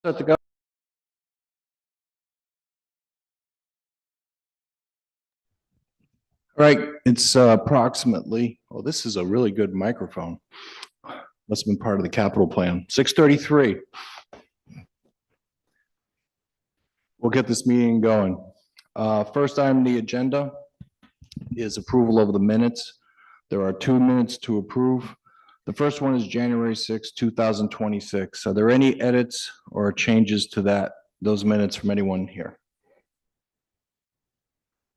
Set to go. All right, it's approximately, oh, this is a really good microphone. Must have been part of the capital plan. 6:33. We'll get this meeting going. First item on the agenda is approval of the minutes. There are 2 minutes to approve. The first one is January 6, 2026. Are there any edits or changes to those minutes from anyone here?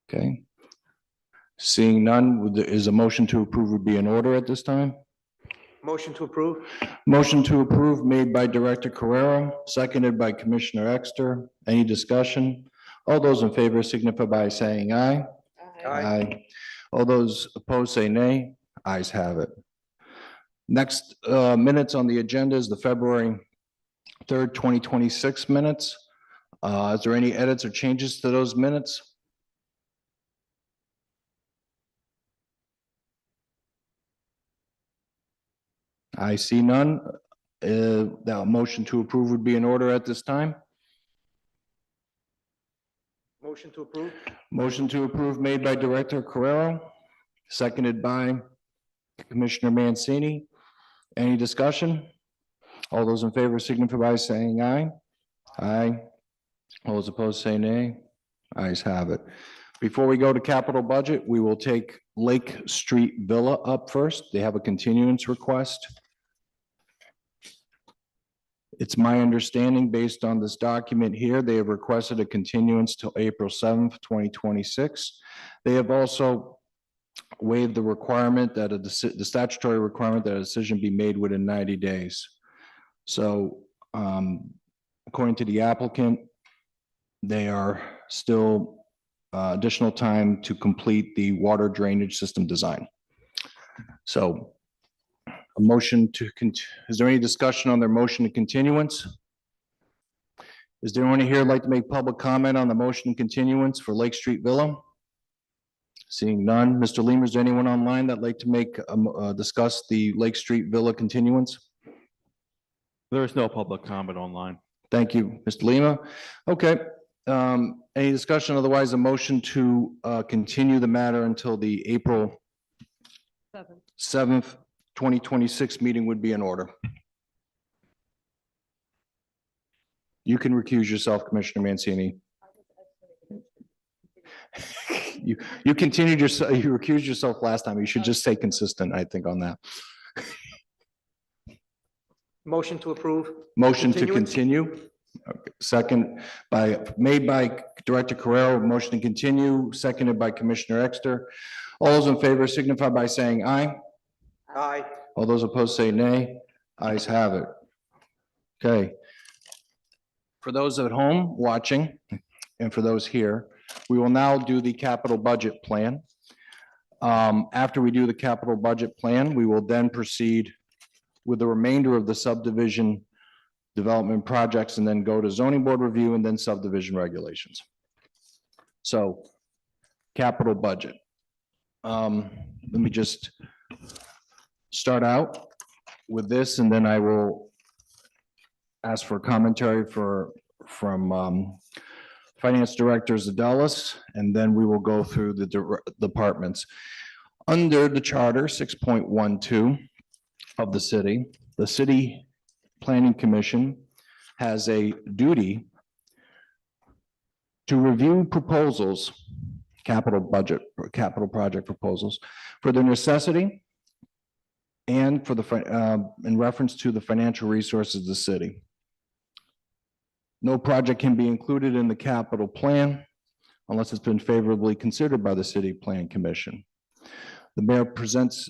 Okay. Seeing none, is a motion to approve would be in order at this time? Motion to approve? Motion to approve made by Director Carrera, seconded by Commissioner Exter. Any discussion? All those in favor signify by saying aye. Aye. All those opposed say nay. Ayes have it. Next minutes on the agenda is the February 3rd, 2026 minutes. Is there any edits or changes to those minutes? I see none. That motion to approve would be in order at this time. Motion to approve? Motion to approve made by Director Carrera, seconded by Commissioner Mancini. Any discussion? All those in favor signify by saying aye. Aye. All those opposed say nay. Ayes have it. Before we go to capital budget, we will take Lake Street Villa up first. They have a continuance request. It's my understanding, based on this document here, they have requested a continuance till April 7th, 2026. They have also waived the requirement that the statutory requirement that a decision be made within 90 days. So according to the applicant, they are still additional time to complete the water drainage system design. So a motion to, is there any discussion on their motion to continuance? Is there anyone here who'd like to make public comment on the motion to continuance for Lake Street Villa? Seeing none. Mr. Lima, is there anyone online that'd like to make, discuss the Lake Street Villa continuance? There is no public comment online. Thank you, Mr. Lima. Okay. Any discussion? Otherwise, a motion to continue the matter until the April 7th, 2026 meeting would be in order. You can recuse yourself, Commissioner Mancini. You continued yourself, you recused yourself last time. You should just stay consistent, I think, on that. Motion to approve? Motion to continue. Okay. Second made by Director Carrera, motion to continue, seconded by Commissioner Exter. All those in favor signify by saying aye. Aye. All those opposed say nay. Ayes have it. Okay. For those at home watching and for those here, we will now do the capital budget plan. After we do the capital budget plan, we will then proceed with the remainder of the subdivision development projects and then go to zoning board review and then subdivision regulations. So capital budget. Let me just start out with this and then I will ask for commentary from Finance Director Zadelis, and then we will go through the departments. Under the charter 6.12 of the City Planning Commission has a duty to review proposals, capital project proposals, for their necessity and for in reference to the financial resources of the city. No project can be included in the capital plan unless it's been favorably considered by the City Plan Commission. The mayor presents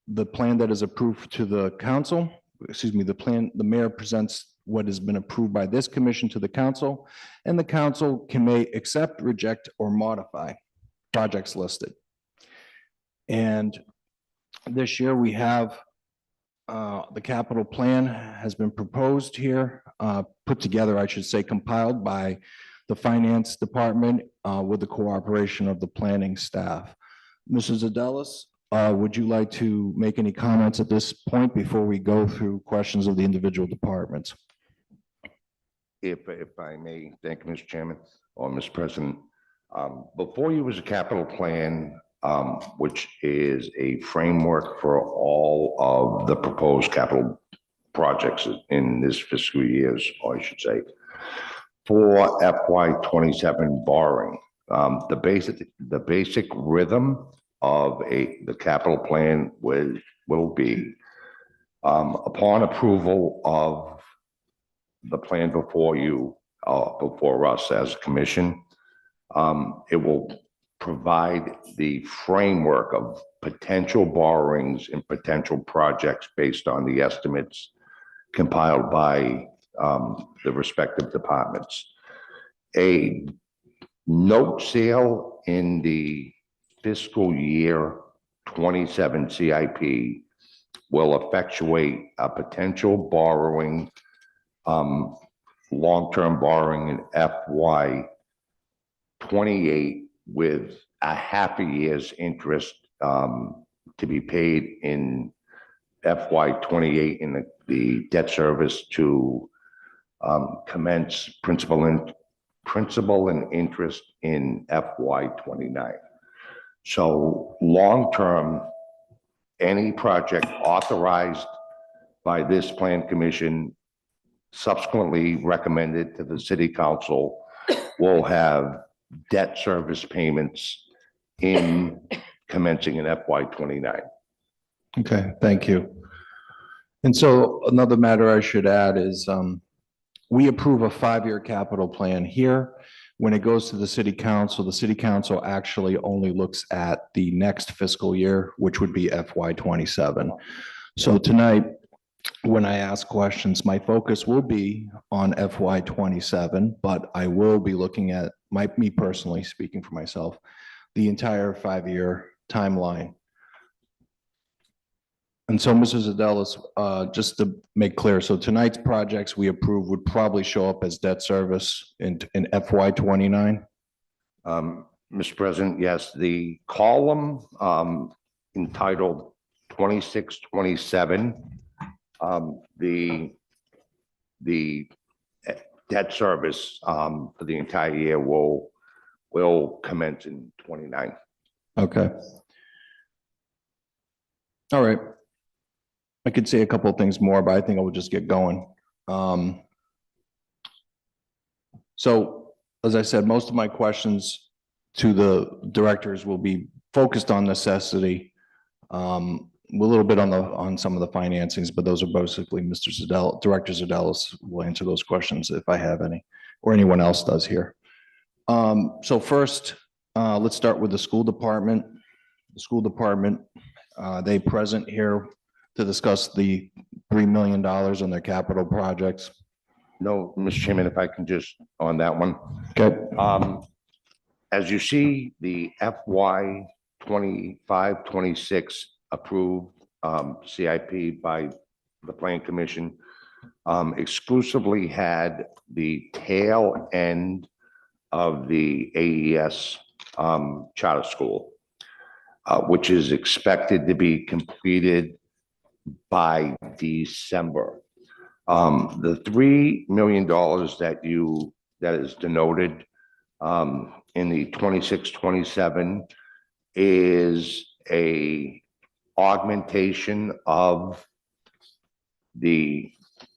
the plan that is approved to the council. Excuse me, the mayor presents what has been approved by this commission to the council, and the council may accept, reject, or modify projects listed. And this year we have the capital plan has been proposed here, put together, I should say, compiled by the finance department with the cooperation of the planning staff. Mrs. Zadelis, would you like to make any comments at this point before we go through questions of the individual departments? if I may, thank you, Mr. Chairman or Mr. President. Before you was a capital plan, which is a framework for all of the proposed capital projects in this fiscal years, or I should say, for FY 27 borrowing. The basic rhythm of the capital plan will be upon approval of the plan before you, before us as a commission, it will provide the framework of potential borrowings and potential projects based on the estimates compiled by the respective departments. A note sale in the fiscal year 27 CIP will effectuate a potential borrowing, long-term borrowing in FY 28 with a half a year's interest to be paid in FY 28 in the debt service to commence principal and interest in FY 29. So long-term, any project authorized by this plan commission, subsequently recommended to the city council, will have debt service payments in commencing in FY 29. Okay, thank you. And so another matter I should add is we approve a 5-year capital plan here. When it goes to the city council actually only looks at the next fiscal year, which would be FY 27. So tonight, when I ask questions, my focus will be on FY 27, but I will be looking at, me personally, speaking for myself, the entire 5-year timeline. And so, Mrs. Adelis, just to make clear, so tonight's projects we approve would probably show up as debt service in FY 29? Mr. President, yes, the column entitled 2627, the debt service for the entire year will commence in 29. Okay. All right. I could say a couple of things more, but I think I will just get going. So, as I said, most of my questions to the directors will be focused on necessity, a little bit on some of the financings, but those are basically Director Zadelis will answer those questions if I have any, or anyone else does here. So first, let's start with the school department. The school department, they present here to discuss the $3 million on their capital projects. No, Mr. Chairman, if I can just on that one. Okay. As you see, the FY 25-26 approved CIP by the Plan Commission exclusively had the tail end of the AES charter school, which is expected to be completed by December. The $3 million that is denoted in the 26-27 is a augmentation of the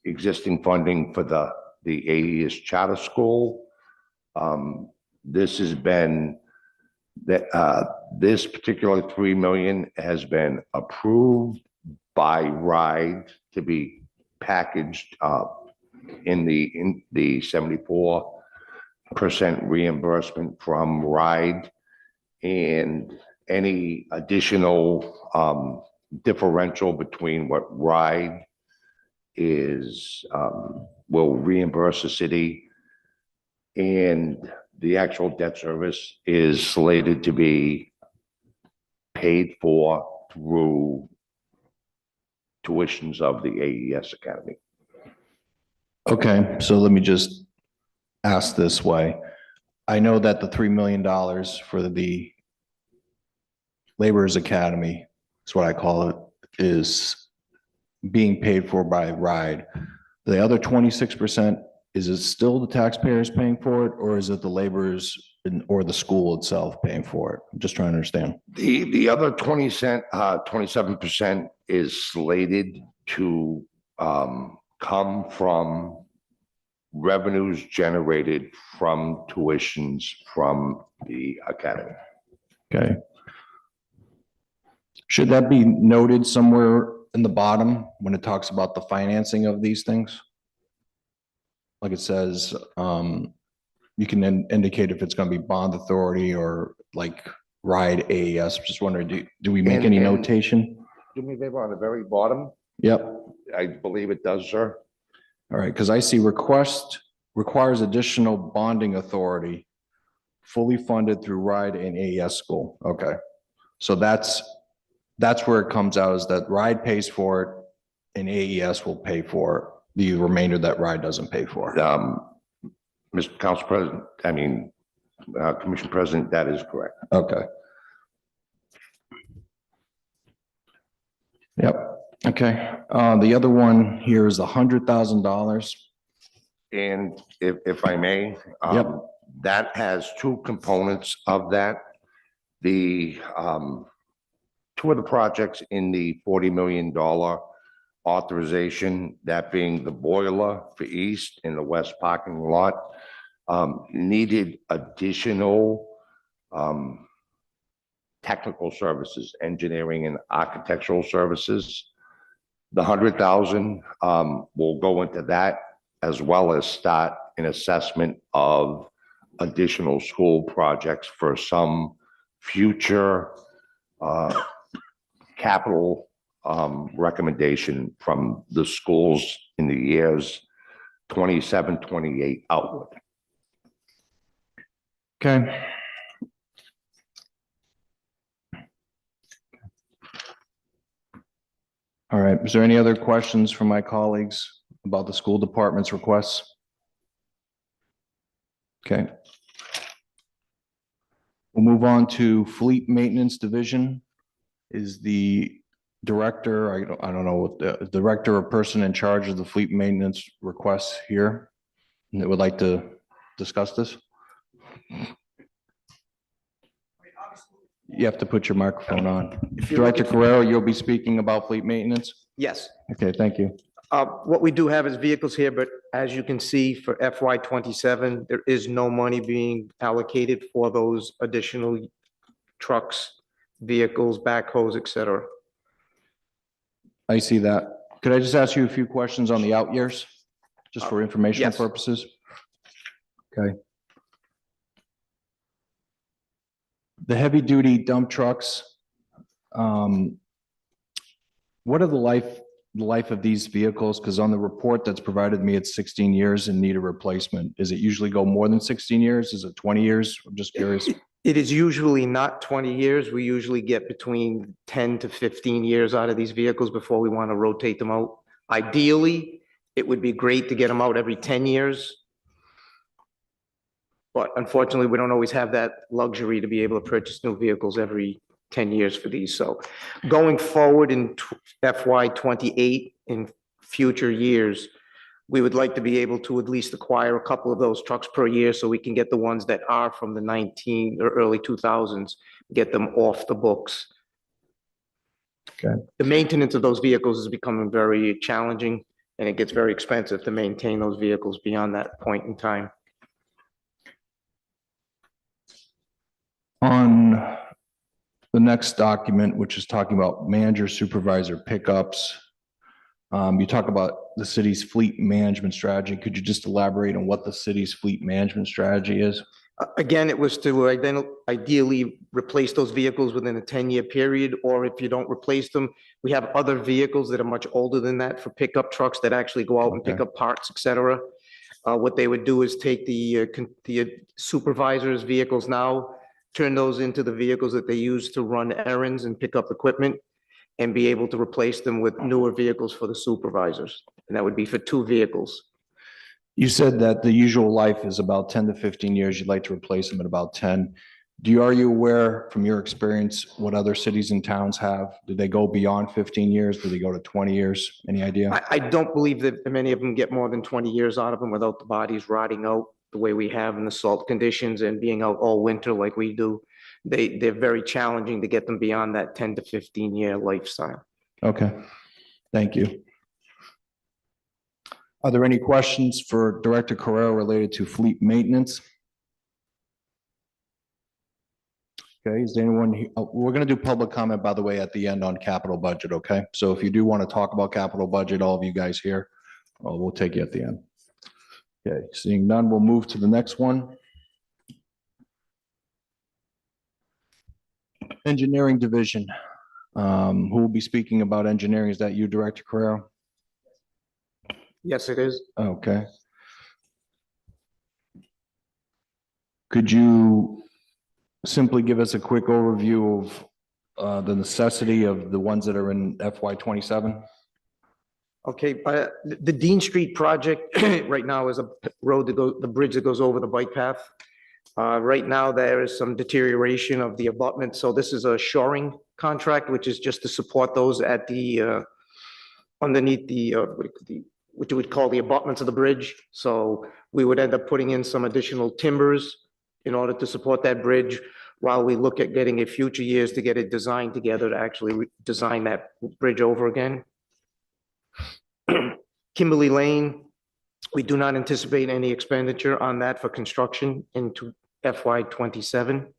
existing funding for the AES charter school. This has been this particular $3 million has been approved by RIDE to be packaged in the 74% reimbursement from RIDE, and any additional differential between what RIDE is will reimburse the city and the actual debt service is slated to be paid for through tuitions of the AES Academy. Okay, so let me just ask this way. I know that the $3 million for the Laborers Academy, is what I call it, is being paid for by RIDE. The other 26% is it still the taxpayers paying for it, or is it the laborers or the school itself paying for it? I'm just trying to understand. The other 27% is slated to come from revenues generated from tuitions from the academy. Okay. Should that be noted somewhere in the bottom when it talks about the financing of these things? Like it says, you can indicate if it's going to be bond authority or like RIDE AES. Just wondering, do we make any And- notation? Do me a favor on the very bottom. Yep. I believe it does, sir. All right, because I see requires additional bonding authority fully funded through RIDE and AES school. Okay. So that's where it comes out, is that RIDE pays for it and AES will pay for the remainder that RIDE doesn't pay for. Mr. Council President, Commission President, that is correct. Okay. Yep. Okay. The other one here is $100,000. And if I may, Yep. that has two components of that. The two of the projects in the $40 million authorization, that being the boiler for east in the west parking lot, needed additional technical services, engineering and architectural services. The 100,000 will go into that, as well as start an assessment of additional school projects for some future capital recommendation from the schools in the years 27, 28 outward. Okay. All right. Is there any other questions from my colleagues about the school department's requests? Okay. We'll move on to Fleet Maintenance Division. Is the director, I don't know what the director or person in charge of the fleet maintenance requests here that would like to discuss this? You have to put your microphone on. If you're Director looking- Carrero, you'll be speaking about fleet maintenance? Yes. Okay, thank you. What we do have is vehicles here, but as you can see for FY '27, there is no money being allocated for those additional trucks, vehicles, backhoes, et cetera. I see that. Could I just ask you a few questions on the out years? Just for informational yes. purposes? Okay. The heavy duty dump trucks, what are the life of these vehicles? Because on the report that's provided me, it's 16 years and need a replacement. Does it usually go more than 16 years? Is it 20 years? I'm just curious. It is usually not 20 years. We usually get between 10 to 15 years out of these vehicles before we want to rotate them out. Ideally, it would be great to get them out every 10 years. But unfortunately, we don't always have that luxury to be able to purchase new vehicles every 10 years for these. So going forward in FY '28 in future years, we would like to be able to at least acquire a couple of those trucks per year so we can get the ones that are from the 19 or early 2000s, get them off the books. Okay. The maintenance of those vehicles is becoming very challenging, and it gets very expensive to maintain those vehicles beyond that point in time. On the next document, which is talking about manager supervisor pickups, you talk about the city's fleet management strategy. Could you just elaborate on what the city's fleet management strategy is? Again, it was to ideally replace those vehicles within a 10-year period, or if you don't replace them, we have other vehicles that are much older than that for pickup trucks that actually go out and pick Okay. up parts, et cetera. What they would do is take the supervisor's vehicles now, turn those into the vehicles that they use to run errands and pick up equipment, and be able to replace them with newer vehicles for the supervisors. And that would be for 2 vehicles. You said that the usual life is about 10 to 15 years. You'd like to replace them at about 10. Are you aware from your experience what other cities and towns have? Do they go beyond 15 years? Do they go to 20 years? Any idea? I don't believe that many of them get more than 20 years out of them without the bodies rotting out the way we have in the salt conditions and being out all winter like we do. They're very challenging to get them beyond that 10 to 15-year lifestyle. Okay, thank you. Are there any questions for Director Carrera related to fleet maintenance? Okay, is there anyone, we're going to do public comment, by the way, at the end on capital budget, okay? So if you do want to talk about capital budget, all of you guys here, we'll take you at the end. Okay, seeing none, we'll move to the next one. Engineering Division. Who will be speaking about engineering? Is that you, Director Carrera? Yes, it is. Okay. Could you simply give us a quick overview of the necessity of the ones that are in FY 27? Okay, the Dean Street project right now is a road that goes, the bridge that goes over the bike path. Right now, there is some deterioration of the abutment, so this is a shoring contract, which is just to support those at the, underneath the, what you would call the abutments of the bridge. So we would end up putting in some additional timbers in order to support that bridge while we look at getting a future years to get it designed together to actually design that bridge over again. Kimberly Lane, we do not anticipate any expenditure on that for construction into FY 27.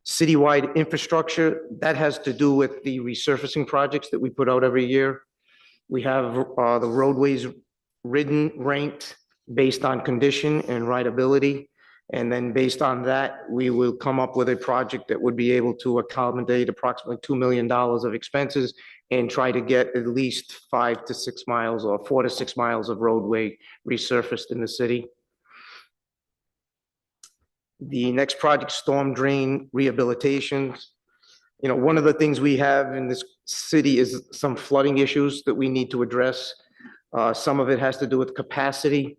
Citywide infrastructure, that has to do with the resurfacing projects that we put out every year. We have the roadways ranked based on condition and rideability. And then based on that, we will come up with a project that would be able to accommodate approximately $2 million of expenses and try to get at least 5 to 6 miles or 4 to 6 miles of roadway resurfaced in the city. The next project, storm drain rehabilitation. You know, one of the things we have in this city is some flooding issues that we need to address. Some of it has to do with capacity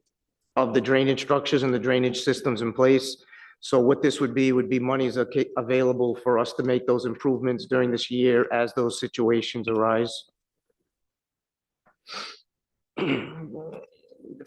of the drainage structures and the drainage systems in place. So what this would be monies available for us to make those improvements during this year as those situations arise.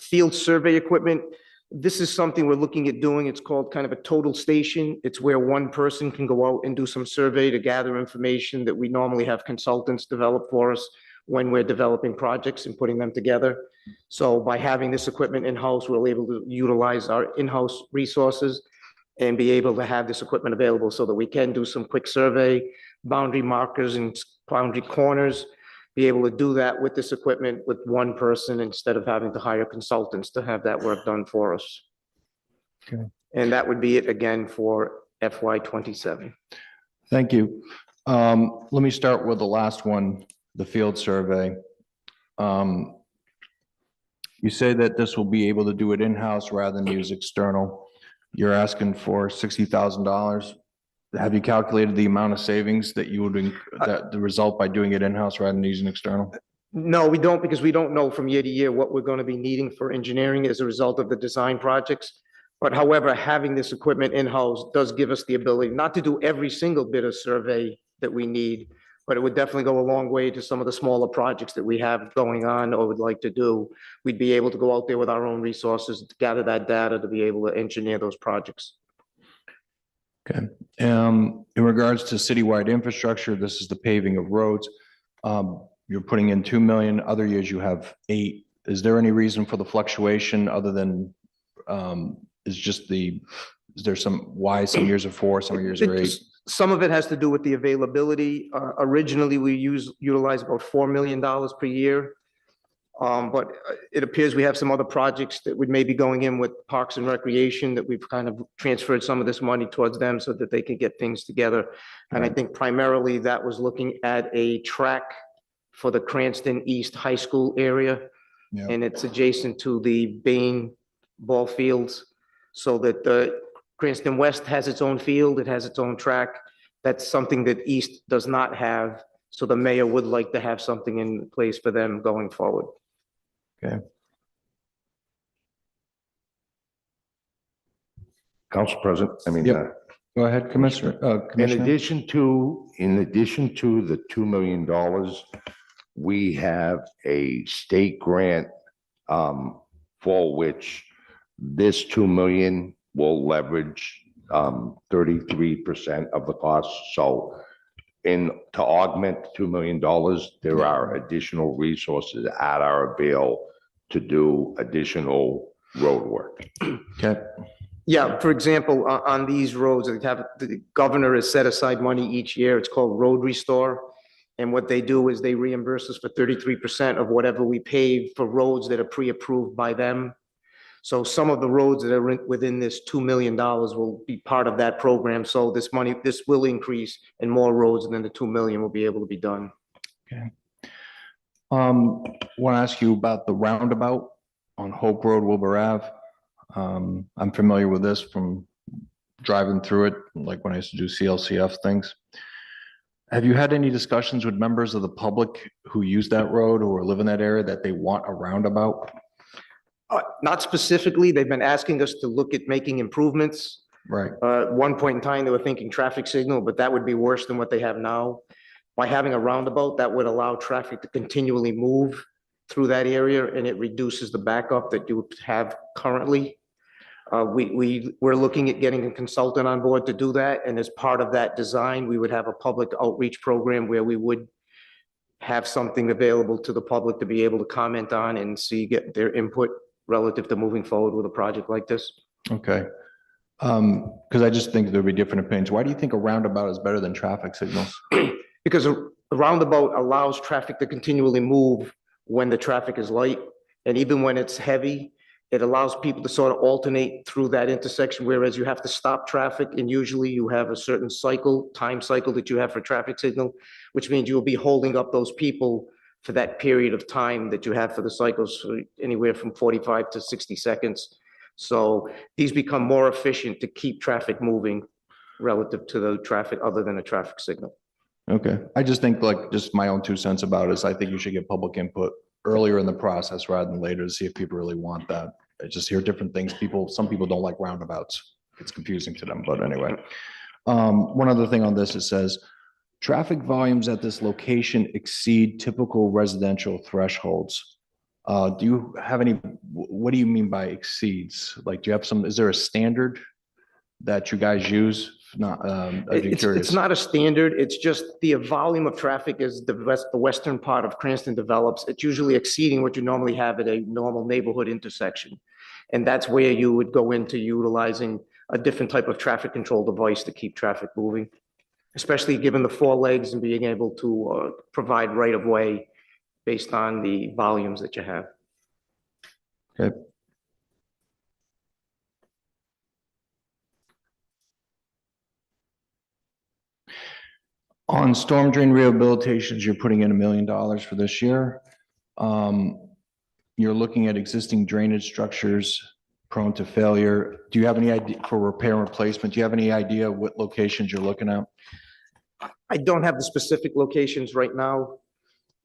Field survey equipment. This is something we're looking at doing. It's called kind of a total station. It's where one person can go out and do some survey to gather information that we normally have consultants develop for us when we're developing projects and putting them together. So by having this equipment in-house, we're able to utilize our in-house resources and be able to have this equipment available so that we can do some quick survey, boundary markers and boundary corners, be able to do that with this equipment with one person instead of having to hire consultants to have that work done for us. Okay. And that would be it again for FY 27. Thank you. Let me start with the last one, the field survey. You say that this will be able to do it in-house rather than use external. You're asking for $60,000. Have you calculated the amount of savings that you would, that the result by doing it in-house rather than using external? No, we don't, because we don't know from year to year what we're going to be needing for engineering as a result of the design projects. But however, having this equipment in-house does give us the ability not to do every single bit of survey that we need, but it would definitely go a long way to some of the smaller projects that we have going on or would like to do. We'd be able to go out there with our own resources to gather that data to be able to engineer those projects. Okay. In regards to citywide infrastructure, this is the paving of roads. You're putting in 2 million. Other years you have 8. Is there any reason for the fluctuation other than is there why some years are 4, some years are 8? Some of it has to do with the availability. Originally, we utilize about $4 million per year. But it appears we have some other projects that would maybe going in with Parks and Recreation that we've kind of transferred some of this money towards them so that they can get things together. And I think primarily that was looking at a track for the Cranston East High School area. Yeah. And it's adjacent to the Bain ball fields, so that the Cranston West has its own field, it has its own track. That's something that East does not have. So the mayor would like to have something in place for them going forward. Okay. Council President, Yep. Go ahead, Commissioner, In Commissioner. addition to the $2 million, we have a state grant for which this 2 million will leverage 33% of the cost. So to augment the $2 million, there are additional resources at our bill to do additional road work. Okay, Yeah, for example, on these roads, the governor has set aside money each year. It's called Road Restore. And what they do is they reimburse us for 33% of whatever we pave for roads that are pre-approved by them. So some of the roads that are within this $2 million will be part of that program. So this will increase and more roads than the 2 million will be able to be done. want to ask you about the roundabout on Hope Road, Wilbur Ave. I'm familiar with this from driving through it, like when I used to do CLCF things. Have you had any discussions with members of the public who use that road or live in that area that they want a roundabout? Not specifically. They've been asking us to look at making improvements. Right, At one point in time, they were thinking traffic signal, but that would be worse than what they have now. By having a roundabout, that would allow traffic to continually move through that area, and it reduces the backup that you would have currently. We're looking at getting a consultant on board to do that, and as part of that design, we would have a public outreach program where we would have something available to the public to be able to comment on and get their input relative to moving forward with a project like this. okay. Because I just think there'd be different opinions. Why do you think a roundabout is better than traffic signals? Because a roundabout allows traffic to continually move when the traffic is light, and even when it's heavy, it allows people to sort of alternate through that intersection, whereas you have to stop traffic, and usually you have a certain time cycle that you have for traffic signal, which means you'll be holding up those people for that period of time that you have for the cycles, for anywhere from 45 to 60 seconds. So these become more efficient to keep traffic moving relative to the traffic other than a traffic signal. Okay, I just think like, just my own 2 cents about it is I think you should get public input earlier in the process rather than later to see if people really want that. I just hear different things. Some people don't like roundabouts. It's confusing to them, but anyway. One other thing on this, it says, traffic volumes at this location exceed typical residential thresholds. Do you have any, what do you mean by exceeds? Like, do you have is there a standard that you guys use? Not, I'd be curious. It's not a standard. It's just the volume of traffic as the western part of Cranston develops. It's usually exceeding what you normally have at a normal neighborhood intersection. And that's where you would go into utilizing a different type of traffic control device to keep traffic moving, especially given the 4 legs and being able to provide right of way based on the volumes that you have. Okay. On storm drain rehabilitations, you're putting in $1 million for this year. You're looking at existing drainage structures prone to failure. Do you have any idea for repair and replacement? Do you have any idea what locations you're looking at? I don't have the specific locations right now,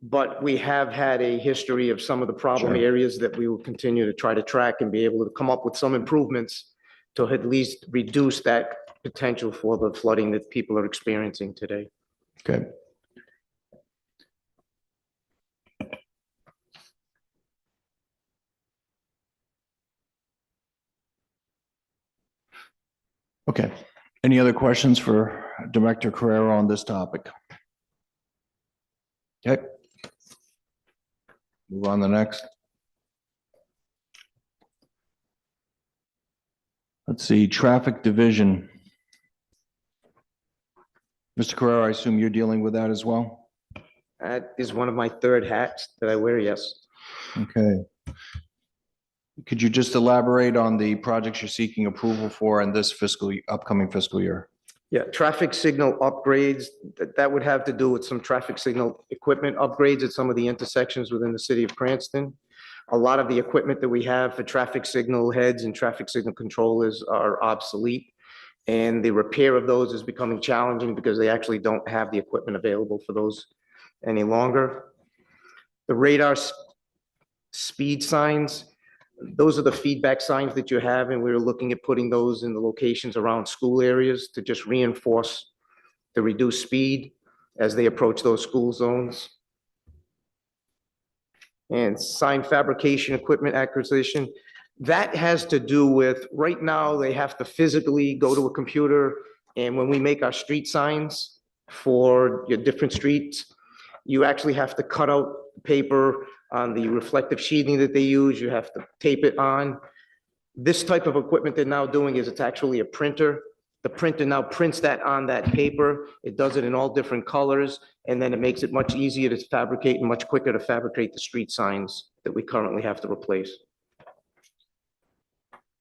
but we have had a history of some of the problem Sure. areas that we will continue to try to track and be able to come up with some improvements to at least reduce that potential for the flooding that people are experiencing today. Okay. Okay. Any other questions for Director Carrera on this topic? Okay. Move on to the next. Let's see, Traffic Division. Mr. Carrera, I assume you're dealing with that as well? That is one of my 3rd hats that I wear, yes. Okay. Could you just elaborate on the projects you're seeking approval for in this upcoming fiscal year? Yeah, traffic signal upgrades, that would have to do with some traffic signal equipment upgrades at some of the intersections within the city of Cranston. A lot of the equipment that we have for traffic signal heads and traffic signal controllers are obsolete. And the repair of those is becoming challenging because they actually don't have the equipment available for those any longer. The radar speed signs, Those are the feedback signs that you have, and we were looking at putting those in the locations around school areas to just reinforce the reduced speed as they approach those school zones. And sign fabrication equipment acquisition, that has to do with, right now, they have to physically go to a computer, and when we make our street signs for your different streets, you actually have to cut out paper on the reflective sheathing that they use, you have to tape it on. This type of equipment they're now doing is it's actually a printer. The printer now prints that on that paper. It does it in all different colors, and then it makes it much easier to fabricate and much quicker to fabricate the street signs that we currently have to replace.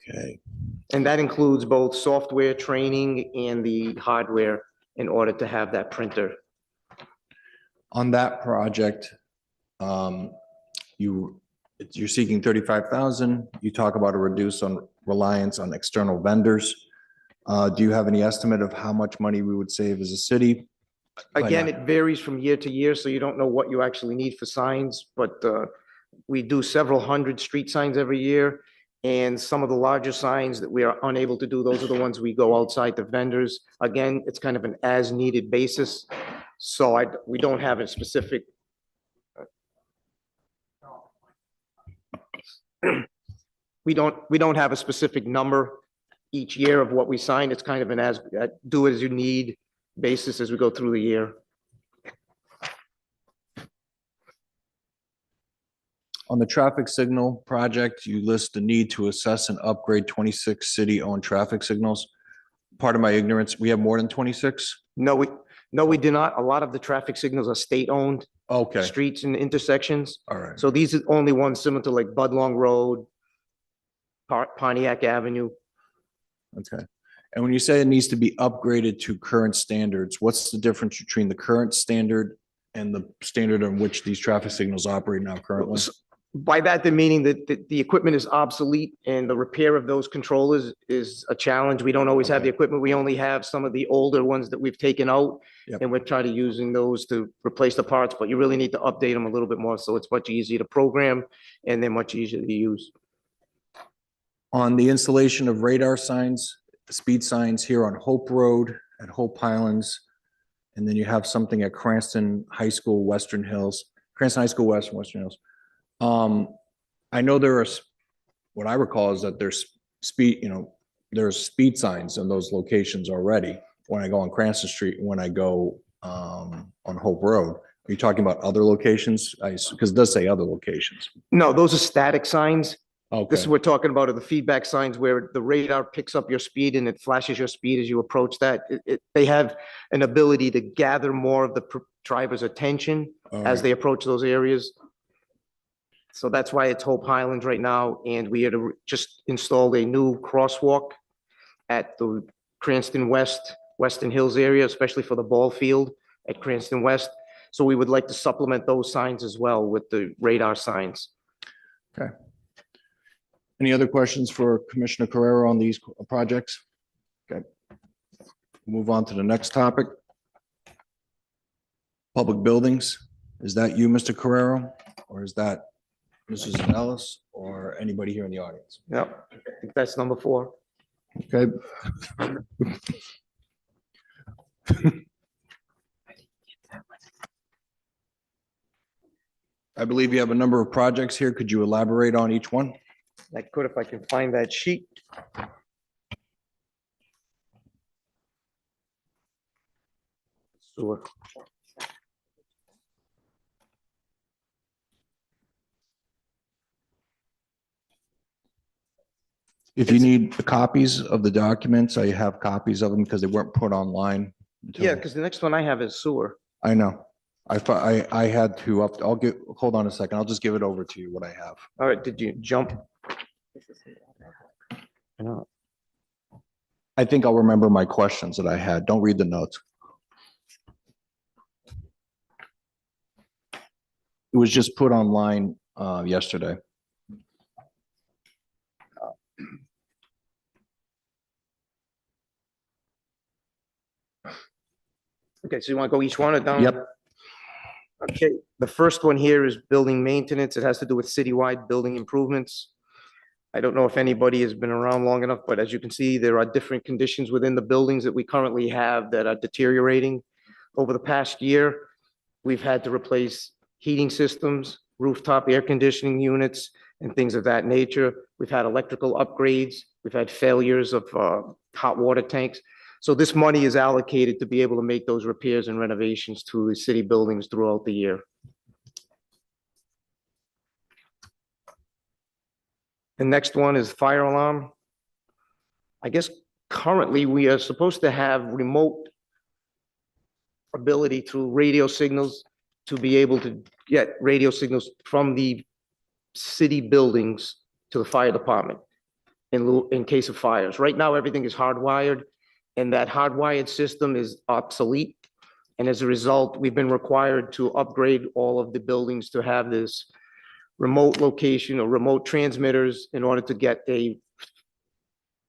Okay. And that includes both software training and the hardware in order to have that printer. On that project, you're seeking 35,000. You talk about a reduce on reliance on external vendors. Do you have any estimate of how much money we would save as a city? Again, it varies from year to year, so you don't know what you actually need for signs, but we do several hundred street signs every year. And some of the larger signs that we are unable to do, those are the ones we go outside the vendors. Again, it's kind of an as-needed basis. So we don't have a specific. We don't have a specific number each year of what we sign. It's kind of an do it as you need basis as we go through the year. On the traffic signal project, you list the need to assess and upgrade 26 city-owned traffic signals. Part of my ignorance, we have more than 26? No, we do not. A lot of the traffic signals are state-owned Okay, streets and intersections. all right. So these are only ones similar to like Budlong Road, Pontiac Avenue. Okay. And when you say it needs to be upgraded to current standards, what's the difference between the current standard and the standard on which these traffic signals operate now currently? By that, they're meaning that the equipment is obsolete and the repair of those controllers is a challenge. We don't always have the equipment. We only have some of the older ones that we've taken out. Yep. And we're trying to using those to replace the parts, but you really need to update them a little bit more. So it's much easier to program and they're much easier to use. On the installation of radar signs, speed signs here on Hope Road at Hope Highlands, and then you have something at Cranston High School, Western Hills, Cranston High School West, and Western Hills. I know there are, what I recall is that there's there's speed signs in those locations already. When I go on Cranston Street, when I go on Hope Road, are you talking about other locations? Because it does say other locations. No, those are static signs. Okay, This is what we're talking about are the feedback signs where the radar picks up your speed and it flashes your speed as you approach that. They have an ability to gather more of the driver's attention all as right. they approach those areas. So that's why it's Hope Highlands right now. And we had just installed a new crosswalk at the Cranston West, Weston Hills area, especially for the ball field at Cranston West. So we would like to supplement those signs as well with the radar signs. Any other questions for Commissioner Carrero on these projects? Okay. Move on to the next topic. Public buildings. Is that you, Mr. Carrero? Or is that Mrs. Ellis or anybody here in the audience? Yep, I think that's number 4. Okay. I believe you have a number of projects here. Could you elaborate on each one? I could if I can find that sheet. Sure. If you need copies of the documents, I have copies of them because they weren't put online. until- Yeah, because the next one I have is sewer. I know. I had to hold on a second. I'll just give it over to you, what I have. All right, did you jump? I know. I think I'll remember my questions that I had. Don't read the notes. It was just put online yesterday. Okay, so you want to go each one or down? Yep. Okay, the first one here is building maintenance. It has to do with citywide building improvements. I don't know if anybody has been around long enough, but as you can see, there are different conditions within the buildings that we currently have that are deteriorating. Over the past year, we've had to replace heating systems, rooftop air conditioning units, and things of that nature. We've had electrical upgrades. We've had failures of hot water tanks. So this money is allocated to be able to make those repairs and renovations to the city buildings throughout the year. The next one is fire alarm. I guess currently we are supposed to have remote ability through radio signals to be able to get radio signals from the city buildings to the fire department in case of fires. Right now, everything is hardwired, and that hardwired system is obsolete. And as a result, we've been required to upgrade all of the buildings to have this remote location or remote transmitters in order to get an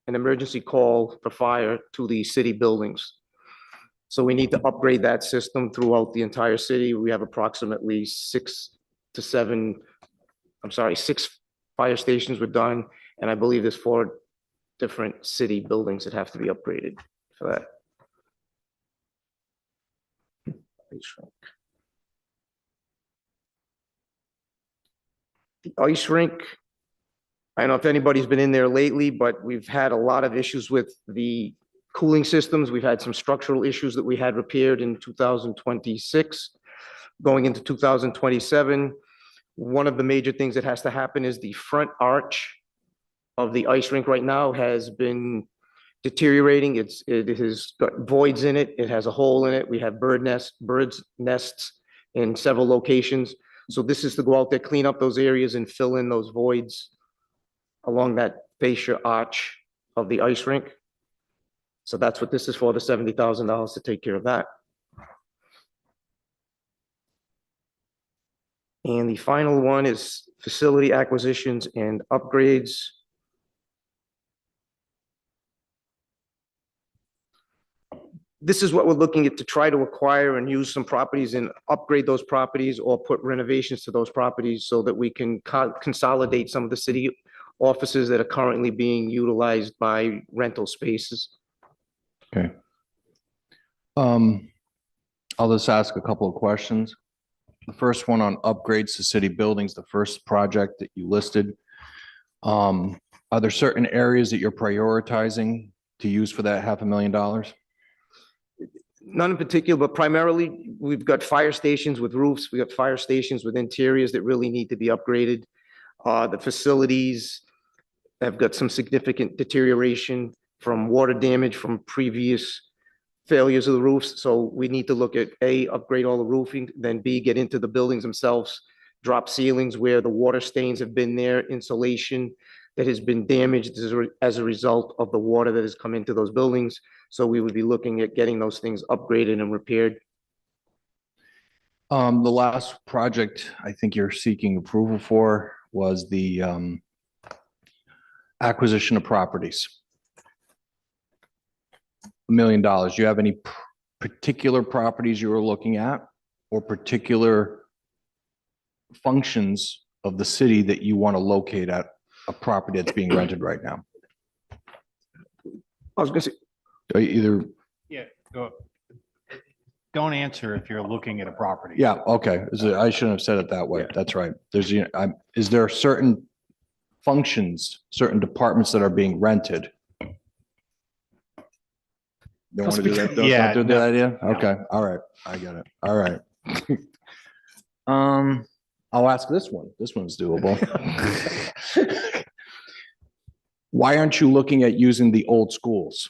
emergency call for fire to the city buildings. So we need to upgrade that system throughout the entire city. We have approximately 6 fire stations were done, and I believe there's 4 different city buildings that have to be upgraded for that. The ice rink, I don't know if anybody's been in there lately, but we've had a lot of issues with the cooling systems. We've had some structural issues that we had repaired in 2026. Going into 2027, one of the major things that has to happen is the front arch of the ice rink right now has been deteriorating. It has got voids in it. It has a hole in it. We have birds nests in several locations. So this is to go out there, clean up those areas and fill in those voids along that fascia arch of the ice rink. So that's what this is for, the $70,000 to take care of that. And the final one is facility acquisitions and upgrades. This is what we're looking at to try to acquire and use some properties and upgrade those properties or put renovations to those properties so that we can consolidate some of the city offices that are currently being utilized by rental spaces. Okay. I'll just ask a couple of questions. The first one on upgrades to city buildings, the first project that you listed. Are there certain areas that you're prioritizing to use for that $500,000? None in particular, but primarily we've got fire stations with roofs. We got fire stations with interiors that really need to be upgraded. The facilities have got some significant deterioration from water damage from previous failures of the roofs. So we need to look at A, upgrade all the roofing, then B, get into the buildings themselves, drop ceilings where the water stains have been there, insulation that has been damaged as a result of the water that has come into those buildings. So we would be looking at getting those things upgraded and repaired. The last project I think you're seeking approval for was the acquisition of properties. $1 million. Do you have any particular properties you were looking at or particular functions of the city that you want to locate at a property that's being rented right now? I was gonna say, Either, Yeah, don't answer if you're looking at a property. yeah, okay. I shouldn't have said it that way. That's right. Is there certain functions, certain departments that are being rented? Don't want to do that? Yeah, Don't do that idea? no. Okay, all right. I get it. All right. I'll ask this one. This one's doable. Why aren't you looking at using the old schools?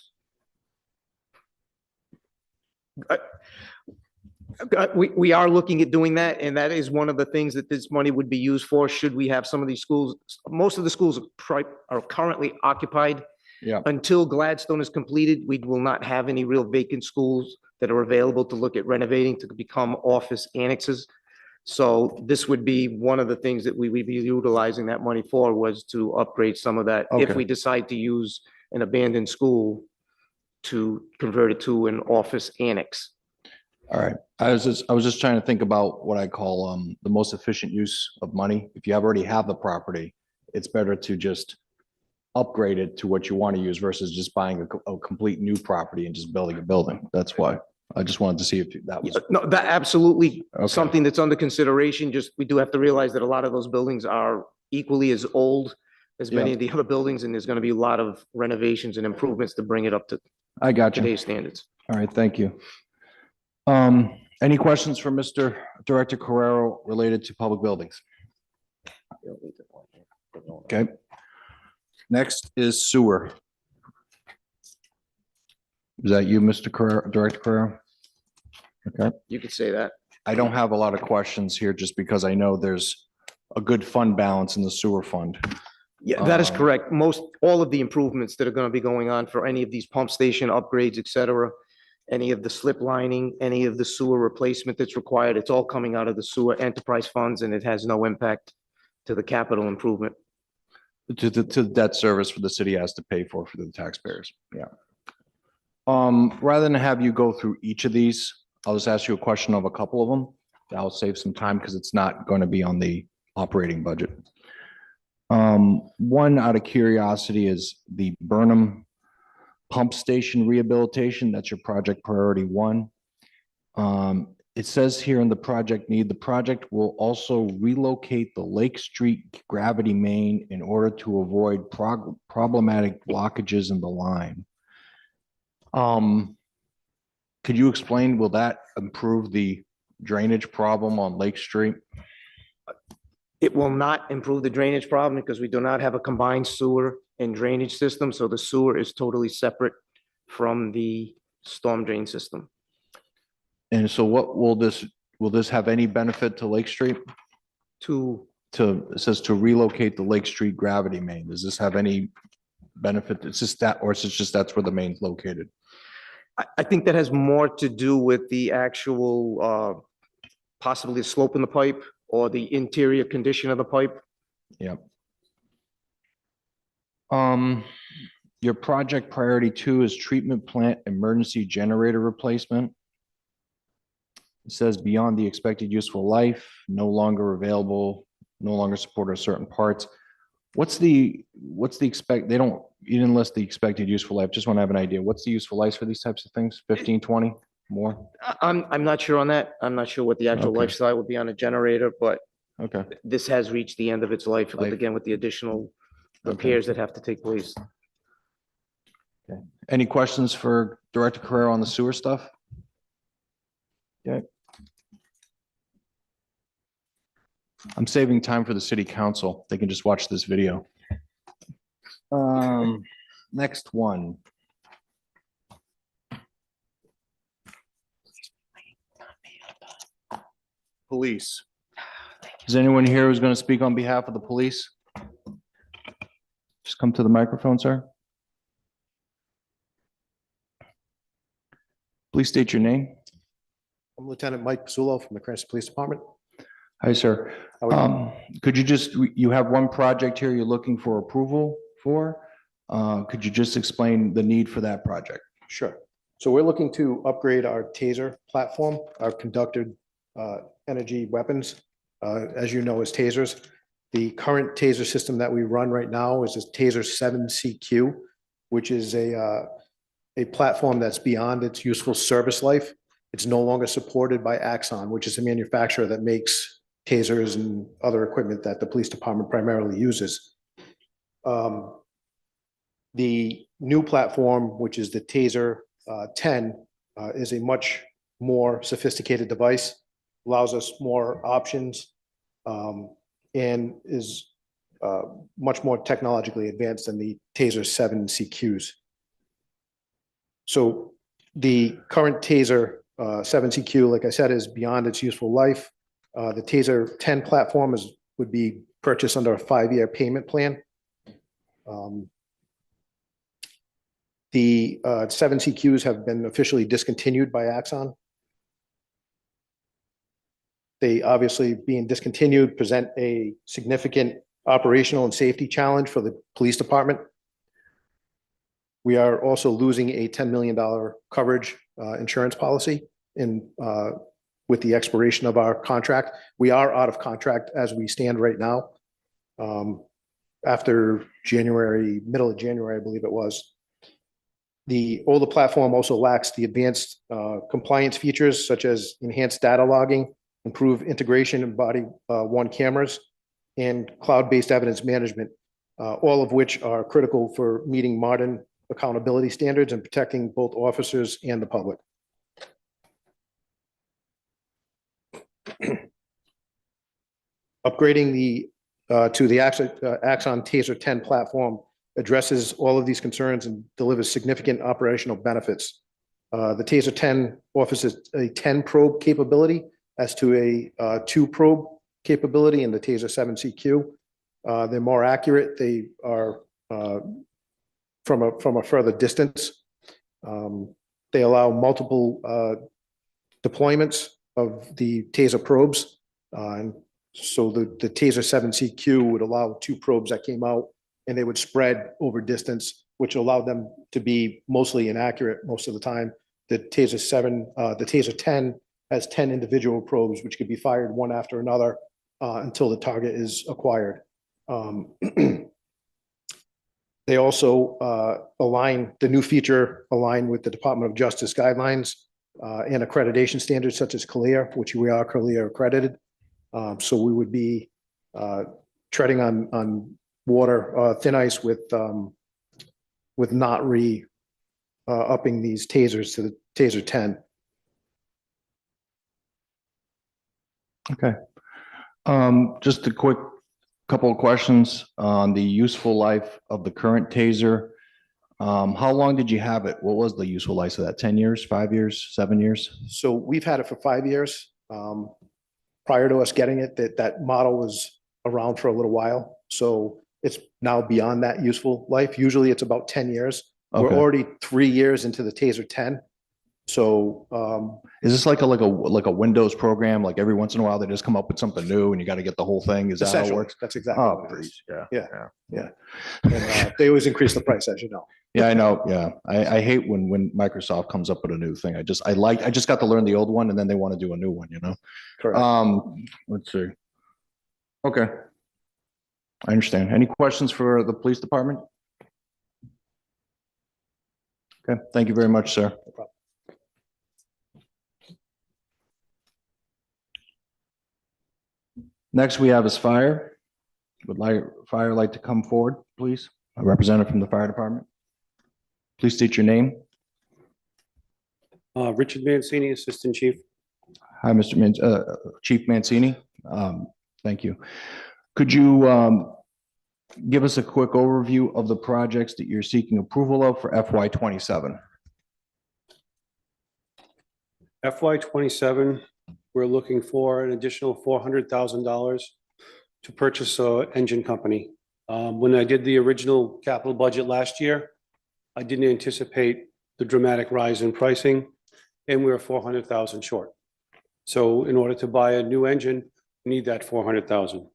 we are looking at doing that, and that is one of the things that this money would be used for. Should we have some of these schools, most of the schools are currently occupied. Yeah. Until Gladstone is completed, we will not have any real vacant schools that are available to look at renovating to become office annexes. So this would be one of the things that we would be utilizing that money for, was to upgrade some of that. If Okay. we decide to use an abandoned school to convert it to an office annex. All right. I was just trying to think about what I call the most efficient use of money. If you already have the property, it's better to just upgrade it to what you want to use versus just buying a complete new property and just building a building. That's why. I just wanted to see if that was, No, that absolutely Okay. something that's under consideration. Just, we do have to realize that a lot of those buildings are equally as old as many Yeah. of the other buildings, and there's going to be a lot of renovations and improvements to bring it up to I got you. today's standards. All right, thank you. Any questions for Mr. Director Carrero related to public buildings? Okay. Next is sewer. Is that you, Mr. Carrero, Director Carrero? Okay. You could say that. I don't have a lot of questions here just because I know there's a good fund balance in the sewer fund. Yeah, that is Um, correct. All of the improvements that are going to be going on for any of these pump station upgrades, et cetera, any of the slip lining, any of the sewer replacement that's required, it's all coming out of the sewer enterprise funds, and it has no impact to the capital improvement. To the debt service for the city has to pay for the taxpayers. Yeah. Rather than have you go through each of these, I'll just ask you a question of a couple of them. That'll save some time because it's not going to be on the operating budget. One out of curiosity is the Burnham Pump Station rehabilitation. That's your project priority one. It says here in the project need, the project will also relocate the Lake Street gravity main in order to avoid problematic blockages in the line. Could you explain, will that improve the drainage problem on Lake Street? It will not improve the drainage problem because we do not have a combined sewer and drainage system, so the sewer is totally separate from the storm drain system. And so what will this have any benefit to Lake Street? It says to relocate the Lake Street gravity main. Does this have any benefit? It's just that, or is it just that's where the main's located? I think that has more to do with the actual, possibly the slope in the pipe or the interior condition of the pipe. Yep. Your project priority two is treatment plant emergency generator replacement. It says beyond the expected useful life, no longer available, no longer supported certain parts. What's the you didn't list the expected useful life. Just want to have an idea. What's the useful life for these types of things? 15, 20 more? I'm not sure on that. I'm not sure what the actual Okay. lifestyle would be on a generator, but Okay. this has reached the end of its life, but again, with the additional repairs that have to take place. Any questions for Director Carrero on the sewer stuff? Okay. I'm saving time for the city council. They can just watch this video. Next one. Police. Is anyone here who's going to speak on behalf of the police? Just come to the microphone, sir. Please state your name. I'm Lieutenant Mike Pizzulo from the Cranston Police Department. Hi, sir. How are you? Could you just, you have one project here you're looking for approval for? Could you just explain the need for that project? Sure. So we're looking to upgrade our TASER platform, our conducted energy weapons, as you know, as TASERs. The current TASER system that we run right now is this TASER 7CQ, which is a platform that's beyond its useful service life. It's no longer supported by Axon, which is a manufacturer that makes tasers and other equipment that the police department primarily uses. The new platform, which is the TASER 10, is a much more sophisticated device, allows us more options, and is much more technologically advanced than the TASER 7 CQs. So the current TASER 7 CQ, like I said, is beyond its useful life. The TASER 10 platform would be purchased under a 5-year payment plan. The 7 CQs have been officially discontinued by Axon. They obviously, being discontinued, present a significant operational and safety challenge for the police department. We are also losing a $10 million coverage insurance policy with the expiration of our contract. We are out of contract as we stand right now. after January, middle of January, I believe it was. The older platform also lacks the advanced compliance features such as enhanced data logging, improved integration and body worn cameras, and cloud-based evidence management, all of which are critical for meeting modern accountability standards and protecting both officers and the public. Upgrading to the Axon TASER 10 platform addresses all of these concerns and delivers significant operational benefits. The TASER 10 offers a 10 probe capability as to a 2 probe capability in the TASER 7 CQ. They're more accurate. They are from a further distance. They allow multiple deployments of the TASER probes. And so the TASER 7 CQ would allow 2 probes that came out, and they would spread over distance, which allowed them to be mostly inaccurate most of the time. The TASER 10 has 10 individual probes, which could be fired one after another until the target is acquired. They also align the new feature aligned with the Department of Justice guidelines and accreditation standards such as CALEA, which we are CALEA accredited. So we would be treading on water, thin ice with not upping these tasers to the TASER 10. Okay. Just a quick couple of questions on the useful life of the current TASER. How long did you have it? What was the useful life of that? 10 years, 5 years, 7 years? So we've had it for 5 years. Prior to us getting it, that model was around for a little while. So it's now beyond that useful life. Usually it's about 10 years. We're Okay. already 3 years into the TASER 10. So Is this like a Windows program? Like every once in a while they just come up with something new and you got to get the whole thing? Is that how it essentially, works? that's exactly Oh, what it is. please. Yeah. And they always increase the price, as you know. Yeah, I know. Yeah. I hate when Microsoft comes up with a new thing. I just got to learn the old one and then they want to do a new one, you know? Correct. Let's see. Okay. I understand. Any questions for the police department? Okay, thank you very much, sir. No problem. Next we have is fire. Would fire like to come forward, please? A representative from the fire department. Please state your name. Richard Mancini, Assistant Chief. Hi, Chief Mancini. Thank you. Could you give us a quick overview of the projects that you're seeking approval of for FY '27? FY '27, we're looking for an additional $400,000 to purchase an engine company. When I did the original capital budget last year, I didn't anticipate the dramatic rise in pricing, and we were 400,000 short. So in order to buy a new engine, we need that 400,000.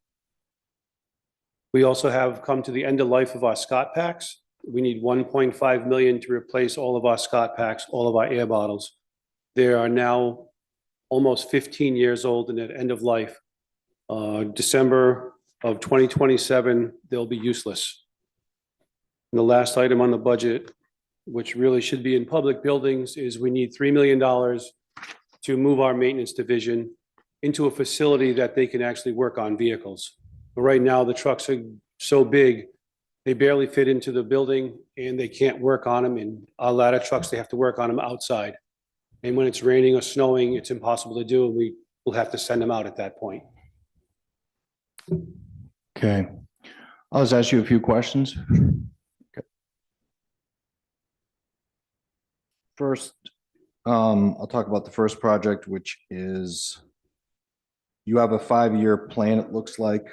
We also have come to the end of life of our Scott packs. We need 1.5 million to replace all of our Scott packs, all of our air bottles. They are now almost 15 years old and at end of life. December of 2027, they'll be useless. And the last item on the budget, which really should be in public buildings, is we need $3 million to move our maintenance division into a facility that they can actually work on vehicles. But right now, the trucks are so big, they barely fit into the building and they can't work on them. And our ladder trucks, they have to work on them outside. And when it's raining or snowing, it's impossible to do. And we will have to send them out at that point. Okay. I'll just ask you a few questions. Okay. First, I'll talk about the first project, which is you have a 5-year plan, it looks like,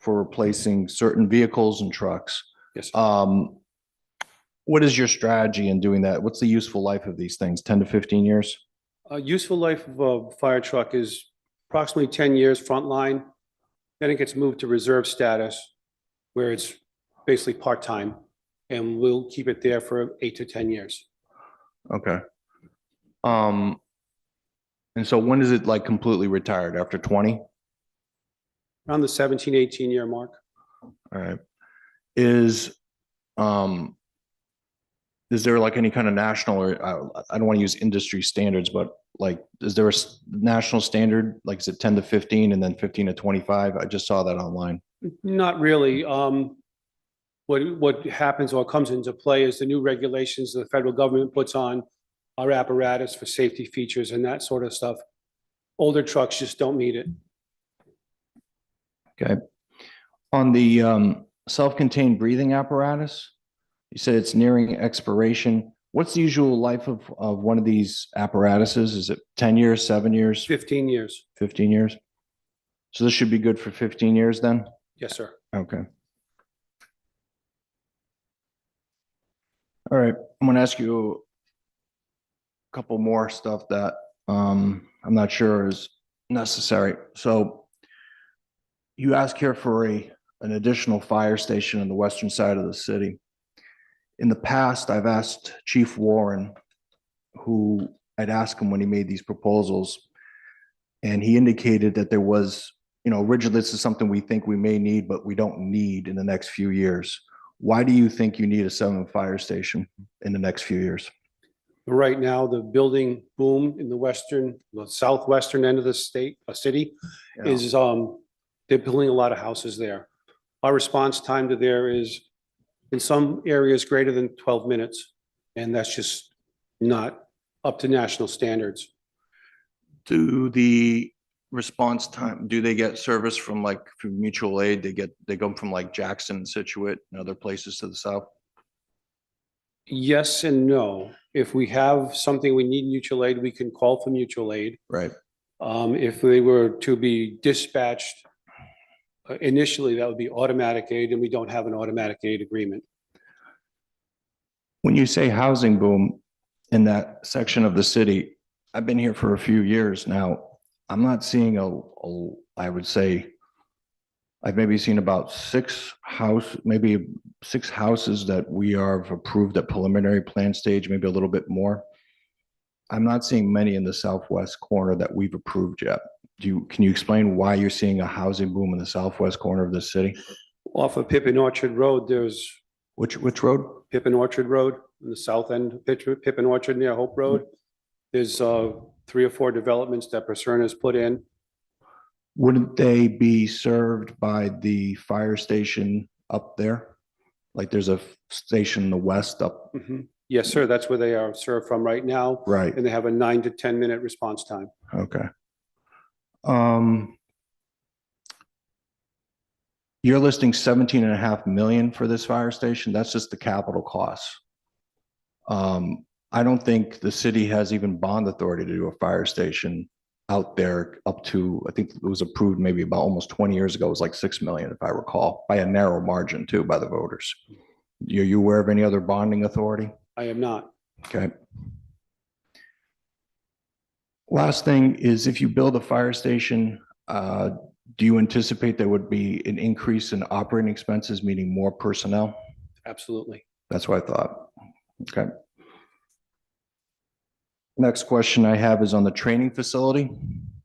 for replacing certain vehicles and trucks. Yes. What is your strategy in doing that? What's the useful life of these things? 10 to 15 years? Useful life of a fire truck is approximately 10 years frontline. Then it gets moved to reserve status, where it's basically part-time, and we'll keep it there for 8 to 10 years. Okay. And so when is it like completely retired? After 20? Around the 17, 18-year mark. All right. is, is there like any kind of national or, I don't want to use industry standards, but like, is there a national standard? Like, is it 10 to 15 and then 15 to 25? I just saw that online. Not really. What happens or comes into play is the new regulations the federal government puts on our apparatus for safety features and that sort of stuff. Older trucks just don't meet it. Okay. On the self-contained breathing apparatus, you said it's nearing expiration. What's the usual life of one of these apparatuses? Is it 10 years, 7 years, 15 years. 15 years? So this should be good for 15 years then? Yes, sir. Okay. All right, I'm gonna ask you a couple more stuff that I'm not sure is necessary. So you ask here for an additional fire station on the western side of the city. In the past, I've asked Chief Warren, who I'd asked him when he made these proposals, and he indicated that there was, originally this is something we think we may need, but we don't need in the next few years. Why do you think you need a 7th fire station in the next few years? Right now, the building boom in the southwestern end of the city is, they're building a lot of houses there. Our response time to there is in some areas greater than 12 minutes. And that's just not up to national standards. Do the response time, do they get service from mutual aid? They go from like Jackson and Situate and other places to the south? Yes and no. If we have something we need mutual aid, we can call for mutual aid. Right. If they were to be dispatched initially, that would be automatic aid, and we don't have an automatic aid agreement. When you say housing boom in that section of the city, I've been here for a few years now. I'm not seeing I would say, I've maybe seen about maybe six houses that we are approved at preliminary plan stage, maybe a little bit more. I'm not seeing many in the southwest corner that we've approved yet. Can you explain why you're seeing a housing boom in the southwest corner of the city? Off of Pippin Orchard Road, there's Which road? Pippin Orchard Road, in the south end of Pippin Orchard near Hope Road. There's 3 or 4 developments that Perserna has put in. Wouldn't they be served by the fire station up there? Like there's a station in the west up, Yes, sir, that's where they are served from right now, right? and they have a 9 to 10 minute response time. Okay. You're listing 17.5 million for this fire station. That's just the capital costs. I don't think the city has even bond authority to do a fire station out there up to, I think it was approved maybe about almost 20 years ago. It was like 6 million, if I recall, by a narrow margin too, by the voters. Are you aware of any other bonding authority? I am not. Okay. Last thing is, if you build a fire station, do you anticipate there would be an increase in operating expenses, meaning more personnel? Absolutely. That's what I thought. Okay. Next question I have is on the training facility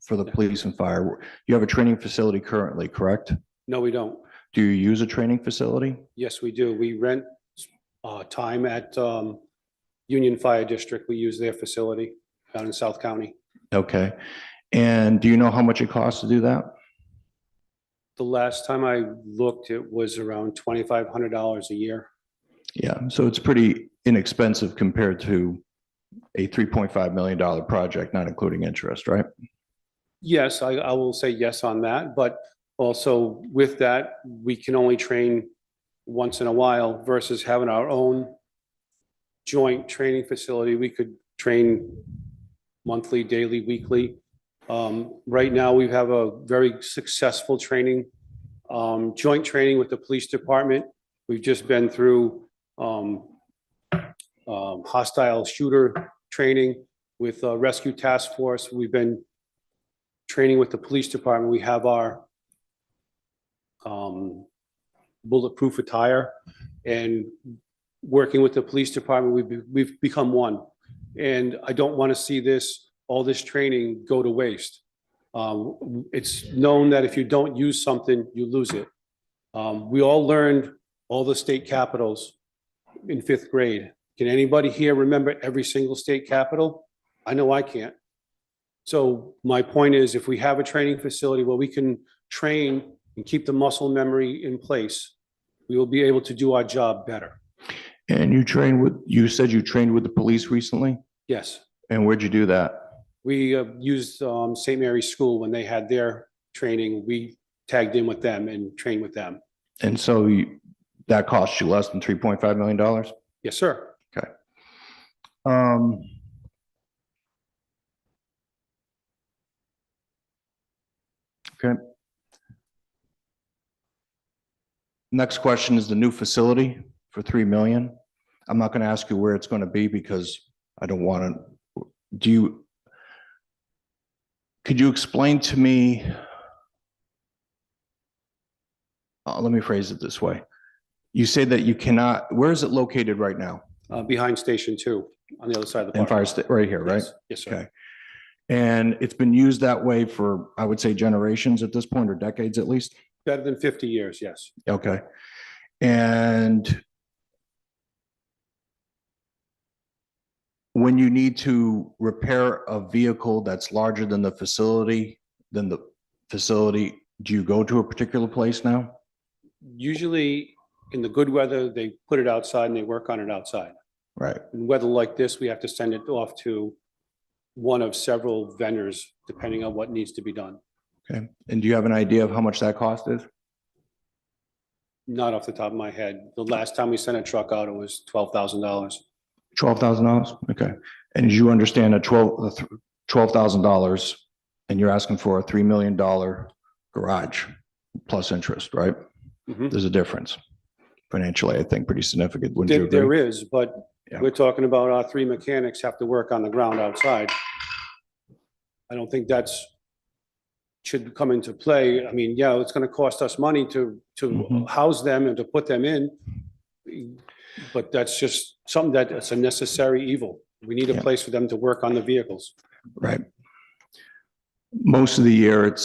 for the police and fire. You have a training facility currently, correct? No, we don't. Do you use a training facility? Yes, we do. We rent time at Union Fire District. We use their facility down in South County. Okay. And do you know how much it costs to do that? The last time I looked, it was around $2,500 a year. Yeah, so it's pretty inexpensive compared to a $3.5 million project, not including interest, right? Yes, I will say yes on that, but also with that, we can only train once in a while versus having our own joint training facility. We could train monthly, daily, weekly. Right now, we have a very successful training, joint training with the police department. We've just been through hostile shooter training with Rescue Task Force. We've been training with the police department. We have our bulletproof attire, and working with the police department, we've become one. And I don't want to see all this training go to waste. It's known that if you don't use something, you lose it. We all learned all the state capitals in fifth grade. Can anybody here remember every single state capital? I know I can't. So my point is, if we have a training facility where we can train and keep the muscle memory in place, we will be able to do our job better. And you said you trained with the police recently? Yes, And where'd you do that? we used St. Mary's School when they had their training. We tagged in with them and trained with them. And so that cost you less than $3.5 million? Yes, sir. Okay. Um, okay. Next question is the new facility for 3 million. I'm not going to ask you where it's going to be because I don't want to. Could you explain to me? Let me phrase it this way. You say that you cannot, where is it located right now? Behind Station 2 on the other side of the In park. Fire State, right here, right? Yes, yes, sir. Okay. And it's been used that way for, I would say, generations at this point, or decades at least? Better than 50 years, yes. Okay. And when you need to repair a vehicle that's larger than the facility, do you go to a particular place now? Usually in the good weather, they put it outside and they work on it outside. Right. In weather like this, we have to send it off to one of several vendors, depending on what needs to be done. Okay. And do you have an idea of how much that cost is? Not off the top of my head. The last time we sent a truck out, it was $12,000. $12,000? Okay. And as you understand, $12,000, and you're asking for a $3 million garage plus interest, right? Mhm. There's a difference financially, I think, pretty significant. Wouldn't you There agree? is, but Yeah. we're talking about our 3 mechanics have to work on the ground outside. I don't think should come into play. I mean, yeah, it's gonna cost us money to Mhm. house them and to put them in. But that's just something that's a necessary evil. We need a Yeah. place for them to work on the vehicles. Right. Most of the year,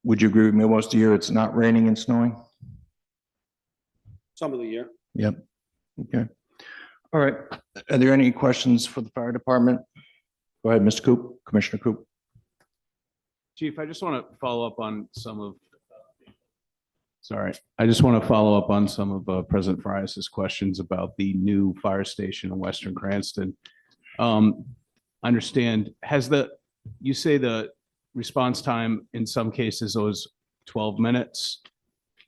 would you agree with me? Most of the year, it's not raining and snowing? Some of the year. Yep. Okay. All right. Are there any questions for the fire department? Go ahead, Mr. Coop, Commissioner Coop. Chief, I just want to follow up on I just want to follow up on some of President Frias's questions about the new fire station in Western Cranston. Understand, you say the response time in some cases was 12 minutes.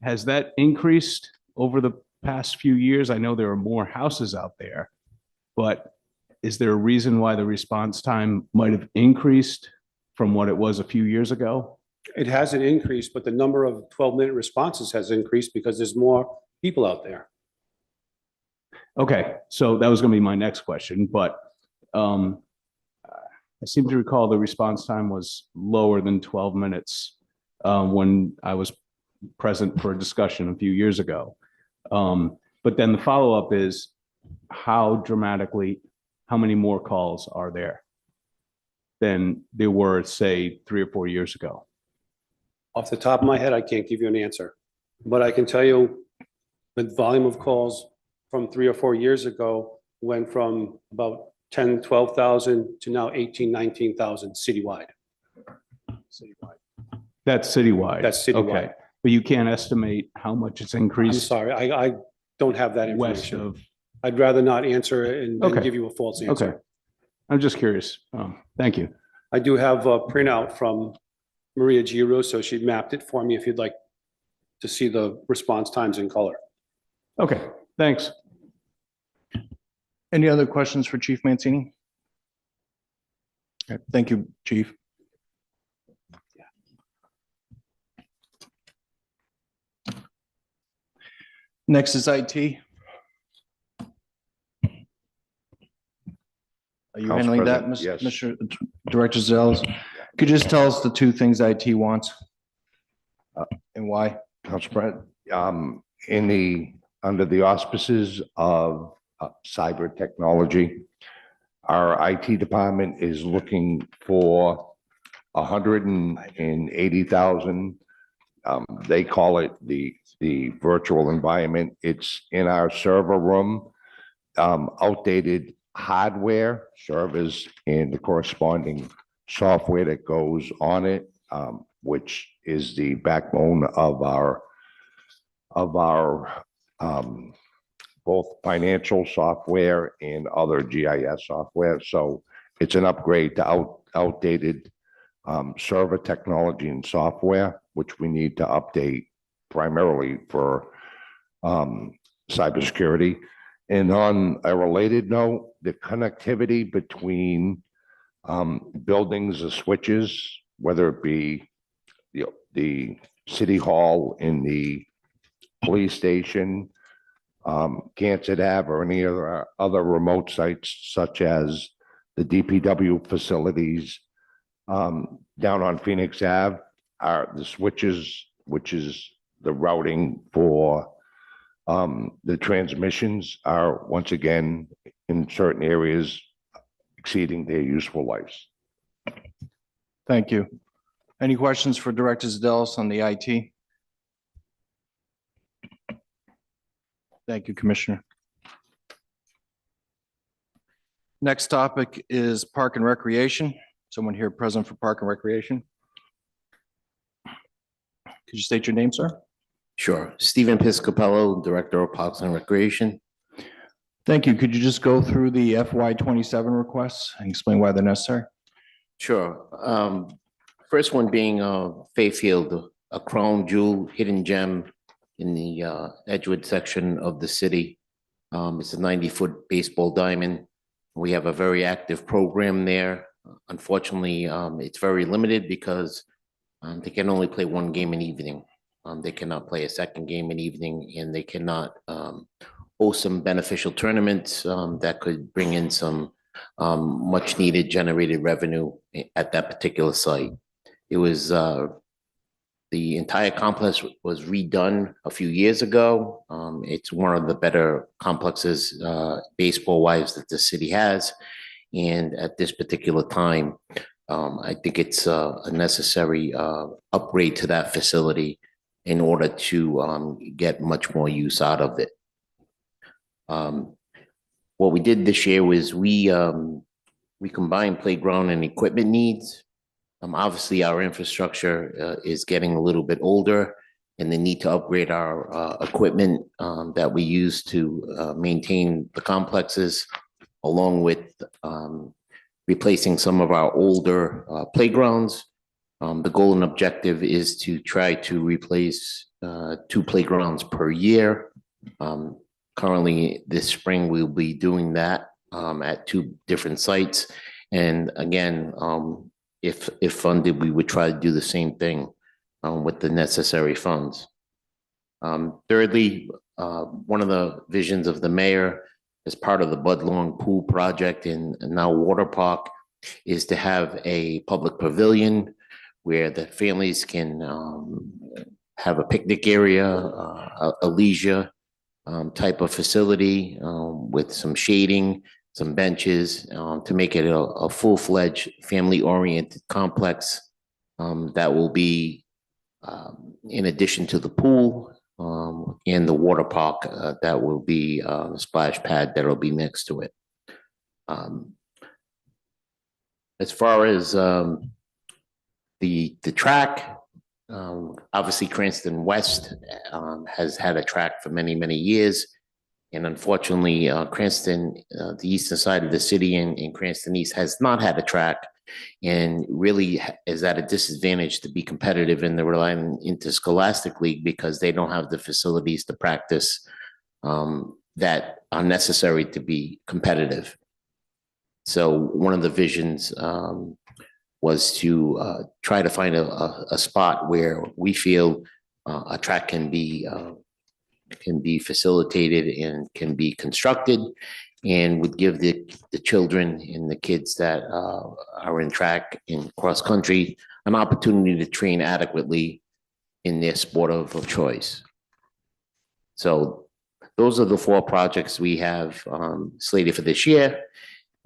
Has that increased over the past few years? I know there are more houses out there, but is there a reason why the response time might have increased from what it was a few years ago? It hasn't increased, but the number of 12-minute responses has increased because there's more people out there. Okay, so that was going to be my next question, but I seem to recall the response time was lower than 12 minutes when I was present for a discussion a few years ago. But then the follow-up is how many more calls are there than there were, say, 3 or 4 years ago? Off the top of my head, I can't give you an answer, but I can tell you the volume of calls from 3 or 4 years ago went from about 10, 12,000 to now 18, 19,000 citywide. That's citywide? That's citywide. Okay, but you can't estimate how much it's I'm increased sorry, I don't have that west information. of, I'd rather not answer it and Okay. give you a false okay. answer. I'm just curious. Thank you. I do have a printout from Maria Giro, so she mapped it for me if you'd like to see the response times in color. Okay, thanks. Any other questions for Chief Mancini? Okay, thank you, Chief. Next is IT. Are you Council handling that, President, yes. Mr. Director Zales? Could you just tell us the two things IT wants? And why? Council President, under the auspices of cyber technology, our IT department is looking for $180,000 They call it the virtual environment. It's in our server room. Outdated hardware, servers, and the corresponding software that goes on it, which is the backbone of our both financial software and other GIS software. So it's an upgrade to outdated server technology and software, which we need to update primarily for cybersecurity. And on a related note, the connectivity between buildings or switches, whether it be the city hall in the police station, Gansett Ave, or any other remote sites such as the DPW facilities down on Phoenix Ave, are the switches, which is the routing for the transmissions, are once again in certain areas exceeding their useful lives. Thank you. Any questions for Director Zadelis on the IT? Thank you, Commissioner. Next topic is Park and Recreation. Someone here present for Park and Recreation? Could you state your name, sir? Sure. Stephen Piscopello, Director of Parks and Recreation. Thank you. Could you just go through the FY 27 requests and explain why they're necessary? Sure. First one being Fayfield, a crown jewel, hidden gem in the Edgewood section of the city. It's a 90-foot baseball diamond. We have a very active program there. Unfortunately, it's very limited because they can only play one game an evening. They cannot play a second game an evening, and they cannot host some beneficial tournaments that could bring in some much needed generated revenue at that particular site. It was the entire complex was redone a few years ago. It's one of the better complexes baseball wise that the city has. And at this particular time, I think it's a necessary upgrade to that facility in order to get much more use out of it. What we did this year was we combined playground and equipment needs. Obviously, our infrastructure is getting a little bit older, and the need to upgrade our equipment that we use to maintain the complexes, along with replacing some of our older playgrounds. The goal and objective is to try to replace 2 playgrounds per year. Currently, this spring, we'll be doing that at 2 different sites. And again, if funded, we would try to do the same thing with the necessary funds. Thirdly, one of the visions of the mayor as part of the Bud Long Pool project and now water park is to have a public pavilion where the families can have a picnic area, a leisure type of facility with some shading, some benches to make it a full-fledged family-oriented complex that will be in addition to the pool and the water park that will be a splash pad that will be next to it. As far as the track, obviously Cranston West has had a track for many, many years. And unfortunately, Cranston, the eastern side of the city in Cranston East has not had a track and really is at a disadvantage to be competitive in the Rhode Island Interscholastic League because they don't have the facilities to practice that are necessary to be competitive. So one of the visions was to try to find a spot where we feel a track can be facilitated and can be constructed and would give the children and the kids that are in track in cross country an opportunity to train adequately in their sport of choice. So those are the 4 projects we have slated for this year.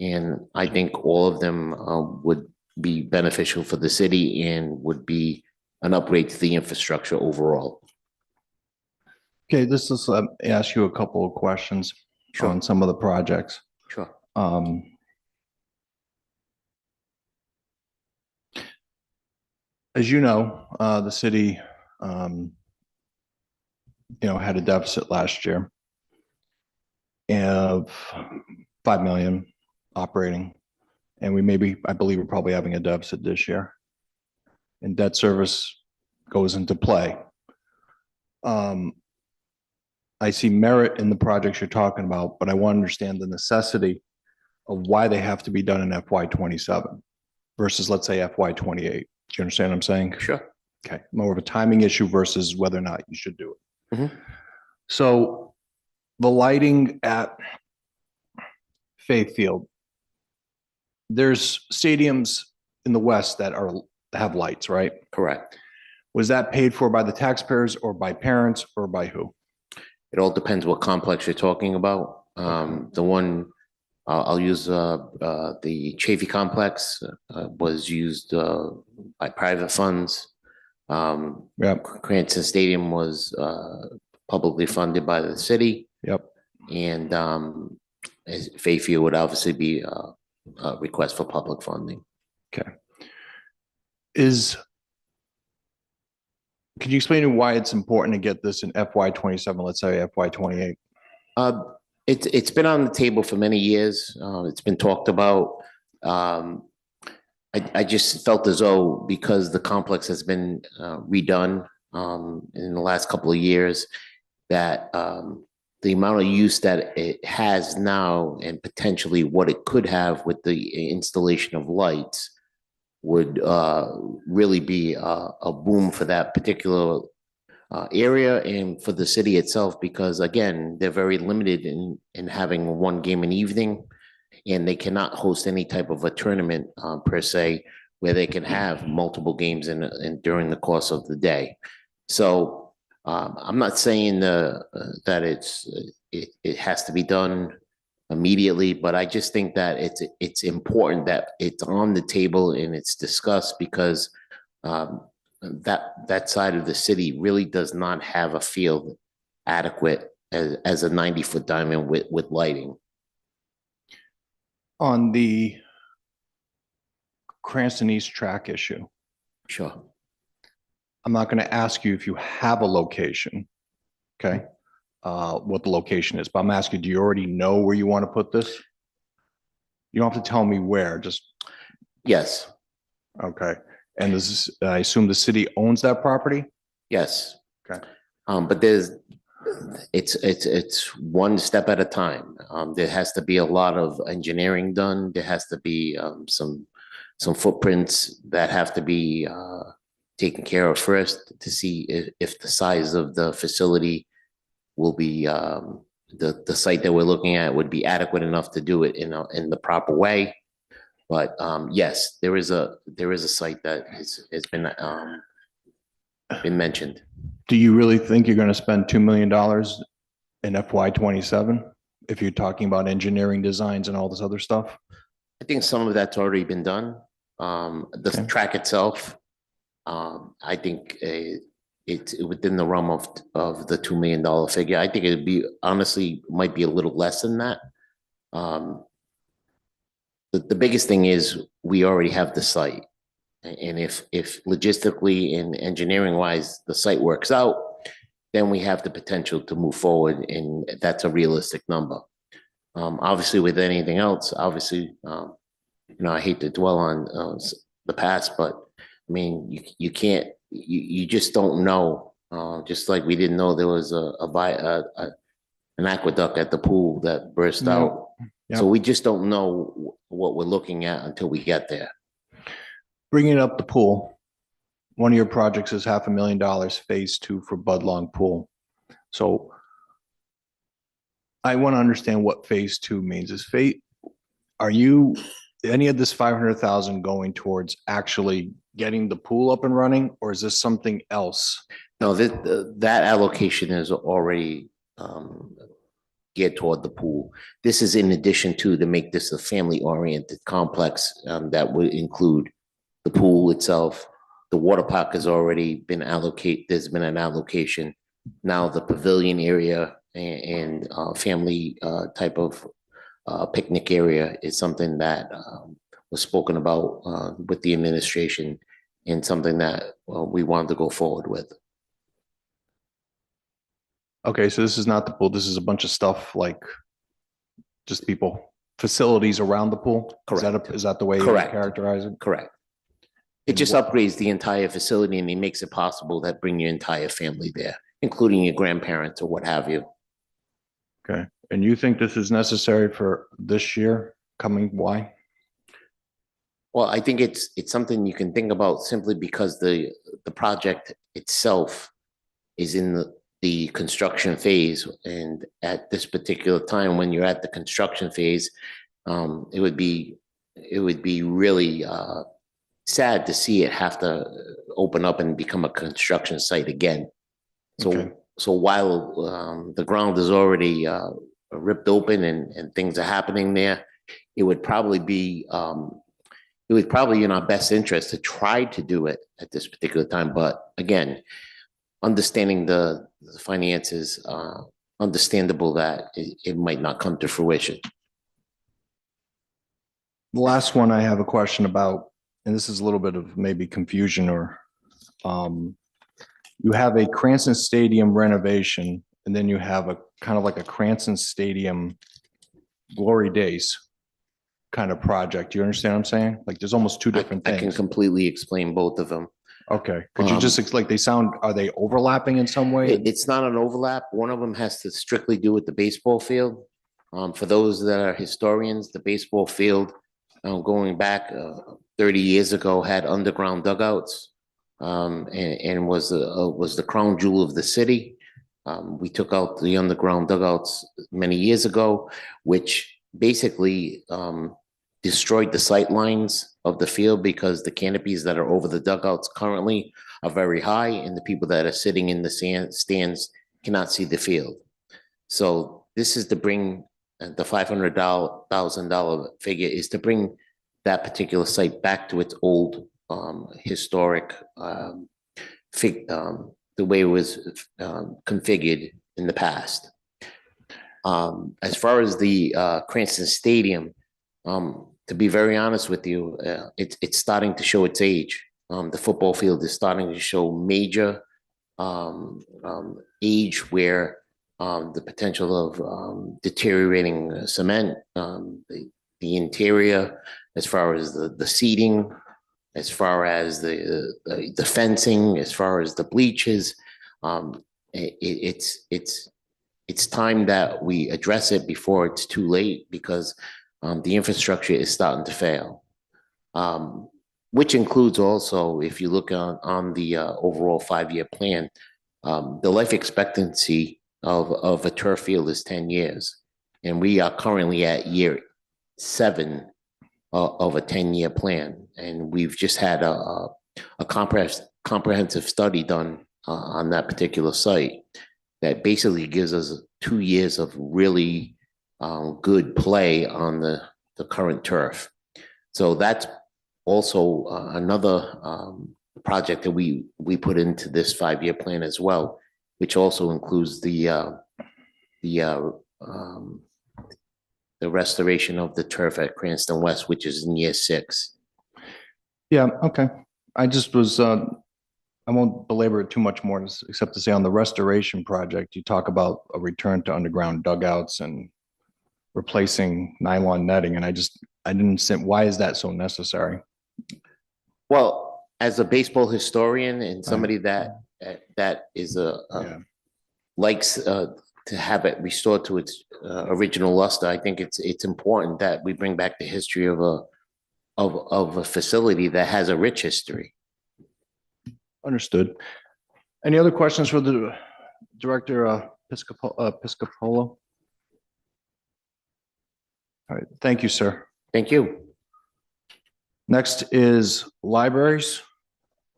And I think all of them would be beneficial for the city and would be an upgrade to the infrastructure overall. Okay, this is, ask you a couple of questions Sure. on some of the projects. Sure. As you know, the city, had a deficit last year of 5 million operating. And I believe we're probably having a deficit this year. And debt service goes into play. I see merit in the projects you're talking about, but I want to understand the necessity of why they have to be done in FY 27 versus, let's say, FY 28. Do you understand what I'm saying? Sure. Okay, more of a timing issue versus whether or not you should do it. Mhm. So the lighting at Faith Field, there's stadiums in the west that have lights, right? Correct. Was that paid for by the taxpayers or by parents or by who? It all depends what complex you're talking about. The one, I'll use the Chafee complex was used by private funds. Yep, Cranston Stadium was publicly funded by the city. yep. And Fayfield would obviously be a request for public funding. Okay. Could you explain to me why it's important to get this in FY 27, let's say FY 28? It's been on the table for many years. It's been talked about. I just felt as though because the complex has been redone in the last couple of years, that the amount of use that it has now and potentially what it could have with the installation of lights would really be a boom for that particular area and for the city itself, because again, they're very limited in having one game an evening, and they cannot host any type of a tournament per se, where they can have multiple games in during the course of the day. So I'm not saying that it has to be done immediately, but I just think that it's important that it's on the table and it's discussed, because that side of the city really does not have a field adequate as a 90-foot diamond with lighting. On the Cranston East track issue, Sure. I'm not going to ask you if you have a location, okay? What the location is, but I'm asking, do you already know where you want to put this? You don't have to tell me where, just, Yes. okay. And I assume the city owns that property? Yes. Okay. But it's one step at a time. There has to be a lot of engineering done. There has to be some footprints that have to be taken care of first to see if the size of the facility will be the site that we're looking at would be adequate enough to do it in the proper way. But yes, there is a site that has been mentioned. Do you really think you're going to spend $2 million in FY 27 if you're talking about engineering designs and all this other stuff? I think some of that's already been done. The Okay. track itself, I think it's within the realm of the $2 million figure. I think it'd be, honestly, might be a little less than that. The biggest thing is we already have the site. And if logistically and engineering wise, the site works out, then we have the potential to move forward, and that's a realistic number. Obviously with anything else, obviously, I hate to dwell on the past, but I mean, you can't, you just don't know. Just like we didn't know there was an aqueduct at the pool that burst No. out. Yep. So we just don't know what we're looking at until we get there. Bringing up the pool, one of your projects is $500,000, phase 2 for Budlong Pool. So I want to understand what phase 2 means. Are you, any of this 500,000 going towards actually getting the pool up and running, or is this something else? No, that allocation is already geared toward the pool. This is in addition to make this a family-oriented complex that would include the pool itself, The water park has already been allocated, there's been an allocation. Now the pavilion area and family type of picnic area is something that was spoken about with the administration and something that we wanted to go forward with. Okay, so this is not the pool. This is a bunch of stuff like just people, facilities around the pool? Correct. Is that the way you would Correct. characterize it? Correct. It just upgrades the entire facility and it makes it possible that bring your entire family there, including your grandparents or what have you. Okay, and you think this is necessary for this year coming, why? Well, I think it's something you can think about simply because the project itself is in the construction phase. And at this particular time, when you're at the construction phase, it would be really sad to see it have to open up and become a construction site again. So, Okay. so while the ground is already ripped open and things are happening there, it would probably be in our best interest to try to do it at this particular time. But again, understanding the finances, understandable that it might not come to fruition. The last one I have a question about, and this is a little bit of maybe confusion or you have a Cranston Stadium renovation, and then you have a kind of like a Cranston Stadium Glory Days kind of project. You understand what I'm saying? Like there's almost two different I can things. completely explain both of them. Okay, could you just, like, are they overlapping in some way? It's not an overlap. One of them has to strictly do with the baseball field. For those that are historians, the baseball field, going back 30 years ago, had underground dugouts and was the crown jewel of the city. We took out the underground dugouts many years ago, which basically destroyed the sight lines of the field because the canopies that are over the dugouts currently are very high and the people that are sitting in the stands cannot see the field. So this is to bring the $500,000 figure is to bring that particular site back to its old historic the way it was configured in the past. As far as the Cranston Stadium, to be very honest with you, it's starting to show its age. The football field is starting to show major age where the potential of deteriorating cement, the interior, as far as the seating, as far as the fencing, as far as the bleachers, it's time that we address it before it's too late because the infrastructure is starting to fail. Which includes also, if you look on the overall 5-year plan, the life expectancy of a turf field is 10 years. And we are currently at year 7 of a 10-year plan. And we've just had a comprehensive study done on that particular site that basically gives us 2 years of really good play on the current turf. So that's also another project that we put into this 5-year plan as well, which also includes the restoration of the turf at Cranston West, which is in year 6. Yeah, okay. I just was, I won't belabor it too much more, except to say on the restoration project, you talk about a return to underground dugouts and replacing nylon netting, and I didn't see, why is that so necessary? Well, as a baseball historian and somebody that is Yeah. likes to have it restored to its original luster, I think it's important that we bring back the history of a facility that has a rich history. Understood. Any other questions for the Director Piscopolo? All right, thank you, sir. Thank you. Next is libraries.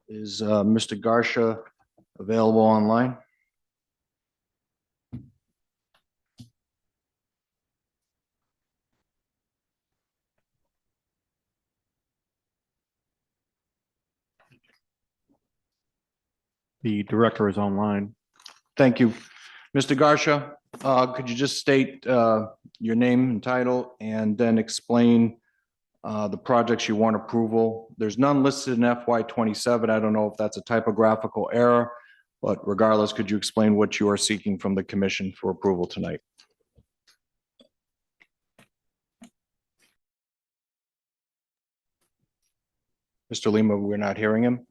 Is Mr. Garsha available online? The director is online. Thank you. Mr. Garsha, could you just state your name and title and then explain the projects you want approval? There's none listed in FY 27. I don't know if that's a typographical error, but regardless, could you explain what you are seeking from the commission for approval tonight? Mr. Lima, we're not hearing him.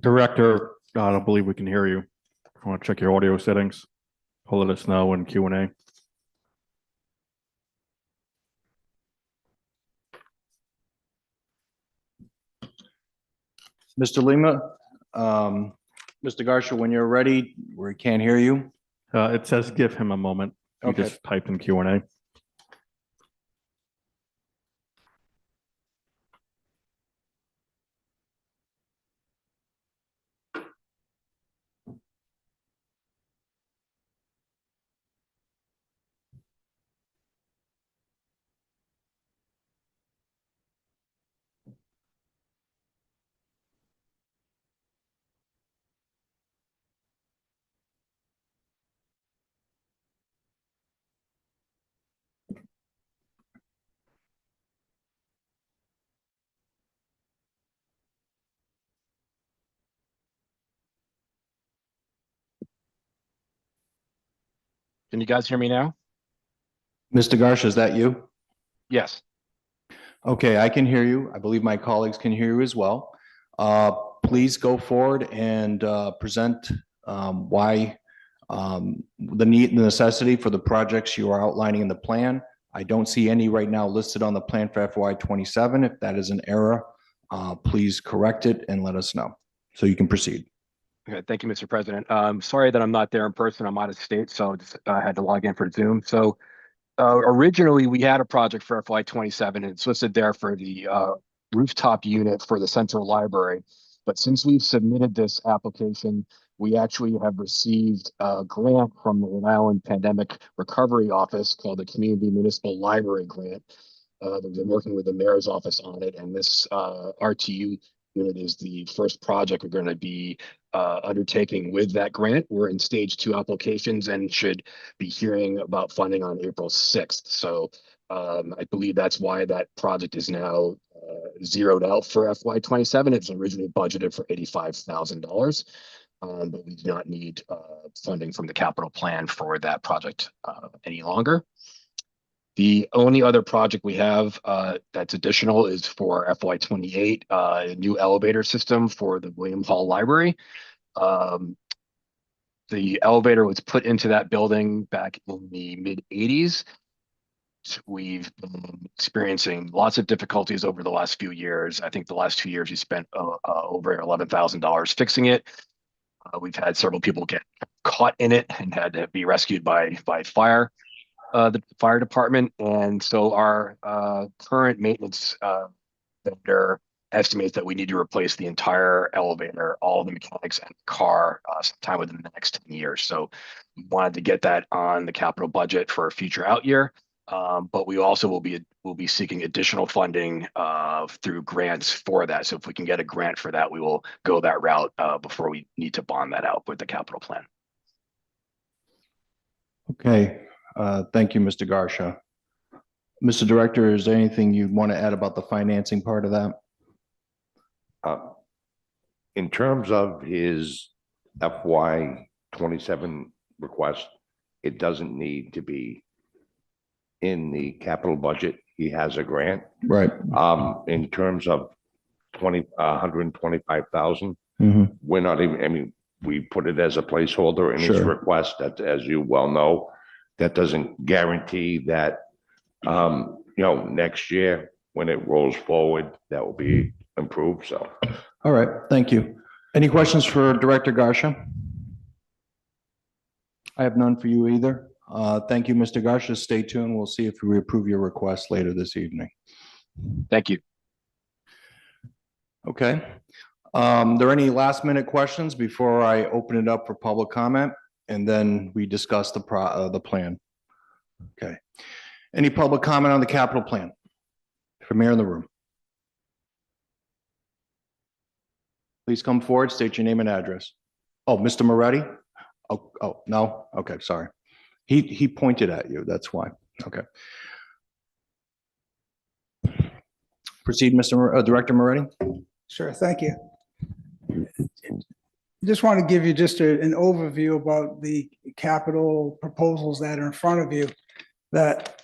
Director, I don't believe we can hear you. If you want to check your audio settings, let us know in Q&A. Mr. Lima, Mr. Garsha, when you're ready, we can't hear you. It says give him a moment. You Okay. just typed in Q&A. Can you guys hear me now? Mr. Garsha, is that you? Yes. Okay, I can hear you. I believe my colleagues can hear you as well. Please go forward and present why the necessity for the projects you are outlining in the plan. I don't see any right now listed on the plan for FY 27. If that is an error, please correct it and let us know so you can proceed. Okay, thank you, Mr. President. Sorry that I'm not there in person. I'm out of state, so I had to log in for Zoom. So originally, we had a project for FY 27, and it's listed there for the rooftop unit for the central library. But since we've submitted this application, we actually have received a grant from the Rhode Island Pandemic Recovery Office called the Community Municipal Library Grant. They've been working with the mayor's office on it, and this RTU unit is the first project we're going to be undertaking with that grant. We're in stage 2 applications and should be hearing about funding on April 6th. So I believe that's why that project is now zeroed out for FY 27. It's originally budgeted for $85,000, but we do not need funding from the capital plan for that project any longer. The only other project we have that's additional is for FY 28, a new elevator system for the William Hall Library. The elevator was put into that building back in the mid-80s. We've been experiencing lots of difficulties over the last few years. I think the last 2 years we spent over $11,000 fixing it. We've had several people get caught in it and had to be rescued by fire. The fire department, and so our current maintenance vendor estimates that we need to replace the entire elevator, all the mechanics and the car sometime within the next 10 years. So we wanted to get that on the capital budget for a future out year, but we also will be seeking additional funding through grants for that. So if we can get a grant for that, we will go that route before we need to bond that out with the capital plan. Okay. Thank you, Mr. Garsha. Mr. Director, is there anything you want to add about the financing part of that? In terms of his FY 27 request, it doesn't need to be in the capital budget. He has a grant. Right. In terms of 125,000, we're not even, I mean, we put it as a placeholder in his Sure. request, that, as you well know, that doesn't guarantee that, next year when it rolls forward, that will be improved. So, All right. Thank you. Any questions for Director Garsha? I have none for you either. Thank you, Mr. Garsha. Stay tuned. We'll see if we approve your request later this evening. Thank you. Okay. There any last minute questions before I open it up for public comment? And then we discuss the plan. Okay. Any public comment on the capital plan? From here in the room. Please come forward, state your name and address. Oh, Mr. Moretti? Oh, no? Okay, sorry. He pointed at you, that's why. Okay. Proceed, Director Moretti. Sure, thank you. Just want to give you just an overview about the capital proposals that are in front of you. That,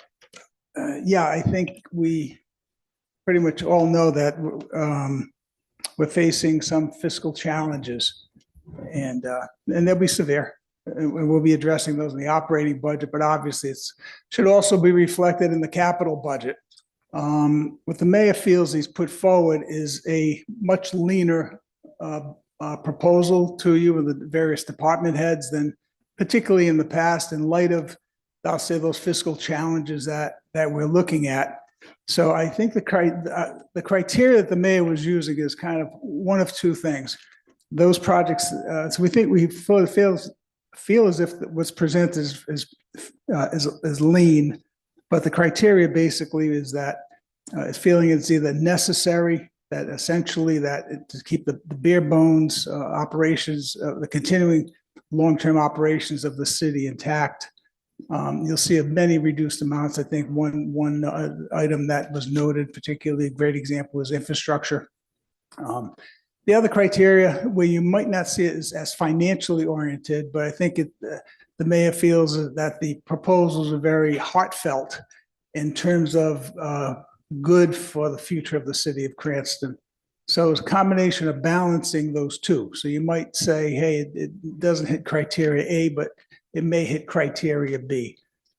yeah, I think we pretty much all know that we're facing some fiscal challenges, and they'll be severe. And we'll be addressing those in the operating budget, but obviously it's should also be reflected in the capital budget. What the mayor feels he's put forward is a much leaner proposal to you and the various department heads than particularly in the past in light of, I'll say, those fiscal challenges that we're looking at. So I think the criteria that the mayor was using is kind of one of two things. Those projects, so we think we feel as if what's presented is lean, but the criteria basically is that it's feeling it's either necessary, that essentially that to keep the bare bones operations, the continuing long-term operations of the city intact. You'll see many reduced amounts. I think one item that was noted, particularly a great example, is infrastructure. The other criteria where you might not see it as financially oriented, but I think the mayor feels that the proposals are very heartfelt in terms of good for the future of the city of Cranston. So it's a combination of balancing those two. So you might say, hey, it doesn't hit criteria A, but it may hit criteria B.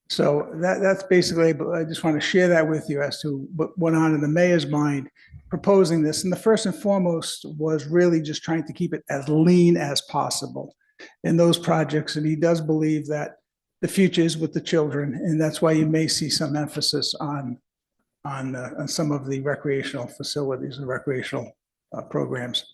So that's basically, I just want to share that with you as to what went on in the mayor's mind proposing this. And the first and foremost was really just trying to keep it as lean as possible in those projects. And he does believe that the future is with the children. And that's why you may see some emphasis on some of the recreational facilities and recreational programs.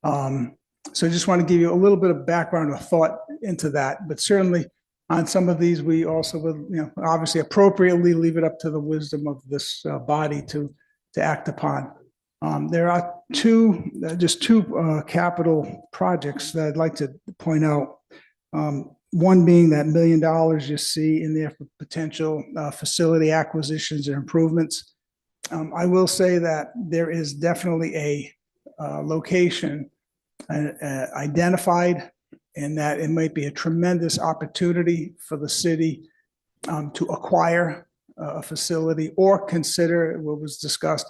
So I just want to give you a little bit of background or thought into that, but certainly on some of these, we also will, obviously appropriately leave it up to the wisdom of this body to act upon. There are just two capital projects that I'd like to point out. One being that $1 million you see in there for potential facility acquisitions and improvements. I will say that there is definitely a location identified, and that it might be a tremendous opportunity for the city to acquire a facility or consider what was discussed,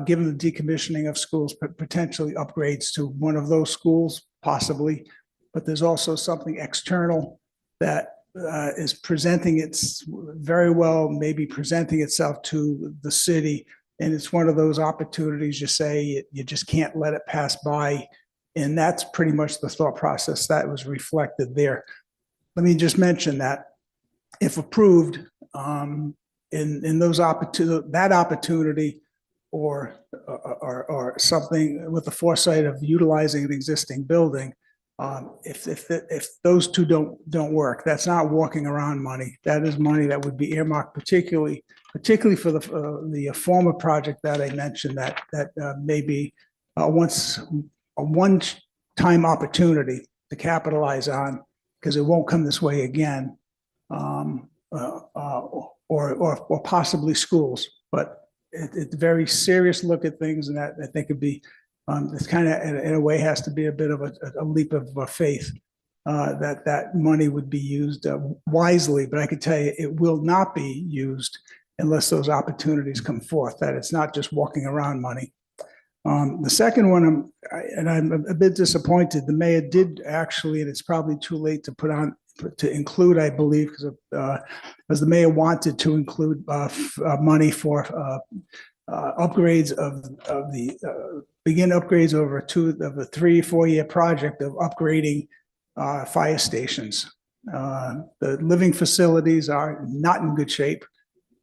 given the decommissioning of schools, potentially upgrades to one of those schools, possibly. But there's also something external that is presenting its very well, maybe presenting itself to the city. And it's one of those opportunities you say you just can't let it pass by. And that's pretty much the thought process that was reflected there. Let me just mention that if approved, in those that opportunity or something with the foresight of utilizing an existing building, if those two don't work, that's not walking around money. That is money that would be earmarked particularly for the former project that I mentioned that may be a one-time opportunity to capitalize on, because it won't come this way again, or possibly schools. But it's a very serious look at things, and that I think would be it's kind of in a way has to be a bit of a leap of faith that money would be used wisely. But I can tell you it will not be used unless those opportunities come forth, that it's not just walking around money. The second one, I'm a bit disappointed. The mayor did actually, and it's probably too late to include, I believe, because the mayor wanted to include money for upgrades of the begin upgrades over a 3-4 year project of upgrading fire stations. The living facilities are not in good shape.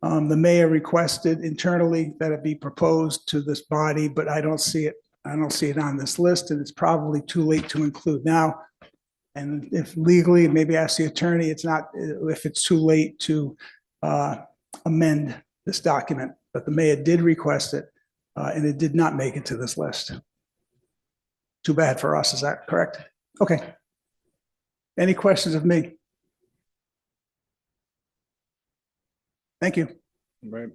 The mayor requested internally that it be proposed to this body, but I don't see it. I don't see it on this list, and it's probably too late to include now. And if legally, maybe ask the attorney, it's not, if it's too late to amend this document, but the mayor did request it, and it did not make it to this list. too bad for us. Is that correct? Okay. Any questions of me? Thank you. Right.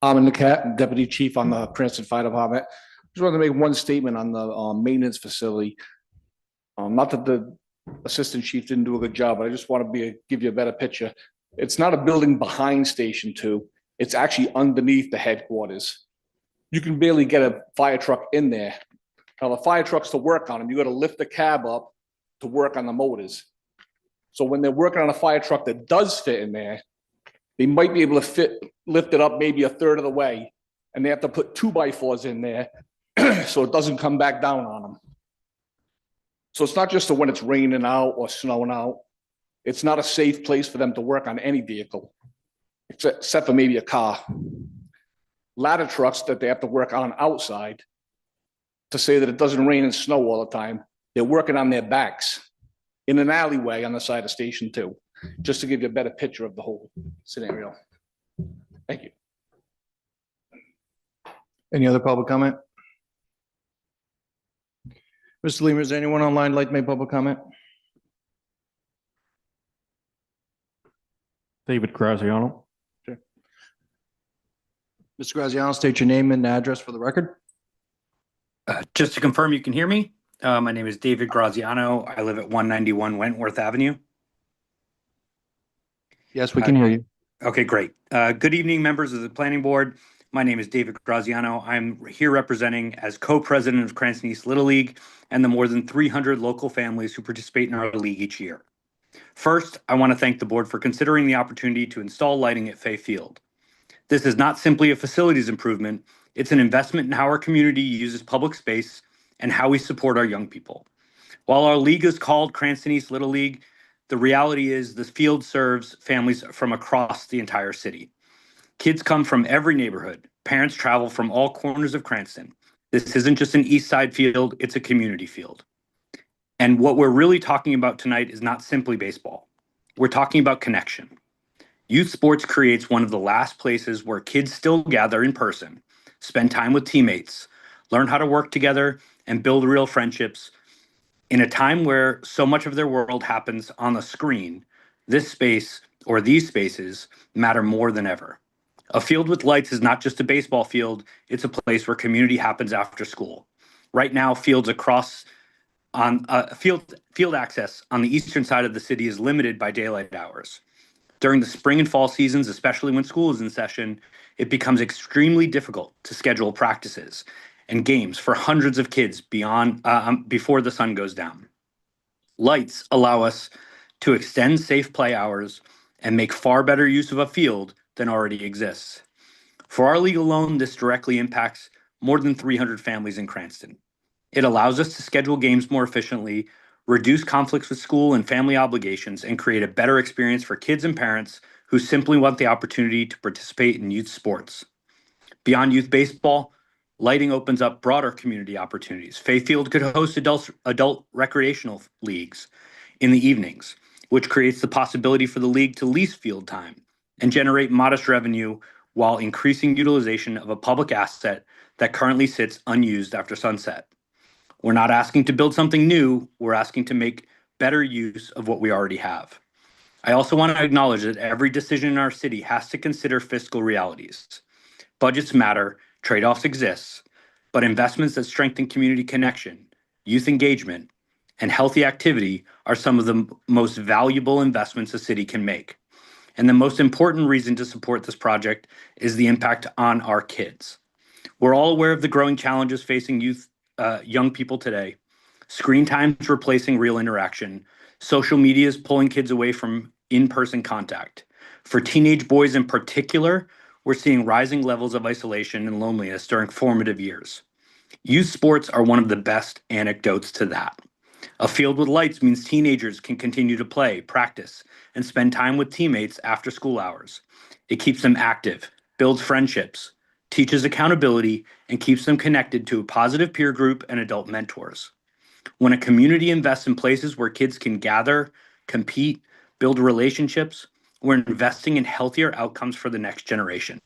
I'm the deputy chief on the Cranston Fire Department. Just wanted to make one statement on the maintenance facility. Not that the assistant chief didn't do a good job, but I just want to give you a better picture. It's not a building behind Station 2. It's actually underneath the headquarters. You can barely get a fire truck in there. Now, the fire trucks to work on them, you got to lift the cab up to work on the motors. So when they're working on a fire truck that does fit in there, they might be able to lift it up maybe a third of the way, and they have to put 2x4s in there so it doesn't come back down on them. So it's not just when it's raining out or snowing out. It's not a safe place for them to work on any vehicle, except for maybe a car. Ladder trucks that they have to work on outside, to say that it doesn't rain and snow all the time, they're working on their backs in an alleyway on the side of Station 2, just to give you a better picture of the whole scenario. Thank you. Any other public comment? Mr. Lima, is there anyone online like to make public comment? David Graziano. Mr. Graziano, state your name and address for the record. Just to confirm, you can hear me. My name is David Graziano. I live at 191 Wentworth Avenue. Yes, we can hear you. Okay, great. Good evening, members of the planning board. My name is David Graziano. I'm here representing as co-president of Cranston East Little League and the more than 300 local families who participate in our league each year. First, I want to thank the board for considering the opportunity to install lighting at Fay Field. This is not simply a facilities improvement, it's an investment in how our community uses public space and how we support our young people. While our league is called Cranston East Little League, the reality is the field serves families from across the entire city. Kids come from every neighborhood. Parents travel from all corners of Cranston. This isn't just an East Side field, it's a community field. And what we're really talking about tonight is not simply baseball. We're talking about connection. Youth sports creates one of the last places where kids still gather in person, spend time with teammates, learn how to work together, and build real friendships. In a time where so much of their world happens on the screen, this space or these spaces matter more than ever. A field with lights is not just a baseball field, it's a place where community happens after school. Right now, field access on the eastern side of the city is limited by daylight hours. During the spring and fall seasons, especially when school is in session, it becomes extremely difficult to schedule practices and games for hundreds of kids before the sun goes down. Lights allow us to extend safe play hours and make far better use of a field than already exists. For our league alone, this directly impacts more than 300 families in Cranston. It allows us to schedule games more efficiently, reduce conflicts with school and family obligations, and create a better experience for kids and parents who simply want the opportunity to participate in youth sports. Beyond youth baseball, lighting opens up broader community opportunities. Fay Field could host adult recreational leagues in the evenings, which creates the possibility for the league to lease field time and generate modest revenue while increasing utilization of a public asset that currently sits unused after sunset. We're not asking to build something new, we're asking to make better use of what we already have. I also want to acknowledge that every decision in our city has to consider fiscal realities. Budgets matter, trade-offs exist, but investments that strengthen community connection, youth engagement, and healthy activity are some of the most valuable investments a city can make. And the most important reason to support this project is the impact on our kids. We're all aware of the growing challenges facing young people today. Screen time's replacing real interaction. Social media is pulling kids away from in-person contact. For teenage boys in particular, we're seeing rising levels of isolation and loneliness during formative years. Youth sports are one of the best anecdotes to that. A field with lights means teenagers can continue to play, practice, and spend time with teammates after school hours. It keeps them active, builds friendships, teaches accountability, and keeps them connected to a positive peer group and adult mentors. When a community invests in places where kids can gather, compete, build relationships. We're investing in healthier outcomes for the next generation.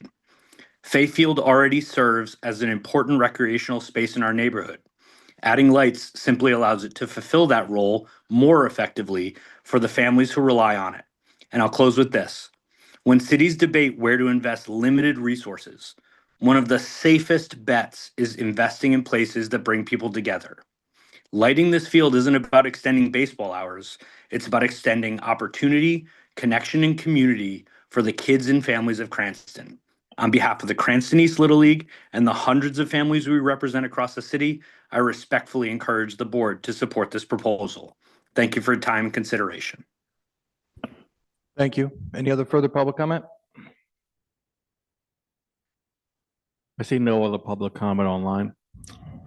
Fayfield already serves as an important recreational space in our neighborhood. Adding lights simply allows it to fulfill that role more effectively for the families who rely on it. And I'll close with this. When cities debate where to invest limited resources, one of the safest bets is investing in places that bring people together. Lighting this field isn't about extending baseball hours. It's about extending opportunity, connection, and community for the kids and families of Cranston. On behalf of the Cranston East Little League and the hundreds of families we represent across the city, I respectfully encourage the board to support this proposal. Thank you for your time and consideration. Thank you. Any other further public comment? I see no other public comment online.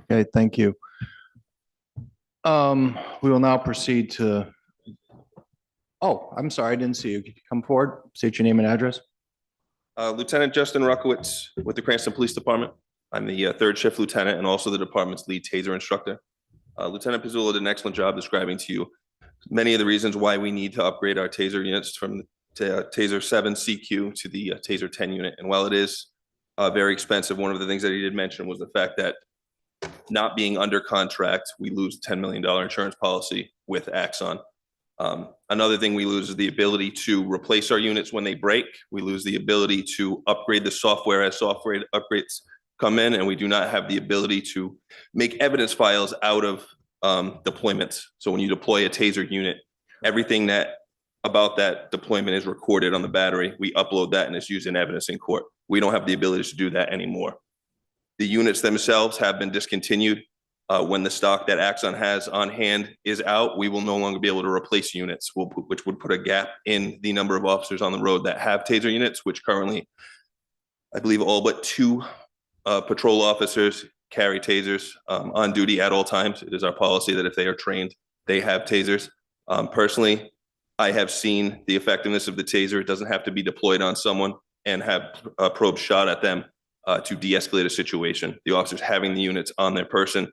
Okay, thank you. We will now proceed to, oh, I'm sorry, I didn't see you. Could you come forward, state your name and address? Lieutenant Justin Ruckowitz with the Cranston Police Department. I'm the third shift lieutenant and also the department's lead taser instructor. Lieutenant Pizzula did an excellent job describing to you many of the reasons why we need to upgrade our taser units from the taser 7 CQ to the taser 10 unit. And while it is very expensive, one of the things that he did mention was the fact that not being under contract, we lose $10 million insurance policy with Axon. Another thing we lose is the ability to replace our units when they break. We lose the ability to upgrade the software as software upgrades come in, and we do not have the ability to make evidence files out of deployments. So when you deploy a taser unit, everything that about that deployment is recorded on the battery. We upload that and it's used in evidence in court. We don't have the ability to do that anymore. The units themselves have been discontinued. When the stock that Axon has on hand is out, we will no longer be able to replace units, which would put a gap in the number of officers on the road that have taser units, which currently, I believe all but 2 patrol officers carry tasers on duty at all times. It is our policy that if they are trained, they have tasers. Personally, I have seen the effectiveness of the taser. It doesn't have to be deployed on someone and have a probe shot at them to de-escalate a situation. The officers having the units on their person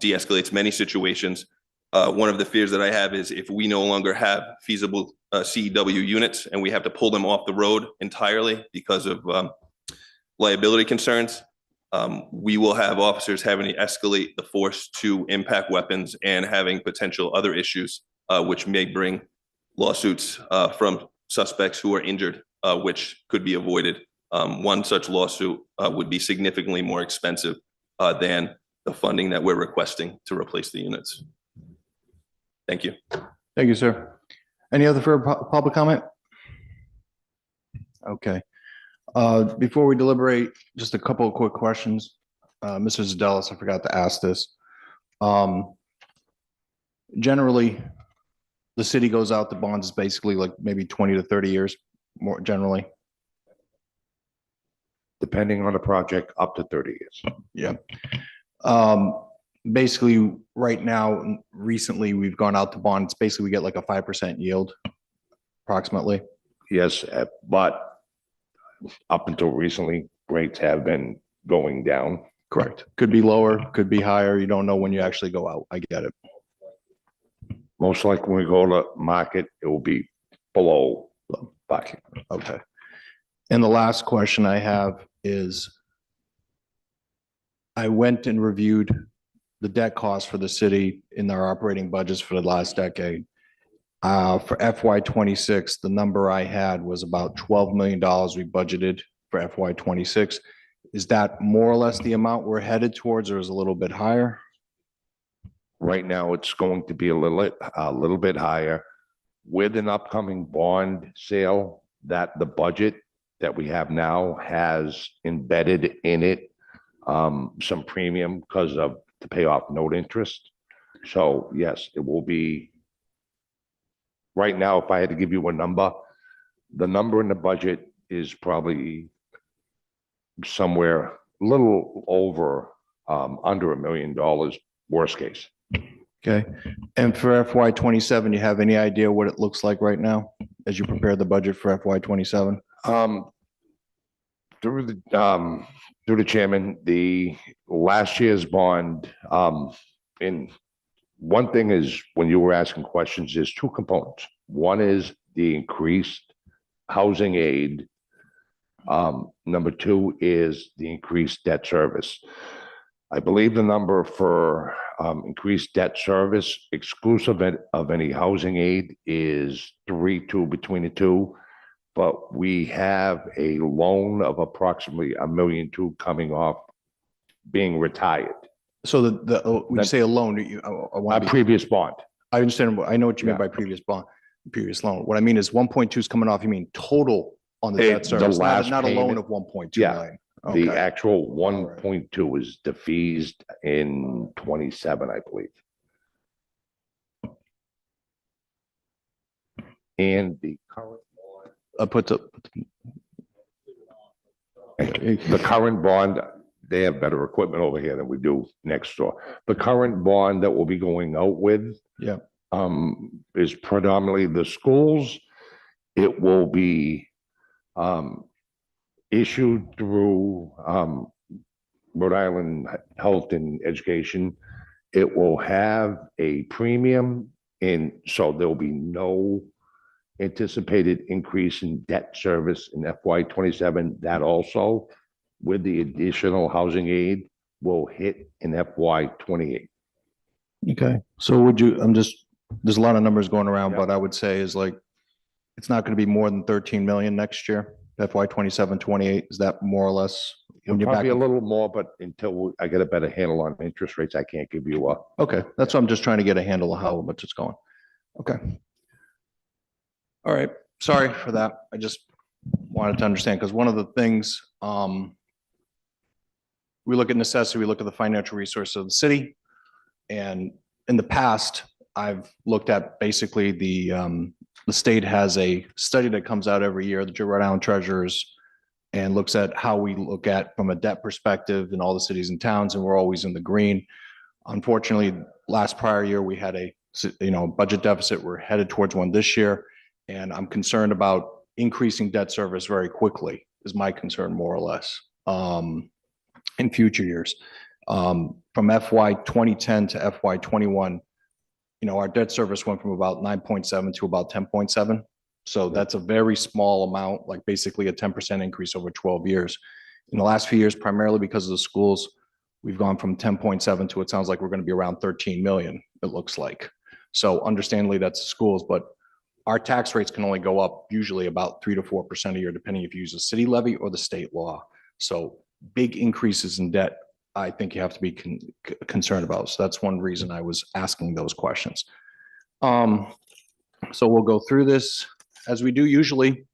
de-escalates many situations. One of the fears that I have is if we no longer have feasible CEW units and we have to pull them off the road entirely because of liability concerns, we will have officers having to escalate the force to impact weapons and having potential other issues, which may bring lawsuits from suspects who are injured, which could be avoided. One such lawsuit would be significantly more expensive than the funding that we're requesting to replace the units. Thank you. Thank you, sir. Any other further public comment? Okay. Before we deliberate, just a couple of quick questions. Mr. Zadelis, I forgot to ask this. Generally, the city goes out to bonds basically like maybe 20 to 30 years more generally. Depending on the project, up to 30 years. Yeah. Basically right now, recently we've gone out to bonds. Basically we get like a 5% yield approximately. Yes, but up until recently, rates have been going down. Correct. Could be lower, could be higher. You don't know when you actually go out. I get it. Most likely when we go to market, it will be below 5. Okay. And the last question I have is, I went and reviewed the debt costs for the city in our operating budgets for the last decade. For FY26, the number I had was about $12 million we budgeted for FY26. Is that more or less the amount we're headed towards, or is it a little bit higher? Right now, it's going to be a little bit higher. With an upcoming bond sale, that the budget that we have now has embedded in it some premium because of to pay off note interest. So yes, it will be. Right now, if I had to give you a number, the number in the budget is probably somewhere a little over under $1 million, worst case. Okay. And for FY27, you have any idea what it looks like right now as you prepare the budget for FY27? Through the chairman, the last year's bond, and one thing is when you were asking questions, there's 2 components. One is the increased housing aid. Number two is the increased debt service. I believe the number for increased debt service exclusive of any housing aid is 3.2 between the two. But we have a loan of approximately $1.2 million coming off being retired. So when you say a loan, I want A previous bond. I understand. I know what you mean Yeah. by previous bond, previous loan. What I mean is 1.2 is coming off. You mean total on the debt The service, last not a loan payment. of 1.2 Yeah. million. The Okay. actual right. 1.2 is defeased in 27, I believe. And the current the current bond, they have better equipment over here than we do next door. The current bond that we'll be going out with Yeah. is predominantly the schools. It will be issued through Rhode Island Health and Education. It will have a premium, and so there'll be no anticipated increase in debt service in FY 27. That also, with the additional housing aid, will hit in FY 28. Okay. So would you, there's a lot of numbers going around, Yeah. but I would say is like, it's not going to be more than 13 million next year, FY 27, 28. Is that more or less? When you're back? Probably a little more, but until I get a better handle on interest rates, I can't give you a. Okay, that's what I'm just trying to get a handle of how much it's going. Okay. All right, sorry for that. I just wanted to understand, because one of the things, we look at necessity, we look at the financial resources of the city. And in the past, I've looked at basically the state has a study that comes out every year, the Rhode Island Treasurers, and looks at how we look at from a debt perspective in all the cities and towns, and we're always in the green. Unfortunately, last prior year, we had a budget deficit. We're headed towards one this year. And I'm concerned about increasing debt service very quickly is my concern, more or less, in future years. From FY 2010 to FY 21, our debt service went from about 9.7 to about 10.7. So that's a very small amount, like basically a 10% increase over 12 years. In the last few years, primarily because of the schools, we've gone from 10.7 to, it sounds like we're going to be around 13 million, it looks like. So understandably, that's the schools, but our tax rates can only go up usually about 3 to 4% a year, depending if you use the city levy or the state law. So big increases in debt, I think you have to be concerned about. So that's one reason I was asking those questions. So we'll go through this as we do usually.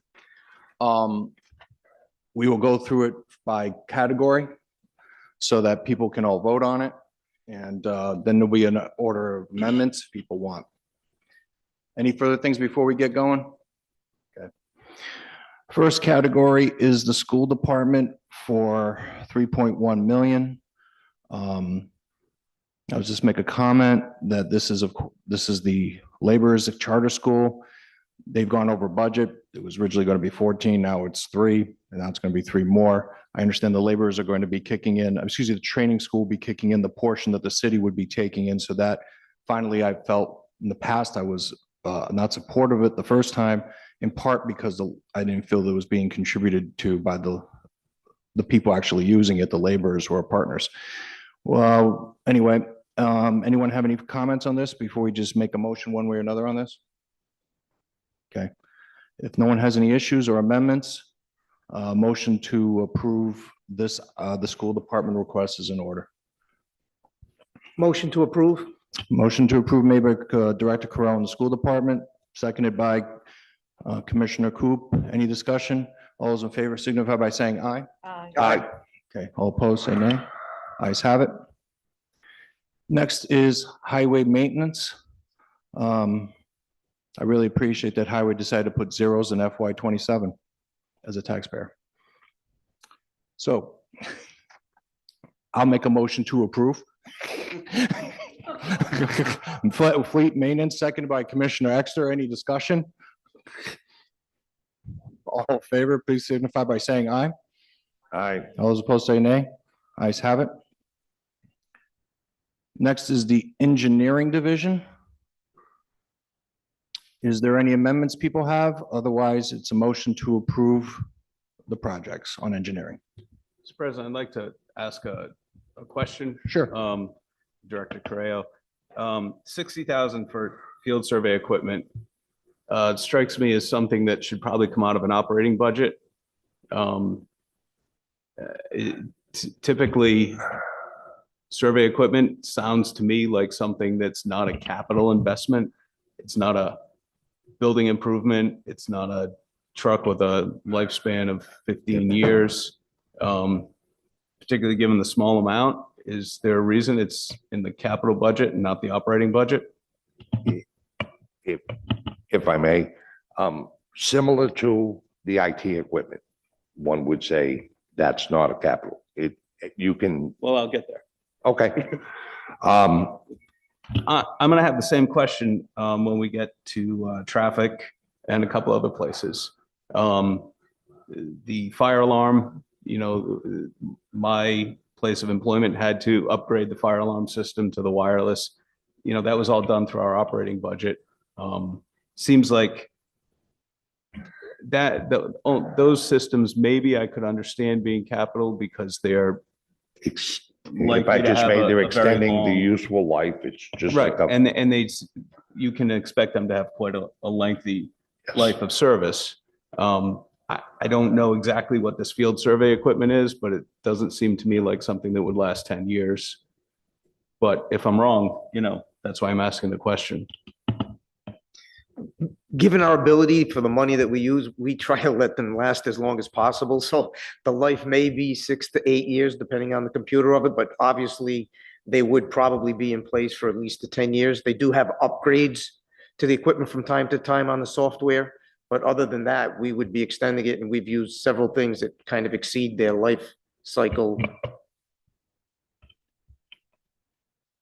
We will go through it by category so that people can all vote on it. And then there'll be an order of amendments if people want. Any further things before we get going? Okay. First category is the school department for 3.1 million. I'll just make a comment that this is the laborers charter school. They've gone over budget. It was originally going to be 14, now it's 3, and now it's going to be 3 more. I understand the laborers are going to be kicking in, the training school will be kicking in the portion that the city would be taking in, so that finally I felt in the past I was not supportive of it the first time, in part because I didn't feel that it was being contributed to by the people actually using it, the laborers who are partners. Well, anyway, anyone have any comments on this before we just make a motion one way or another on this? Okay. If no one has any issues or amendments, motion to approve this, the school department request is in order. Motion to approve? Motion to approve made by Director Carell in the school department, seconded by Commissioner Coop. Any discussion? All those in favor signify by saying aye. Aye. Okay, all opposed, say nay. Ayes have it. Next is highway maintenance. I really appreciate that highway decided to put zeros in FY 27 as a taxpayer. So I'll make a motion to approve. Fleet maintenance, seconded by Commissioner Exter. Any discussion? All in favor, please signify by saying aye. Aye. All those opposed say nay. Ayes have it. Next is the engineering division. Is there any amendments people have? Otherwise, it's a motion to approve the projects on engineering. Mr. President, I'd like to ask a question. Sure. Director Correo. 60,000 for field survey equipment strikes me as something that should probably come out of an operating budget. Typically, survey equipment sounds to me like something that's not a capital investment. It's not a building improvement. It's not a truck with a lifespan of 15 years. Particularly given the small amount, is there a reason it's in the capital budget and not the operating budget? If I may, similar to the IT equipment, one would say that's not a capital. You can, Well, I'll get there. okay. I'm gonna have the same question when we get to traffic and a couple other places. The fire alarm, my place of employment had to upgrade the fire alarm system to the wireless. That was all done through our operating budget. Seems like those systems, maybe I could understand being capital because they're If likely I to just have made, a they're very extending the long- useful life. It's just right, like a. and you can expect them to have quite a lengthy Yes. life of service. I don't know exactly what this field survey equipment is, but it doesn't seem to me like something that would last 10 years. But if I'm wrong, that's why I'm asking the question. Given our ability for the money that we use, we try to let them last as long as possible. So the life may be 6 to 8 years, depending on the computer of it, but obviously they would probably be in place for at least the 10 years. They do have upgrades to the equipment from time to time on the software. But other than that, we would be extending it, and we've used several things that kind of exceed their life cycle.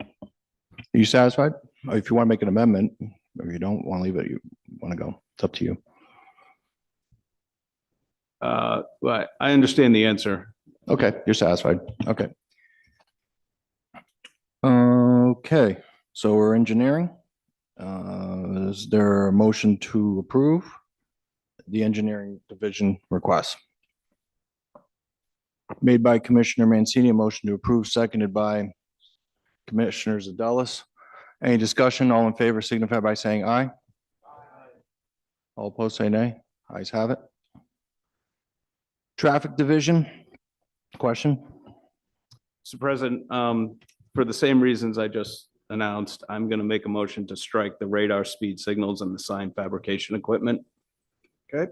Are you satisfied? Or if you want to make an amendment, or you don't want to leave it, you want to go, it's up to you. But I understand the answer. Okay, you're satisfied. Okay. Okay, so we're engineering. Is there a motion to approve the engineering division request? Made by Commissioner Mancini, a motion to approve, seconded by Commissioner Zadelis. Any discussion? All in favor signify by saying aye. All opposed say nay. Ayes have it. Traffic division, question? Mr. President, for the same reasons I just announced, I'm going to make a motion to strike the radar speed signals and the sign fabrication equipment. Okay.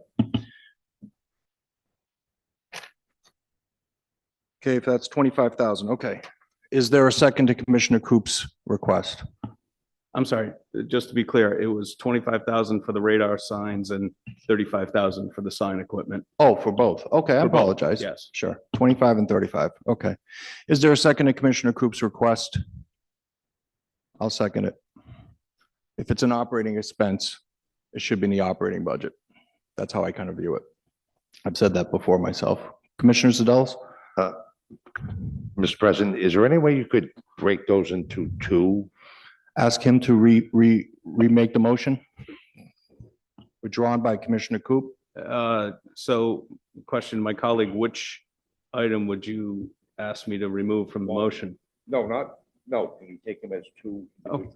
Okay, if that's 25,000, okay. Is there a second to Commissioner Coop's request? I'm sorry, just to be clear, it was 25,000 for the radar signs and 35,000 for the sign equipment. Oh, for both. Okay, I For both, apologize. yes. Sure, 25 and 35. Okay. Is there a second to Commissioner Coop's request? I'll second it. If it's an operating expense, it should be in the operating budget. That's how I kind of view it. I've said that before myself. Commissioner Zadelis? Mr. President, is there any way you could break those into two? Ask him to remake the motion. Withdrawn by Commissioner Coop. So question, my colleague, which item would you ask me to remove from the motion? No, can you take them as two? Oh.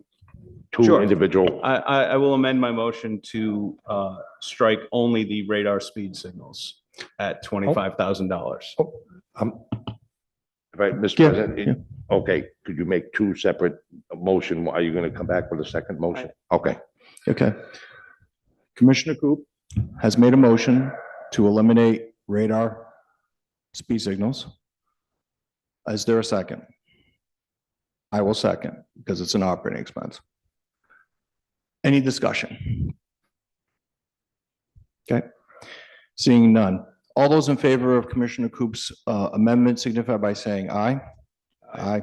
Two Sure. individual. I will amend my motion to strike only the radar speed signals at $25,000. Right, Mr. Yeah, President, okay, could you make two separate motion? Are you going to come back with a second motion? Okay. Okay. Commissioner Coop has made a motion to eliminate radar speed signals. Is there a second? I will second because it's an operating expense. Any discussion? Okay. Seeing none. All those in favor of Commissioner Coop's amendment signify by saying aye. Aye.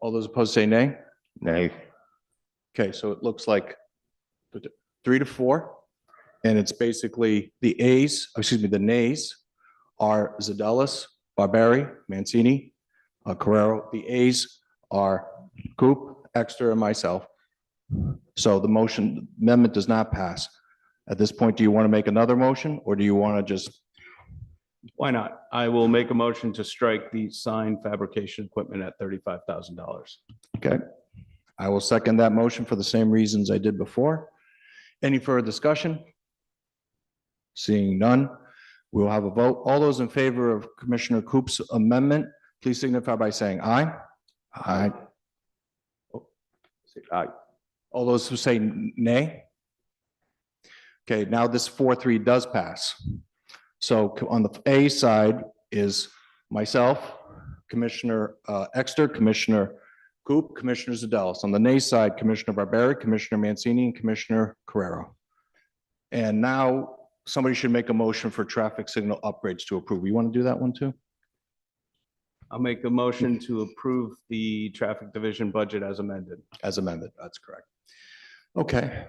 All those opposed say nay. Nay. Okay, so it looks like 3-4. And it's basically the the nays are Zadelis, Barberi, Mancini, Carrero. The A's are Coop, Exter, and myself. So the motion amendment does not pass. At this point, do you want to make another motion or do you want to just, Why not? I will make a motion to strike the sign fabrication equipment at $35,000. okay? I will second that motion for the same reasons I did before. Any further discussion? Seeing none, we'll have a vote. All those in favor of Commissioner Coop's amendment, please signify by saying aye. Aye. Aye. All those who say nay? Okay, now this 4-3 does pass. So on the A side is myself, Commissioner Exter, Commissioner Coop, Commissioner Zadelis. On the nay side, Commissioner Barberi, Commissioner Mancini, and Commissioner Carrero. And now somebody should make a motion for traffic signal upgrades to approve. You want to do that one too? I'll make a motion to approve the traffic division budget as amended. As amended, that's correct. Okay,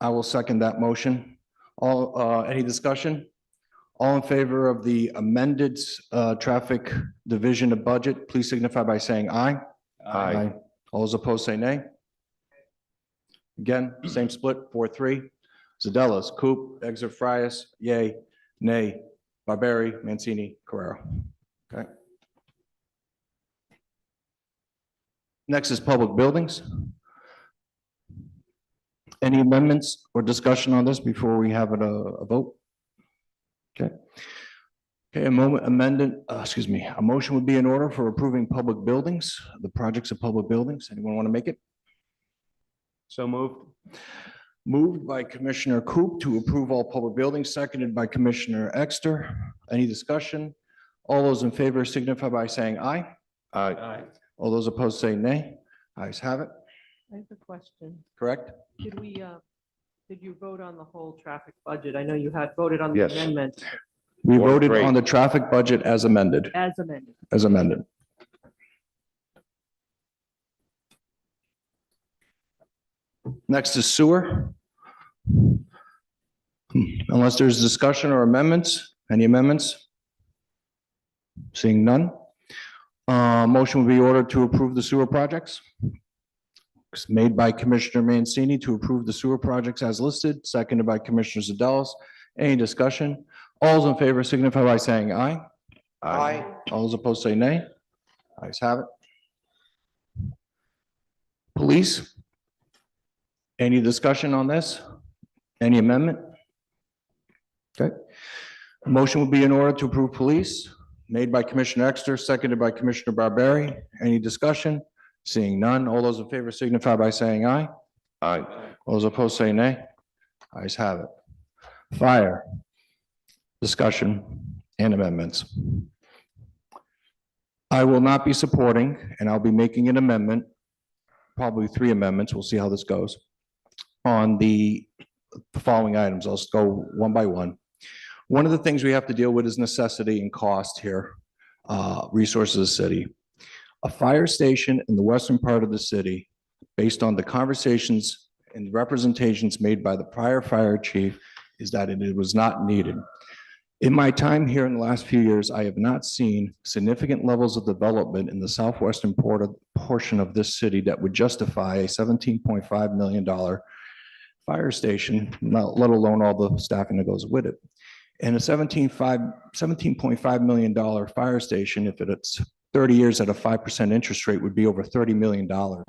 I will second that motion. All, any discussion? All in favor of the amended traffic division of budget, please signify by saying aye. Aye. All those opposed say nay. Again, same split, 4-3. Zadelis, Coop, Exer Frias, yay, nay, Barberi, Mancini, Carrero. Okay. Next is public buildings. Any amendments or discussion on this before we have a vote? Okay. Okay, a motion would be in order for approving public buildings, the projects of public buildings. Anyone want to make it? So moved. Moved by Commissioner Coop to approve all public buildings, seconded by Commissioner Exter. Any discussion? All those in favor signify by saying aye. Aye. All those opposed say nay. Ayes have it, I have a question. correct? Did you vote on the whole traffic budget? I know you had voted on the Yes. amendment We Four to voted three. on the traffic budget as amended, as amended. as amended. Next is sewer. Unless there's discussion or amendments, any amendments? Seeing none. Motion will be ordered to approve the sewer projects. It's made by Commissioner Mancini to approve the sewer projects as listed, seconded by Commissioner Zadelis. Any discussion? All those in favor signify by saying aye. Aye. All those opposed say nay. Ayes have it. Police? Any discussion on this? Any amendment? Okay. A motion will be in order to approve police, made by Commissioner Exter, seconded by Commissioner Barberi. Any discussion? Seeing none, all those in favor signify by saying aye. Aye. All those opposed say nay. Ayes have it. Fire. Discussion and amendments. I will not be supporting, and I'll be making an amendment, probably 3 amendments, we'll see how this goes, on the following items. I'll just go one by one. One of the things we have to deal with is necessity and cost here, resources of the city. A fire station in the western part of the city, based on the conversations and representations made by the prior fire chief, is that it was not needed. In my time here in the last few years, I have not seen significant levels of development in the southwestern portion of this city that would justify a $17.5 million fire station, let alone all the staffing that goes with it. And a $17.5 million fire station, if it's 30 years at a 5% interest rate, would be over $30 million. $30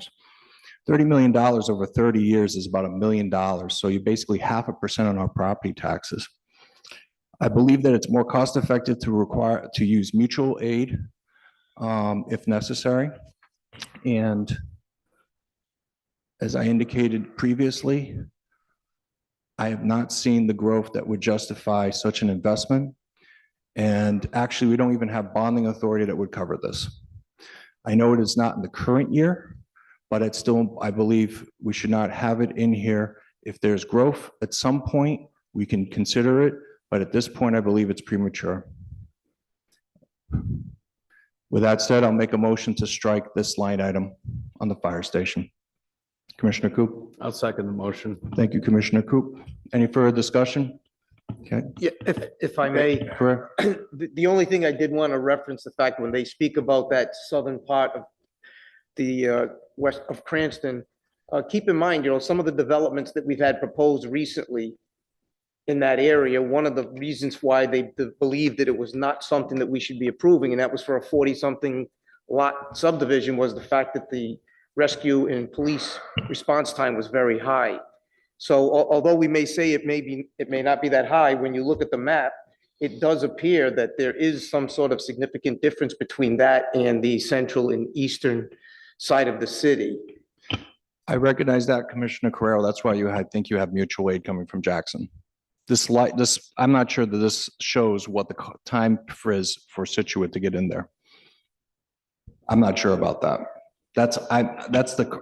million over 30 years is about $1 million. So you're basically 0.5% on our property taxes. I believe that it's more cost effective to use mutual aid if necessary. And as I indicated previously, I have not seen the growth that would justify such an investment. And actually, we don't even have bonding authority that would cover this. I know it is not in the current year, but it's still, I believe we should not have it in here. If there's growth at some point, we can consider it. But at this point, I believe it's premature. With that said, I'll make a motion to strike this line item on the fire station. Commissioner Coop? I'll second the motion. Thank you, Commissioner Coop. Any further discussion? Okay, Yeah, if I may, correct. the only thing I did want to reference the fact when they speak about that southern part of the west of Cranston, keep in mind, some of the developments that we've had proposed recently in that area, one of the reasons why they believed that it was not something that we should be approving, and that was for a 40-something lot subdivision, was the fact that the rescue and police response time was very high. So although we may say it may not be that high, when you look at the map, it does appear that there is some sort of significant difference between that and the central and eastern side of the city. I recognize that, Commissioner Carrero. That's why I think you have mutual aid coming from Jackson. I'm not sure that this shows what the time is for Situate to get in there. I'm not sure about that.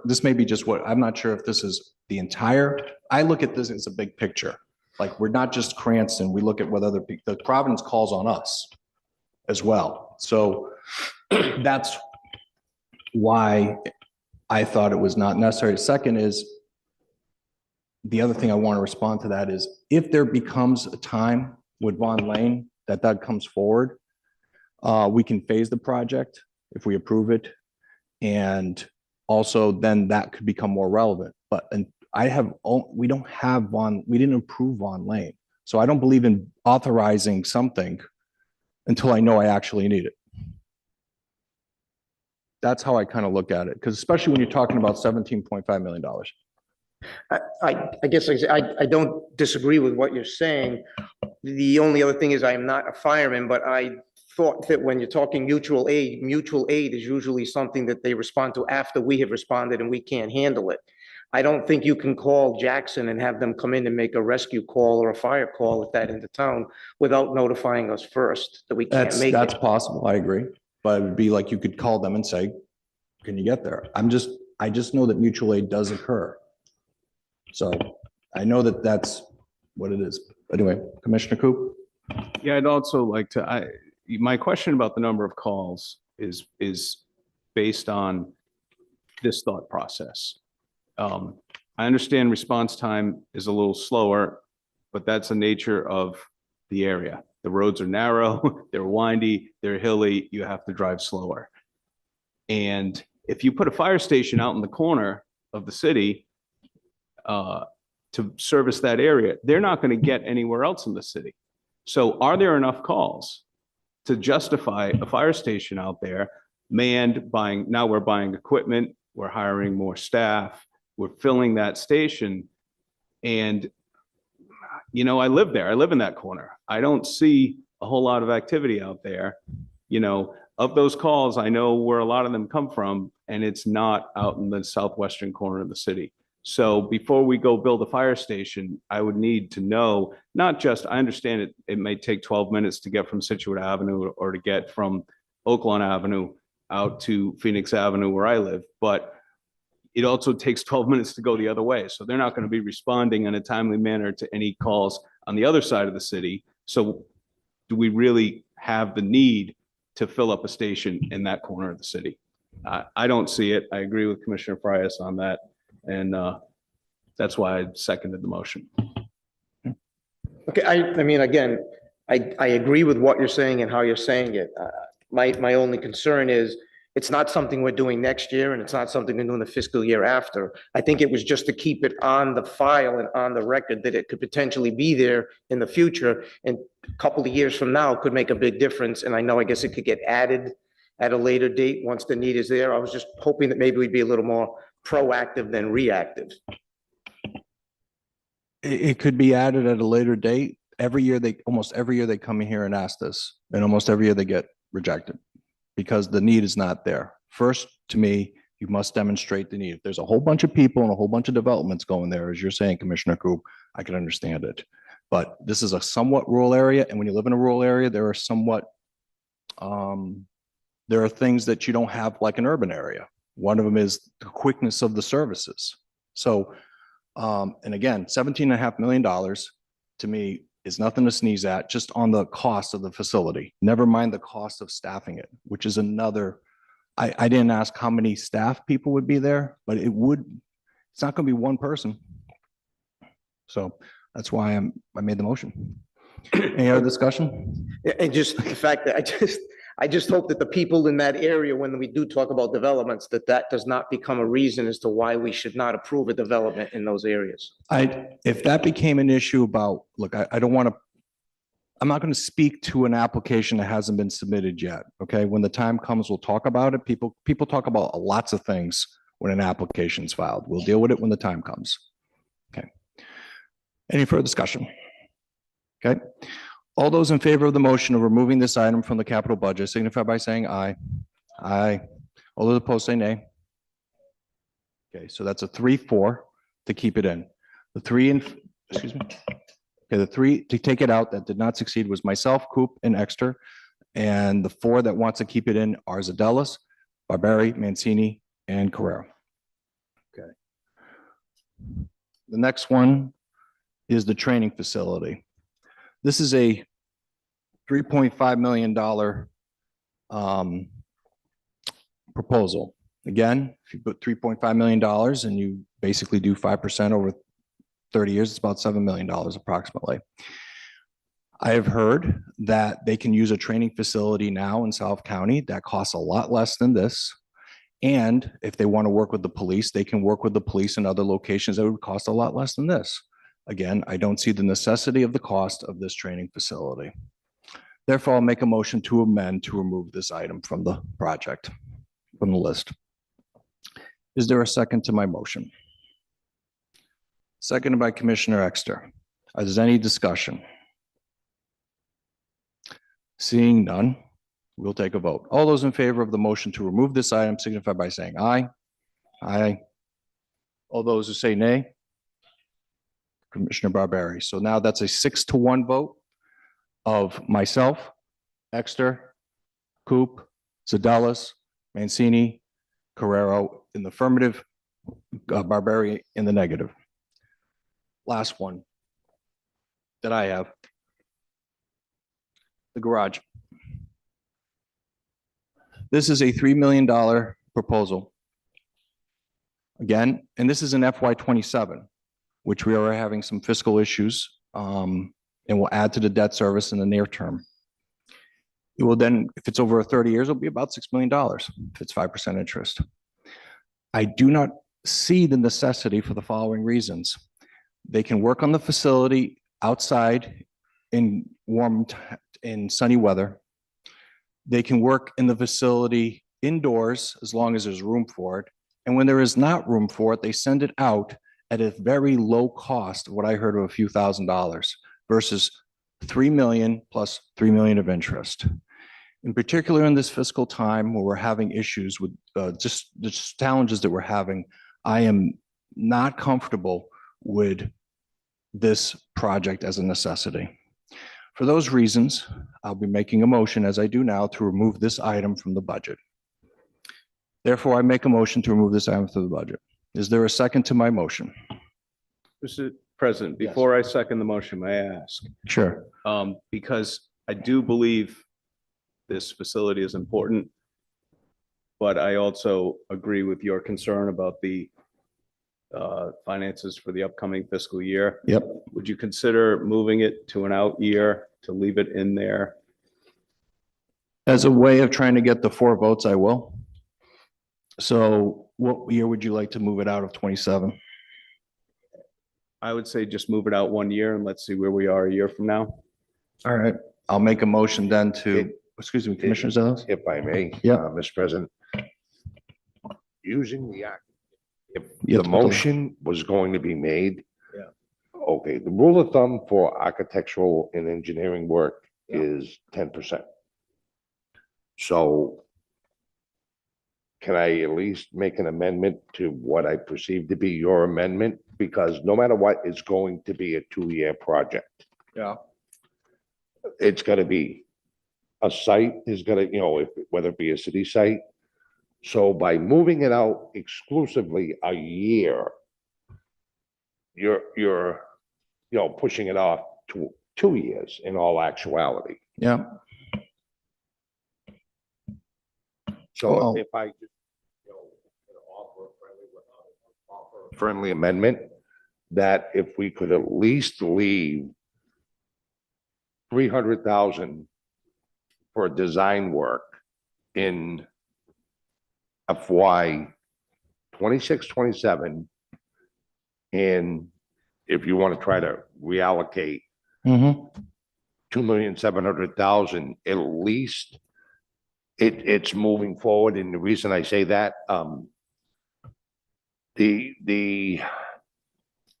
This may be just I'm not sure if this is the entire, I look at this as a big picture. Like, we're not just Cranston, we look at what other people, the Providence calls on us as well. So that's why I thought it was not necessary. Second is, the other thing I want to respond to that is, if there becomes a time with Vaughn Lane that comes forward, we can phase the project if we approve it. And also then that could become more relevant. But we didn't approve Vaughn Lane. So I don't believe in authorizing something until I know I actually need it. That's how I kind of look at it, because especially when you're talking about $17.5 million. I guess I don't disagree with what you're saying. The only other thing is, I am not a fireman, but I thought that when you're talking mutual aid is usually something that they respond to after we have responded and we can't handle it. I don't think you can call Jackson and have them come in and make a rescue call or a fire call at that end of town without notifying us first that we can't make it. That's possible, I agree. But it would be like, you could call them and say, can you get there? I just know that mutual aid does occur. So I know that that's what it is. Anyway, Commissioner Coop? Yeah, I'd also like to, my question about the number of calls is based on this thought process. I understand response time is a little slower, but that's the nature of the area. The roads are narrow, they're windy, they're hilly, you have to drive slower. And if you put a fire station out in the corner of the city to service that area, they're not going to get anywhere else in the city. So are there enough calls to justify a fire station out there manned, now we're buying equipment, we're hiring more staff, we're filling that station. And, I live there, I live in that corner. I don't see a whole lot of activity out there. Of those calls, I know where a lot of them come from, and it's not out in the southwestern corner of the city. So before we go build a fire station, I would need to know, not just, I understand it may take 12 minutes to get from Situate Avenue or to get from Oaklawn Avenue out to Phoenix Avenue where I live, but it also takes 12 minutes to go the other way. So they're not going to be responding in a timely manner to any calls on the other side of the city. So do we really have the need to fill up a station in that corner of the city? I don't see it. I agree with Commissioner Frias on that. And that's why I seconded the motion. Okay, I mean, again, I agree with what you're saying and how you're saying it. My only concern is, it's not something we're doing next year, and it's not something we're doing the fiscal year after. I think it was just to keep it on the file and on the record that it could potentially be there in the future, and a couple of years from now could make a big difference. And I guess it could get added at a later date once the need is there. I was just hoping that maybe we'd be a little more proactive than reactive. It could be added at a later date. Almost every year they come in here and ask this, and almost every year they get rejected because the need is not there. First, to me, you must demonstrate the need. If there's a whole bunch of people and a whole bunch of developments going there, as you're saying, Commissioner Coop, I can understand it. But this is a somewhat rural area, and when you live in a rural area, there are things that you don't have like an urban area. One of them is the quickness of the services. So, and again, $17.5 million to me is nothing to sneeze at, just on the cost of the facility. Never mind the cost of staffing it, which is another. I didn't ask how many staff people would be there, but it's not going to be one person. So that's why I made the motion. Any other discussion? And just the fact that I just hope that the people in that area, when we do talk about developments, that that does not become a reason as to why we should not approve a development in those areas. If that became an issue about, look, I don't want to, I'm not going to speak to an application that hasn't been submitted yet, okay? When the time comes, we'll talk about it. People talk about lots of things when an application's filed. We'll deal with it when the time comes. Okay. Any further discussion? Okay. All those in favor of the motion of removing this item from the capital budget signify by saying aye. Aye. All those opposed say nay. Okay, so that's a 3-4 to keep it in. The three in, excuse me. Okay, the three to take it out that did not succeed was myself, Coop, and Exeter. And the 4 that wants to keep it in are Zadellas, Barberi, Mancini, and Carrero. Okay. The next one is the training facility. This is a $3.5 million proposal. Again, if you put $3.5 million and you basically do 5% over 30 years, it's about $7 million approximately. I have heard that they can use a training facility now in South County that costs a lot less than this. And if they want to work with the police, they can work with the police in other locations that would cost a lot less than this. Again, I don't see the necessity of the cost of this training facility. Therefore, I'll make a motion to amend to remove this item from the project, from the list. Is there a second to my motion? Seconded by Commissioner Exeter. Is there any discussion? Seeing none, we'll take a vote. All those in favor of the motion to remove this item signify by saying aye. Aye. All those who say nay? Commissioner Barberi. So now that's a 6-1 vote of myself, Exeter, Coop, Zadellas, Mancini, Carrero in the affirmative, Barberi in the negative. Last one that I have. The garage. This is a $3 million proposal. Again, and this is an FY27, which we are having some fiscal issues and will add to the debt service in the near term. It will then, if it's over 30 years, it'll be about $6 million if it's 5% interest. I do not see the necessity for the following reasons. They can work on the facility outside in warm, in sunny weather. They can work in the facility indoors as long as there's room for it. And when there is not room for it, they send it out at a very low cost, what I heard of a few $1,000s versus 3 million plus 3 million of interest. In particular, in this fiscal time where we're having issues with just the challenges that we're having, I am not comfortable with this project as a necessity. For those reasons, I'll be making a motion, as I do now, to remove this item from the budget. Therefore, I make a motion to remove this item from the budget. Is there a second to my motion? Mr. President, before I second the motion, may I ask? Sure. Because I do believe this facility is important, but I also agree with your concern about the finances for the upcoming fiscal year. Yep. Would you consider moving it to an out year to leave it in there? As a way of trying to get the 4 votes, I will. So what year would you like to move it out of 27? I would say just move it out 1 year and let's see where we are a year from now. All right, I'll make a motion then to, excuse me, Commissioner Zelos? If I may, Yeah. Mr. President. Using the act, if You have the to put the- motion was going to be made. Yeah. Okay, the rule of thumb for architectural and engineering work is 10%. So can I at least make an amendment to what I perceive to be your amendment? Because no matter what, it's going to be a 2-year project. Yeah. It's gonna be, a site is gonna, whether it be a city site. So by moving it out exclusively a year, you're pushing it off to 2 years in all actuality. Yeah. So Well- if I just, offer a friendly amendment, that if we could at least leave 300,000 for design work in FY 26, 27. And if you want to try to reallocate Mm-hmm. 2,700,000, at least it's moving forward. And the reason I say that,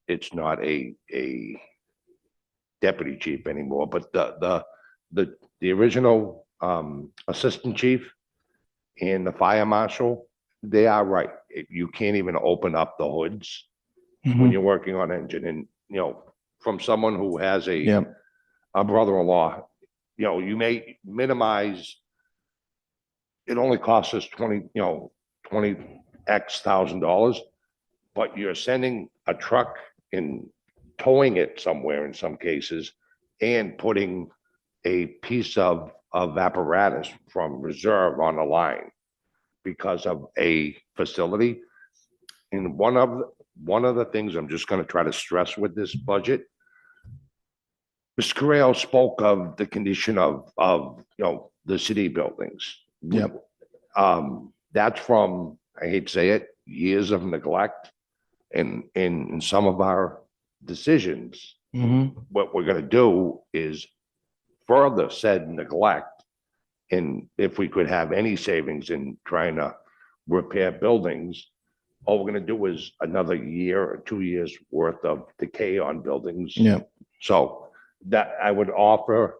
it's not a deputy chief anymore, but the original assistant chief and the fire marshal, they are right. You can't even open up the hoods when you're working on engine. And, from someone who has Yeah. a brother-in-law, you may minimize, it only costs us 20X thousand dollars, but you're sending a truck and towing it somewhere in some cases and putting a piece of apparatus from reserve on the line because of a facility. And one of the things I'm just going to try to stress with this budget, Mr. Correo spoke of the condition of the city buildings. Yep. That's from, I hate to say it, years of neglect and in some of our decisions. Mm-hmm. What we're going to do is further said neglect. And if we could have any savings in trying to repair buildings, all we're going to do is another year or 2 years worth of decay on buildings. Yeah. So that I would offer,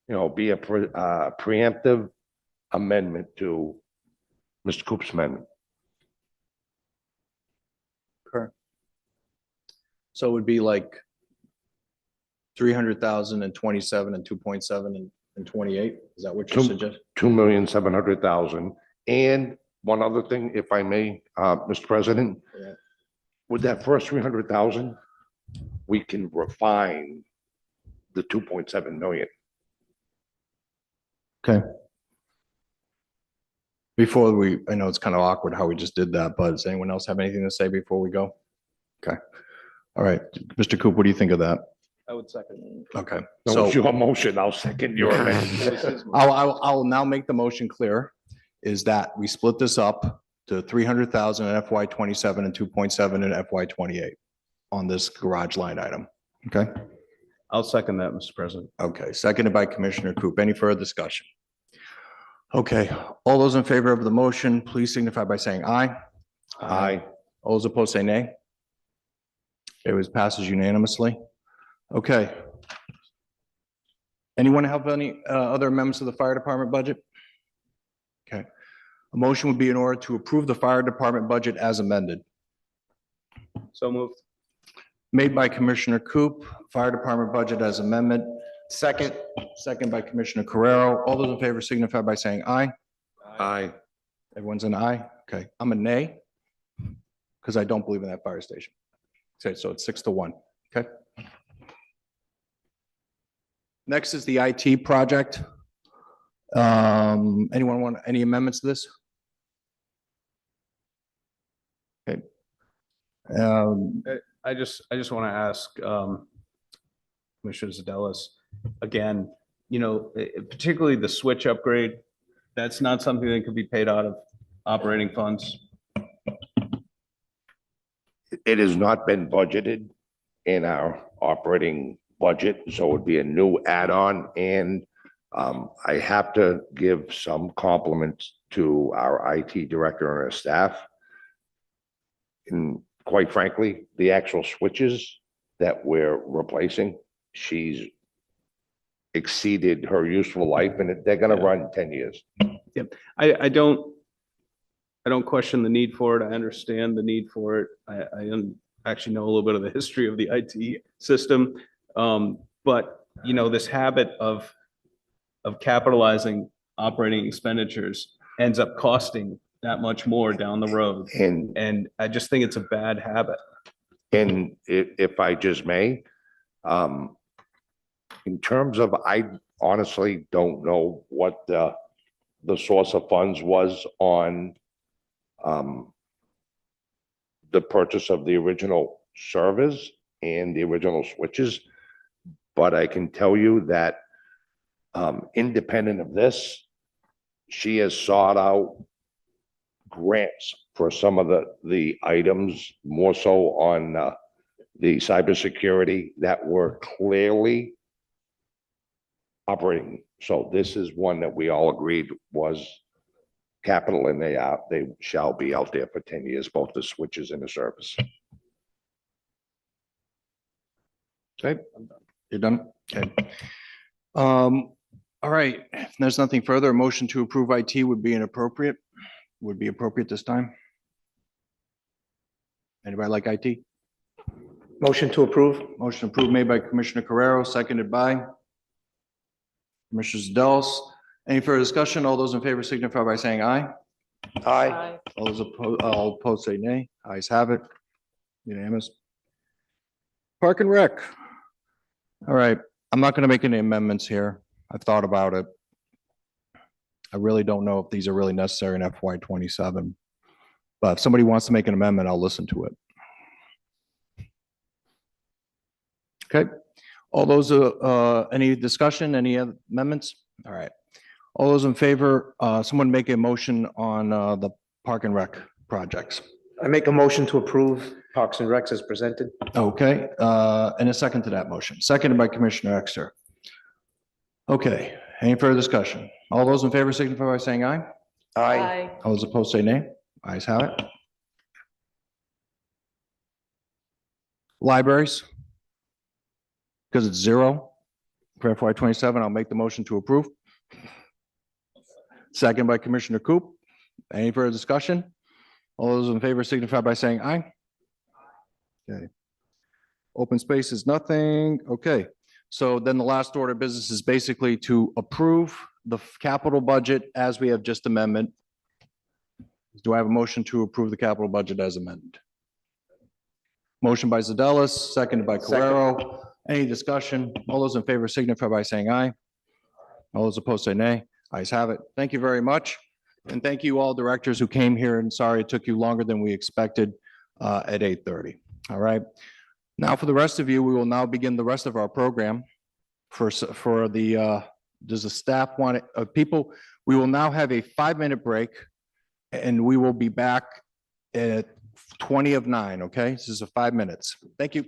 be a preemptive amendment to Mr. Coop's amendment. So it would be like 300,000 and 27 and 2.7 and 28. Is that what you suggest? 2,700,000. And one other thing, if I may, Mr. President, Yeah. with that first 300,000, we can refine the 2.7 million. Okay. I know it's kind of awkward how we just did that, but does anyone else have anything to say before we go? Okay. All right. Mr. Coop, what do you think of that? I would second. Okay. So So it's your motion, I'll second your amendment. I'll now make the motion clear, is that we split this up to 300,000 in FY 27 and 2.7 in FY 28 on this garage line item. Okay? I'll second that, Mr. President. Okay, seconded by Commissioner Coop. Any further discussion? Okay, all those in favor of the motion, please signify by saying aye. Aye. All those opposed say nay. It was passes unanimously. Okay. Anyone have any other amendments to the fire department budget? Okay. A motion would be in order to approve the fire department budget as amended. So moved. Made by Commissioner Coop, fire department budget as amendment. Second by Commissioner Carrero. All those in favor signify by saying aye. Aye. Everyone's an aye. Okay, I'm a nay because I don't believe in that fire station. Okay, so it's 6-1. Okay. Next is the IT project. Anyone want any amendments to this? Okay. I just want to ask Commissioner Zadelis, again, particularly the switch upgrade, that's not something that could be paid out of operating funds. It has not been budgeted in our operating budget, so it would be a new add-on. And I have to give some compliments to our IT director and her staff. And quite frankly, the actual switches that we're replacing, she's exceeded her useful life, and they're gonna run 10 years. I don't question the need for it. I understand the need for it. I actually know a little bit of the history of the IT system. But this habit of capitalizing operating expenditures ends up costing that much more down the road. And I just think it's a bad habit. And if I just may, in terms of, I honestly don't know what the source of funds was on the purchase of the original servers and the original switches. But I can tell you that independent of this, she has sought out grants for some of the items, more so on the cybersecurity that were clearly operating. So this is one that we all agreed was capital, and they shall be out there for 10 years, both the switches and the service. Okay, you're done? Okay. All right, if there's nothing further, a motion to approve IT would be inappropriate, would be appropriate this time. Anybody like IT? Motion to approve? Motion approved made by Commissioner Carrero, seconded by Commissioner Zadelis. Any further discussion? All those in favor signify by saying aye. Aye. All those opposed, all opposed say nay. Ayes have it. Unanimous. Park and Rec. All right, I'm not going to make any amendments here. I've thought about it. I really don't know if these are really necessary in FY '27. But if somebody wants to make an amendment, I'll listen to it. Okay, all those, any discussion, any other amendments? All right. All those in favor, someone make a motion on the Park and Rec projects. I make a motion to approve Parks and Recs as presented. Okay, and a second to that motion, seconded by Commissioner Exeter. Okay, any further discussion? All those in favor signify by saying aye. Aye. All those opposed say nay. Ayes have it. Libraries. Because it's 0 for FY '27, I'll make the motion to approve. Second by Commissioner Coop. Any further discussion? All those in favor signify by saying aye. Okay. Open space is nothing. Okay. So then the last order of business is basically to approve the capital budget as we have just amendment. Do I have a motion to approve the capital budget as amended? Motion by Zadelis, seconded by Carrero. Any discussion? All those in favor signify by saying aye. All those opposed say nay. Ayes have it. Thank you very much. And thank you all directors who came here, and sorry it took you longer than we expected at 8:30. All right. Now for the rest of you, we will now begin the rest of our program. For the, does the staff want people, we will now have a 5-minute break and we will be back at 20 of 9. Okay, this is a 5 minutes. Thank you.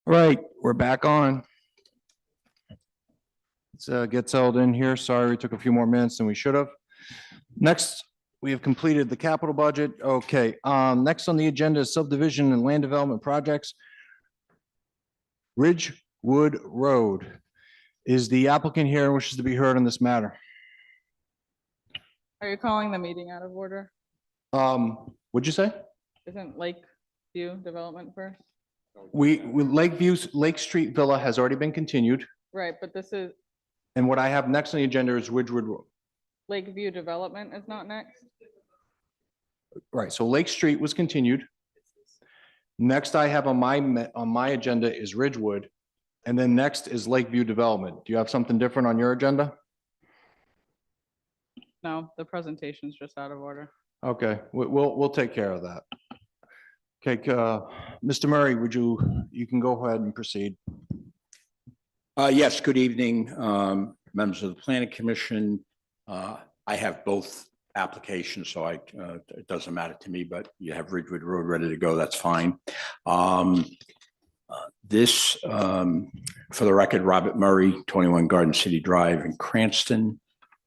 All right, we're back on. Let's get settled in here. Sorry, we took a few more minutes than we should have. Next, we have completed the capital budget. Okay, next on the agenda is subdivision and land development projects. Ridgewood Road. Is the applicant here and wishes to be heard on this matter? Are you calling the meeting out of order? What'd you say? Isn't Lakeview Development first? Lake Street Villa has already been continued. Right, but this is And what I have next on the agenda is Ridgewood Road. Lakeview Development is not next? Right, so Lake Street was continued. Next I have on my agenda is Ridgewood, and then next is Lakeview Development. Do you have something different on your agenda? No, the presentation's just out of order. Okay, we'll take care of that. Okay, Mr. Murray, you can go ahead and proceed. Yes, good evening, members of the Planning Commission. I have both applications, so it doesn't matter to me, but you have Ridgewood Road ready to go, that's fine. This, for the record, Robert Murray, 21 Garden City Drive in Cranston.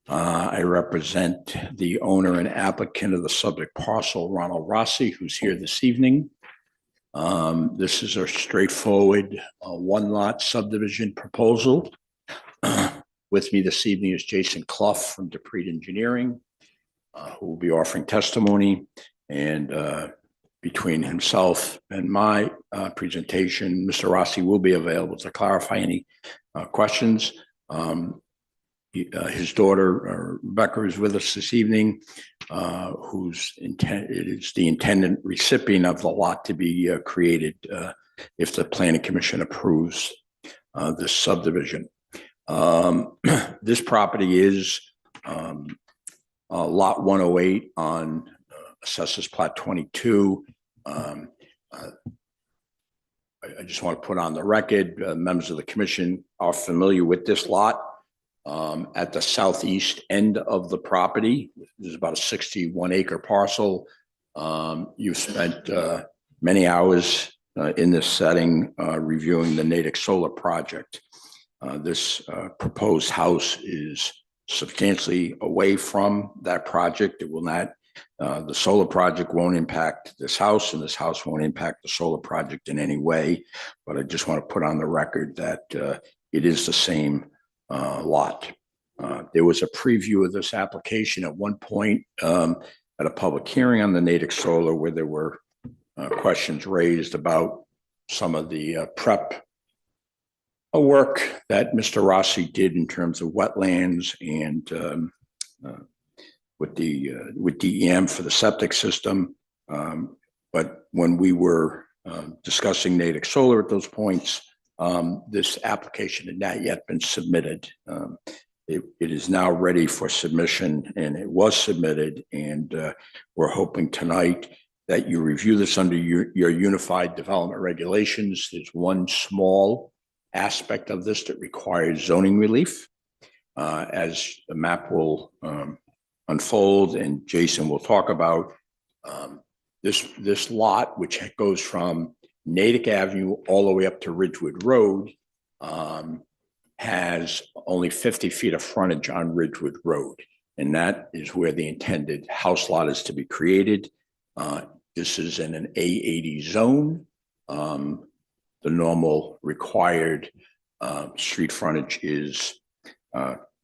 I represent the owner and applicant of the subject parcel, Ronald Rossi, who's here this evening. This is a straightforward one-lot subdivision proposal. With me this evening is Jason Clough from Dupree Engineering, who will be offering testimony. And between himself and my presentation, Mr. Rossi will be available to clarify any questions. His daughter, Rebecca, is with us this evening, who's is the intended recipient of the lot to be created if the Planning Commission approves this subdivision. This property is lot 108 on Assessors Plat 22. I just want to put on the record, members of the commission are familiar with this lot. At the southeast end of the property, there's about a 61-acre parcel. You've spent many hours in this setting reviewing the Natick Solar project. This proposed house is substantially away from that project. It will not, the solar project won't impact this house, and this house won't impact the solar project in any way. But I just want to put on the record that it is the same lot. There was a preview of this application at one point at a public hearing on the Natick Solar where there were questions raised about some of the prep work that Mr. Rossi did in terms of wetlands and with DEM for the septic system. But when we were discussing Natick Solar at those points, this application had not yet been submitted. It is now ready for submission, and it was submitted, and we're hoping tonight that you review this under your unified development regulations. There's one small aspect of this that requires zoning relief. As the map will unfold and Jason will talk about, this lot, which goes from Natick Avenue all the way up to Ridgewood Road, has only 50 feet of frontage on Ridgewood Road. And that is where the intended house lot is to be created. This is in an A80 zone. The normal required street frontage is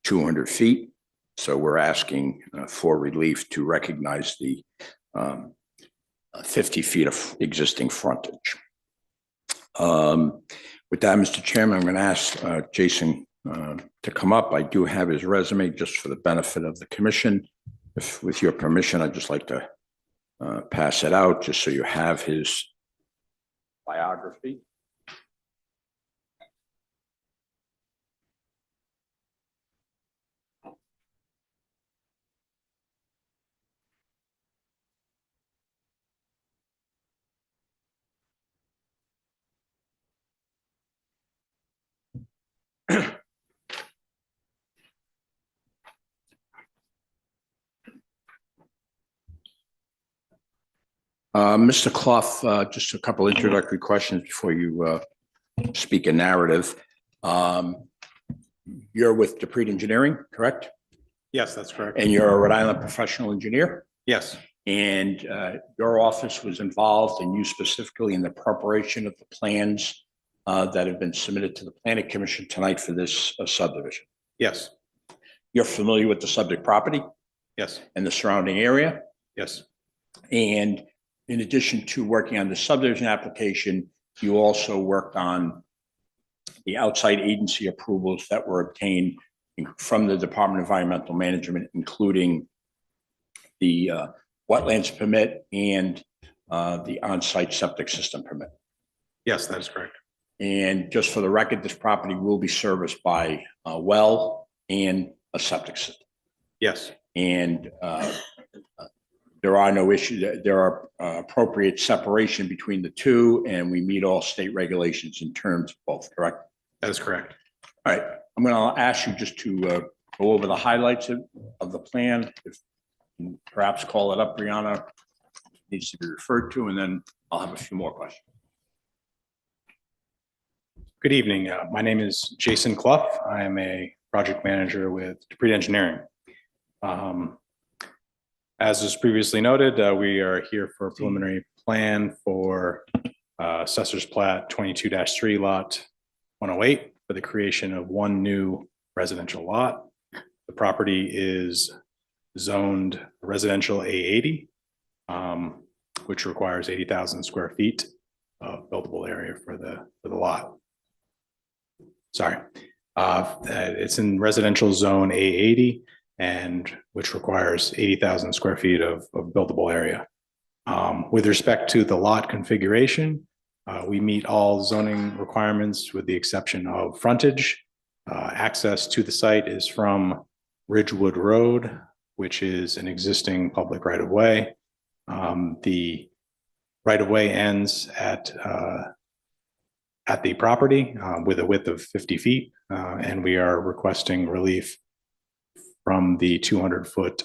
200 feet. So we're asking for relief to recognize the 50 feet of existing frontage. With that, Mr. Chairman, I'm going to ask Jason to come up. I do have his resume just for the benefit of the commission. If, with your permission, I'd just like to pass it out just so you have his biography. Mr. Clough, just a couple introductory questions before you speak a narrative. You're with DePreet Engineering, correct? Yes, that's correct. And you're a Rhode Island professional engineer? Yes, And your office was involved, and you specifically, in the preparation of the plans that have been submitted to the Planning Commission tonight for this subdivision. yes, You're familiar with the subject property yes, and the surrounding area? yes, And in addition to working on the subdivision application, you also worked on the outside agency approvals that were obtained from the Department of Environmental Management, including the wetlands permit and the on-site septic system permit. yes, that is correct. And just for the record, this property will be serviced by a well and a septic system. Yes, And there are no issues. There are appropriate separation between the two, and we meet all state regulations in terms of both, correct? that is correct. All right, I'm going to ask you just to go over the highlights of the plan. If you perhaps call it up, Brianna, needs to be referred to, and then I'll have a few more questions. Good evening. My name is Jason Clough. I am a project manager with DePreet Engineering. As was previously noted, we are here for a preliminary plan for Assessor's Plat 22-3 Lot 108 for the creation of one new residential lot. The property is zoned residential A80, which requires 80,000 square feet of buildable area for the lot. Sorry, it's in residential zone A80, and which requires 80,000 square feet of buildable area. With respect to the lot configuration, we meet all zoning requirements with the exception of frontage. Access to the site is from Ridgewood Road, which is an existing public right-of-way. The right-of-way ends at the property with a width of 50 feet, and we are requesting relief from the 200-foot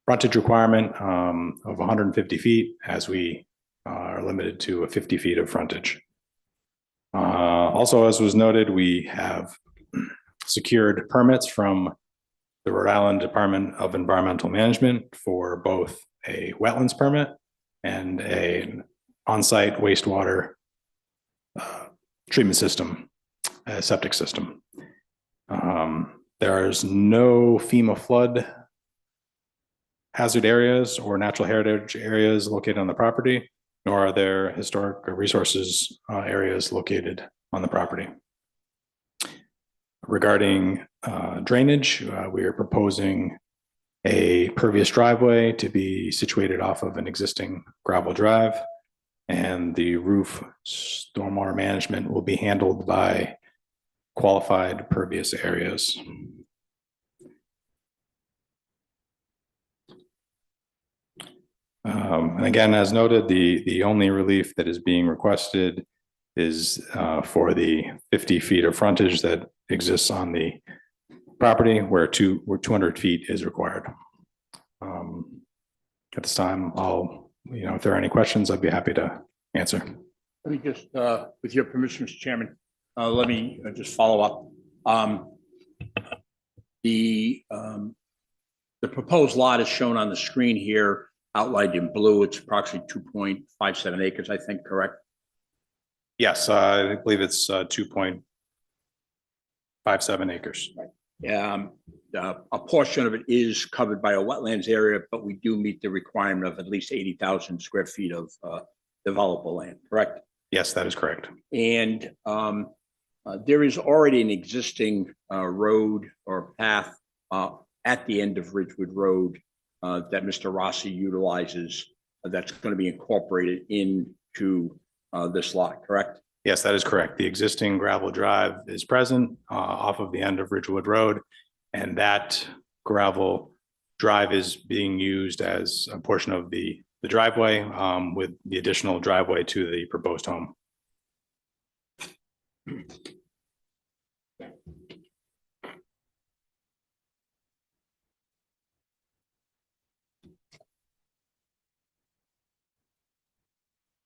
frontage requirement of 150 feet, as we are limited to 50 feet of frontage. Also, as was noted, we have secured permits from the Rhode Island Department of Environmental Management for both a wetlands permit and an on-site wastewater treatment system, a septic system. There's no FEMA flood hazard areas or natural heritage areas located on the property, nor are there historic resources areas located on the property. Regarding drainage, we are proposing a pervious driveway to be situated off of an existing gravel drive, and the roof stormwater management will be handled by qualified pervious areas. And again, as noted, the only relief that is being requested is for the 50 feet of frontage that exists on the property where 200 feet is required. At this time, if there are any questions, I'd be happy to answer. Let me just, with your permission, Mr. Chairman, let me just follow up. The proposed lot is shown on the screen here, outlined in blue. It's approximately 2.57 acres, I think, correct? Yes, I believe it's 2.57 acres. A portion of it is covered by a wetlands area, but we do meet the requirement of at least 80,000 square feet of developable land, correct? Yes, that is correct. And there is already an existing road or path at the end of Ridgewood Road that Mr. Rossi utilizes that's going to be incorporated into this lot, correct? Yes, that is correct. The existing gravel drive is present off of the end of Ridgewood Road, and that gravel drive is being used as a portion of the driveway with the additional driveway to the proposed home.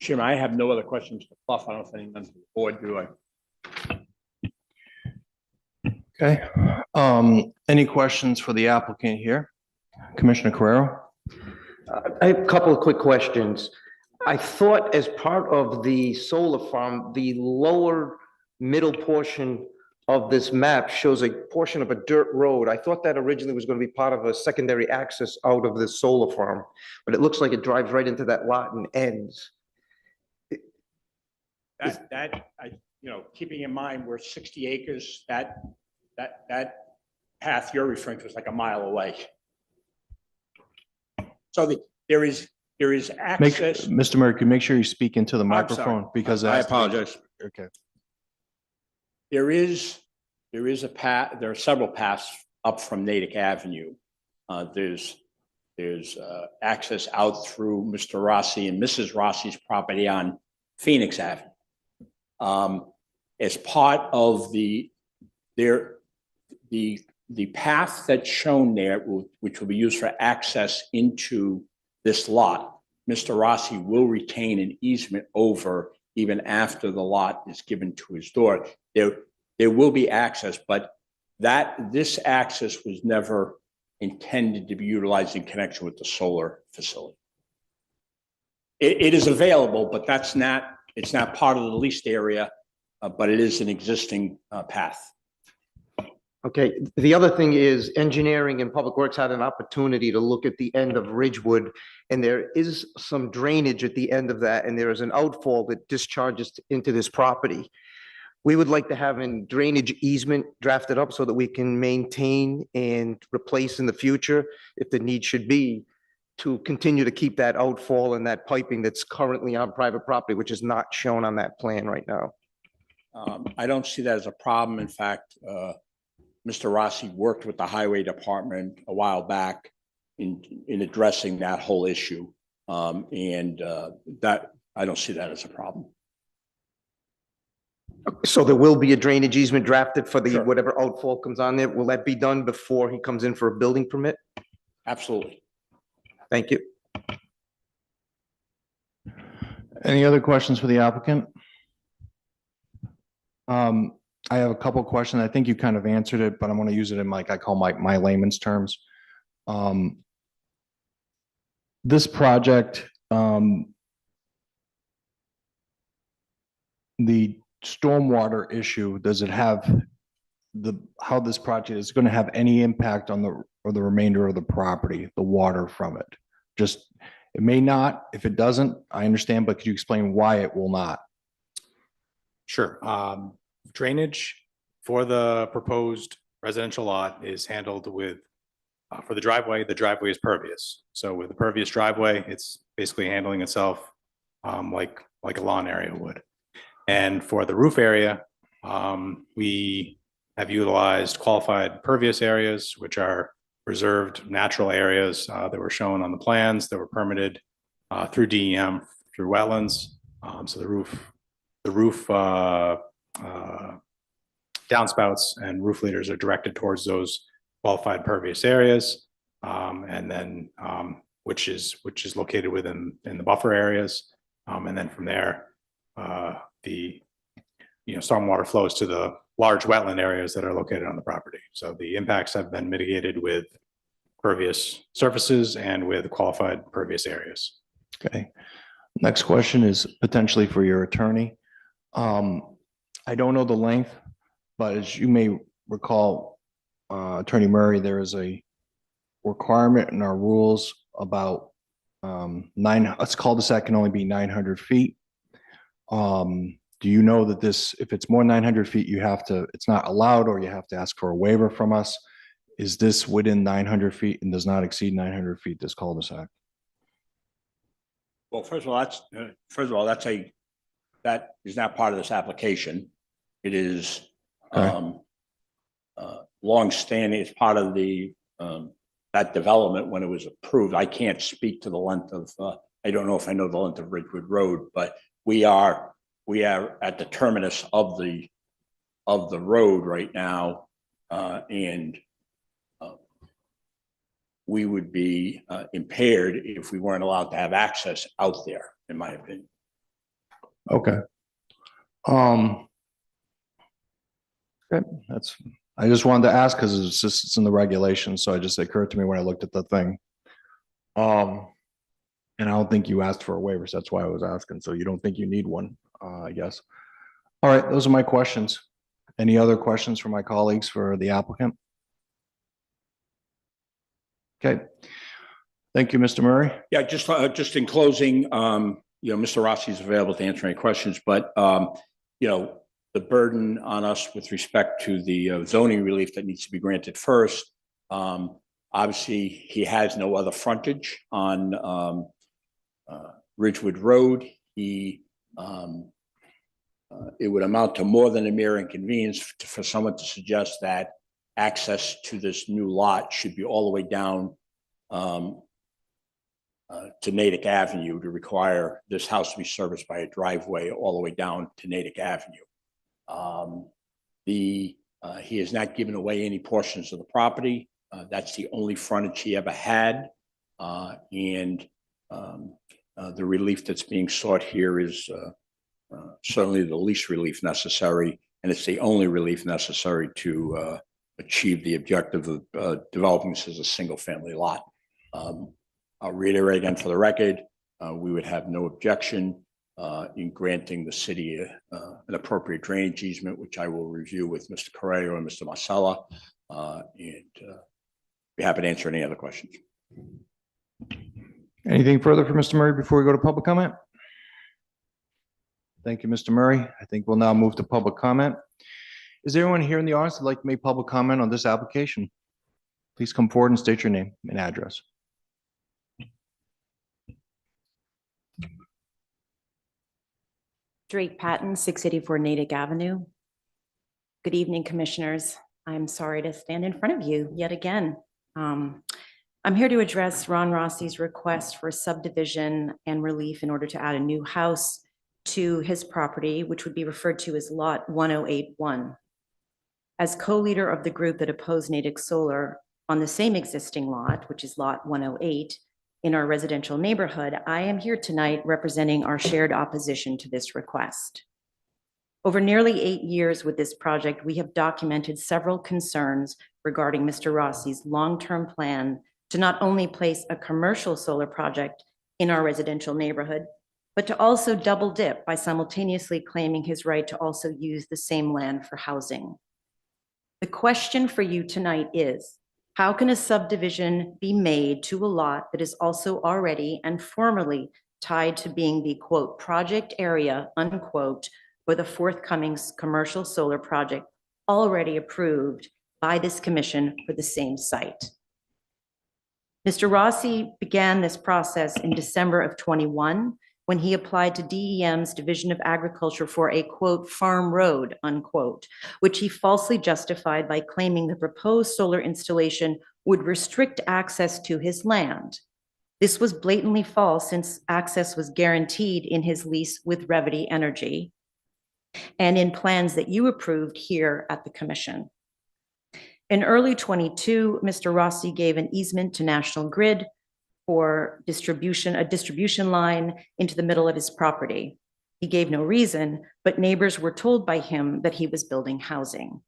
Chairman, I have no other questions for Clough. I don't know if anyone on the board do. I Okay, any questions for the applicant here? Commissioner Carrero? I have a couple of quick questions. I thought as part of the solar farm, the lower middle portion of this map shows a portion of a dirt road. I thought that originally was going to be part of a secondary access out of the solar farm, but it looks like it drives right into that lot and ends. Keeping in mind we're 60 acres, that path you're referring to is like a mile away. So there is access. Mr. Murphy, make sure you speak into the I'm microphone sorry. because. I apologize. Okay. There is a path, there are several paths up from Natick Avenue. There's access out through Mr. Rossi and Mrs. Rossi's property on Phoenix Avenue. As part of the path that's shown there, which will be used for access into this lot, Mr. Rossi will retain an easement over even after the lot is given to his daughter. There will be access, but this access was never intended to be utilized in connection with the solar facility. It is available, but it's not part of the leased area, but it is an existing path. Okay, the other thing is engineering and public works had an opportunity to look at the end of Ridgewood, and there is some drainage at the end of that, and there is an outfall that discharges into this property. We would like to have a drainage easement drafted up so that we can maintain and replace in the future, if the need should be, to continue to keep that outfall and that piping that's currently on private property, which is not shown on that plan right now. I don't see that as a problem. In fact, Mr. Rossi worked with the highway department a while back in addressing that whole issue. That I don't see that as a problem. So there will be a drainage easement drafted for the Sure. whatever outfall comes on there. Will that be done before he comes in for a building permit? Absolutely. Thank you. Any other questions for the applicant? I have a couple questions. I think you kind of answered it, but I'm going to use it in I call my layman's terms. This project, the stormwater issue, does it have how this project is going to have any impact on the remainder of the property, the water from it? Just, it may not. If it doesn't, I understand, but could you explain why it will not? Sure. Drainage for the proposed residential lot is handled with, for the driveway is pervious. So with the pervious driveway, it's basically handling itself like a lawn area would. And for the roof area, we have utilized qualified pervious areas, which are reserved natural areas that were shown on the plans that were permitted through DEM, through wetlands. So the roof downspouts and roof leaders are directed towards those qualified pervious areas, and then which is located within the buffer areas, and then from there, the stormwater flows to the large wetland areas that are located on the property. So the impacts have been mitigated with pervious surfaces and with qualified pervious areas. Okay. Next question is potentially for your attorney. I don't know the length, but as you may recall, Attorney Murray, there is a requirement in our rules about let's call this, that can only be 900 feet. Do you know that if it's more than 900 feet, it's not allowed, or you have to ask for a waiver from us? Is this within 900 feet and does not exceed 900 feet, this cul-de-sac? Well, first of all, that is not part of this application. It is long-standing. It's part of that development when it was approved. I can't speak to the length of. I don't know if I know the length of Ridgewood Road, but we are at the terminus of the road right now, and we would be impaired if we weren't allowed to have access out there, in my opinion. Okay. Good. I just wanted to ask because it's in the regulations, so it just occurred to me when I looked at the thing. And I don't think you asked for a waiver, so that's why I was asking. So you don't think you need one, I guess. All right, those are my questions. Any other questions from my colleagues for the applicant? Okay. Thank you, Mr. Murray. Yeah, just in closing, Mr. Rossi is available to answer any questions, but, the burden on us with respect to the zoning relief that needs to be granted first. Obviously, he has no other frontage on Ridgewood Road. It would amount to more than a mere inconvenience for someone to suggest that access to this new lot should be all the way down to Natick Avenue to require this house to be serviced by a driveway all the way down to Natick Avenue. He has not given away any portions of the property. That's the only frontage he ever had. The relief that's being sought here is certainly the least relief necessary, and it's the only relief necessary to achieve the objective of developing this as a single-family lot. I'll reiterate again for the record, we would have no objection in granting the city an appropriate drainage easement, which I will review with Mr. Correa and Mr. Marcella, and be happy to answer any other questions. Anything further for Mr. Murray before we go to public comment? Thank you, Mr. Murray. I think we'll now move to public comment. Is there anyone here in the audience that'd like to make public comment on this application? Please come forward and state your name and address. Drake Patton, 684 Natick Avenue. Good evening, commissioners. I'm sorry to stand in front of you yet again. I'm here to address Ron Rossi's request for subdivision and relief in order to add a new house to his property, which would be referred to as Lot 1081. As co-leader of the group that opposed Natick Solar on the same existing lot, which is Lot 108, in our residential neighborhood, I am here tonight representing our shared opposition to this request. Over nearly 8 years with this project, we have documented several concerns regarding Mr. Rossi's long-term plan to not only place a commercial solar project in our residential neighborhood, but to also double dip by simultaneously claiming his right to also use the same land for housing. The question for you tonight is, how can a subdivision be made to a lot that is also already and formally tied to being the quote project area unquote for the forthcoming commercial solar project already approved by this commission for the same site? Mr. Rossi began this process in December of 21 when he applied to DEM's Division of Agriculture for a quote farm road unquote, which he falsely justified by claiming the proposed solar installation would restrict access to his land. This was blatantly false since access was guaranteed in his lease with Revity Energy and in plans that you approved here at the commission. In early 22, Mr. Rossi gave an easement to National Grid for a distribution line into the middle of his property. He gave no reason, but neighbors were told by him that he was building housing.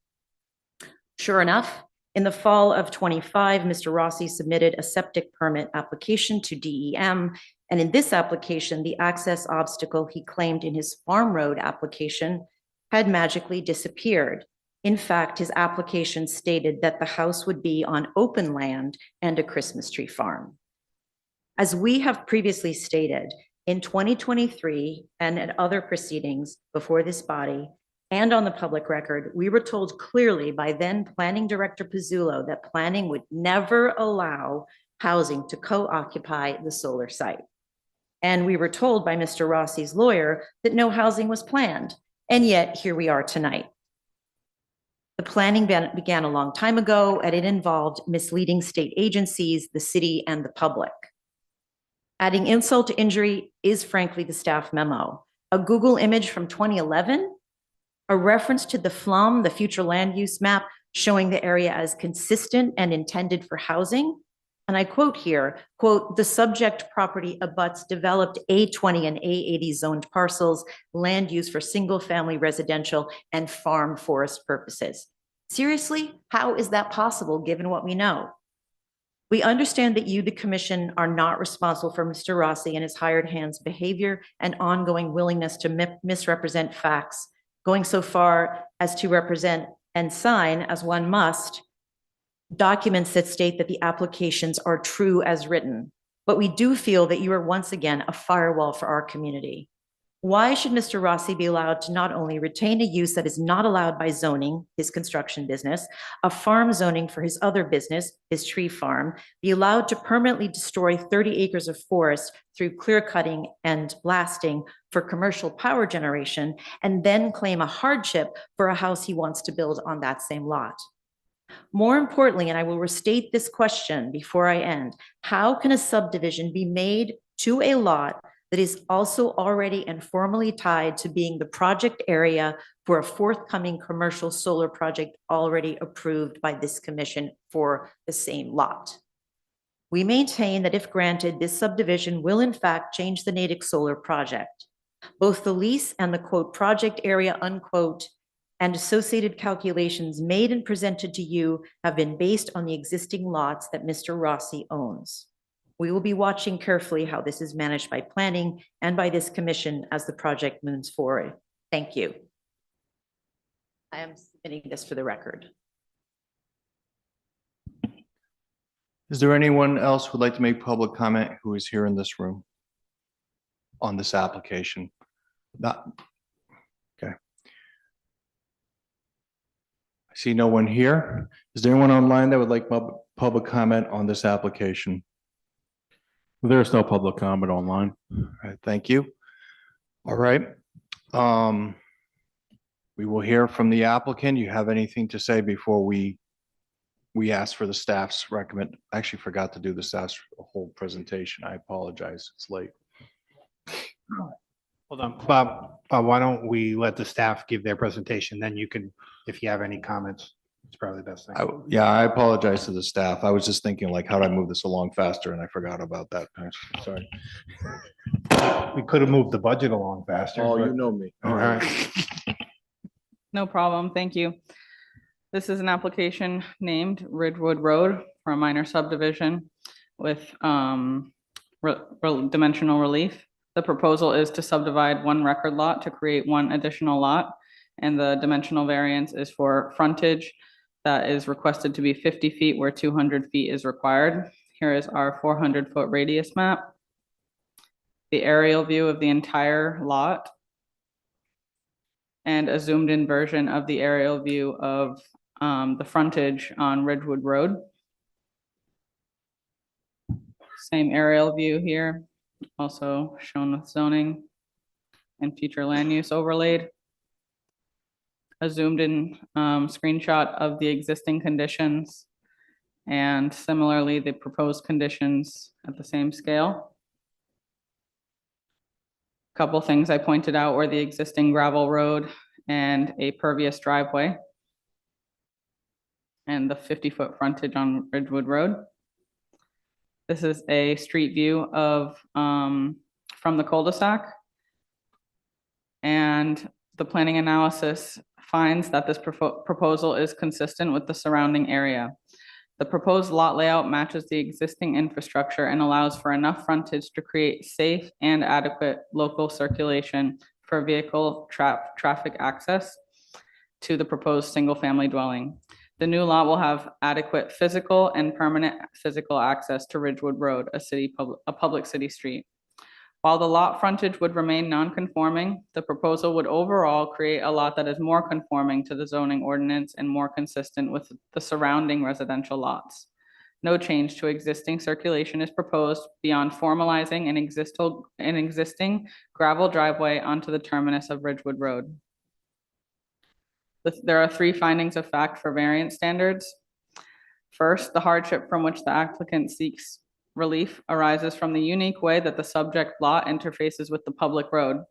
Sure enough, in the fall of 25, Mr. Rossi submitted a septic permit application to DEM, and in this application, the access obstacle he claimed in his farm road application had magically disappeared. In fact, his application stated that the house would be on open land and a Christmas tree farm. As we have previously stated, in 2023 and at other proceedings before this body and on the public record, we were told clearly by then Planning Director Pizzullo that planning would never allow housing to co-occupy the solar site. And we were told by Mr. Rossi's lawyer that no housing was planned. And yet here we are tonight. The planning began a long time ago, and it involved misleading state agencies, the city, and the public. Adding insult to injury is frankly the staff memo. A Google image from 2011, a reference to the FLUM, the future land use map, showing the area as consistent and intended for housing. And I quote here, quote, the subject property abuts developed A20 and A80 zoned parcels, land use for single family residential and farm forest purposes. Seriously, how is that possible given what we know? We understand that you, the commission, are not responsible for Mr. Rossi and his hired hand's behavior and ongoing willingness to misrepresent facts, going so far as to represent and sign, as one must, documents that state that the applications are true as written. But we do feel that you are once again a firewall for our community. Why should Mr. Rossi be allowed to not only retain a use that is not allowed by zoning, his construction business, a farm zoning for his other business, his tree farm, be allowed to permanently destroy 30 acres of forest through clear cutting and blasting for commercial power generation, and then claim a hardship for a house he wants to build on that same lot? More importantly, and I will restate this question before I end, how can a subdivision be made to a lot that is also already and formally tied to being the project area for a forthcoming commercial solar project already approved by this commission for the same lot? We maintain that if granted, this subdivision will in fact change the Natick Solar project. Both the lease and the quote project area unquote and associated calculations made and presented to you have been based on the existing lots that Mr. Rossi owns. We will be watching carefully how this is managed by planning and by this commission as the project moves forward. Thank you. I am submitting this for the record. Is there anyone else who would like to make public comment who is here in this room on this application? Not, okay. I see no one here. Is there anyone online that would like public comment on this application? There's no public comment online. All right, thank you. All right. We will hear from the applicant. You have anything to say before we ask for the staff's recommend? I actually forgot to do the staff's whole presentation. I apologize. It's late. Hold on, Bob, why don't we let the staff give their presentation, then you can, if you have any comments, it's probably the best thing. Yeah, I apologize to the staff. I was just thinking like, how do I move this along faster? And I forgot about that. Sorry. We could have moved the budget along faster. Oh, you but- know me. All right. No problem. Thank you. This is an application named Ridgewood Road for a minor subdivision with dimensional relief. The proposal is to subdivide one record lot to create one additional lot, and the dimensional variance is for frontage that is requested to be 50 feet where 200 feet is required. Here is our 400-foot radius map, the aerial view of the entire lot, and a zoomed-in version of the aerial view of the frontage on Ridgewood Road. Same aerial view here, also shown with zoning and future land use overlaid. A zoomed in screenshot of the existing conditions and similarly the proposed conditions at the same scale. Couple things I pointed out were the existing gravel road and a pervious driveway and the 50-foot frontage on Ridgewood Road. This is a street view of from the cul-de-sac. And the planning analysis finds that this proposal is consistent with the surrounding area. The proposed lot layout matches the existing infrastructure and allows for enough frontage to create safe and adequate local circulation for vehicle traffic access to the proposed single-family dwelling. The new lot will have adequate physical and permanent physical access to Ridgewood Road, a public city street. While the lot frontage would remain non-conforming, the proposal would overall create a lot that is more conforming to the zoning ordinance and more consistent with the surrounding residential lots. No change to existing circulation is proposed beyond formalizing an existing gravel driveway onto the terminus of Ridgewood Road. There are 3 findings of fact for variance standards. First, the hardship from which the applicant seeks relief arises from the unique way that the subject lot interfaces with the public road.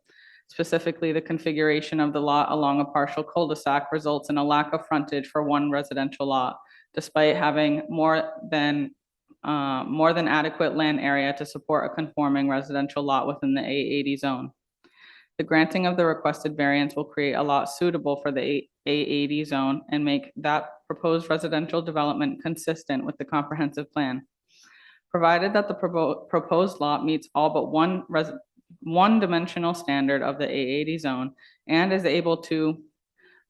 Specifically, the configuration of the lot along a partial cul-de-sac results in a lack of frontage for one residential lot, despite having more than adequate land area to support a conforming residential lot within the A80 zone. The granting of the requested variance will create a lot suitable for the A80 zone and make that proposed residential development consistent with the comprehensive plan. Provided that the proposed lot meets all but one dimensional standard of the A80 zone and is able to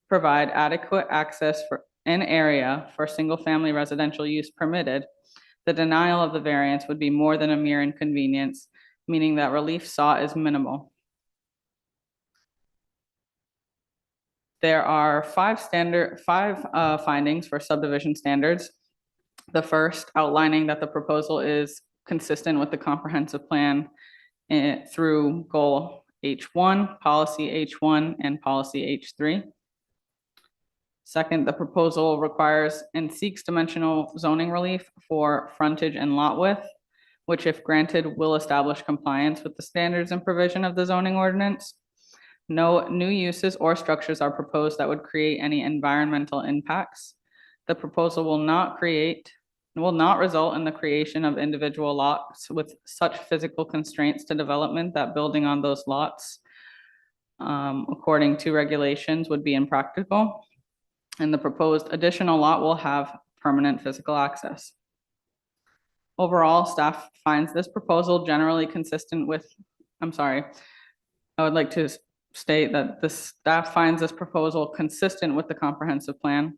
provide adequate access for an area for single-family residential use permitted, the denial of the variance would be more than a mere inconvenience, meaning that relief sought is minimal. There are five findings for subdivision standards. The first outlining that the proposal is consistent with the comprehensive plan through goal H1, policy H1, and policy H3. Second, the proposal requires and seeks dimensional zoning relief for frontage and lot width, which if granted will establish compliance with the standards and provision of the zoning ordinance. No new uses or structures are proposed that would create any environmental impacts. The proposal will not result in the creation of individual lots with such physical constraints to development that building on those lots, according to regulations, would be impractical. And the proposed additional lot will have permanent physical access. Overall, staff finds this proposal generally consistent with, I would like to state that the staff finds this proposal consistent with the comprehensive plan,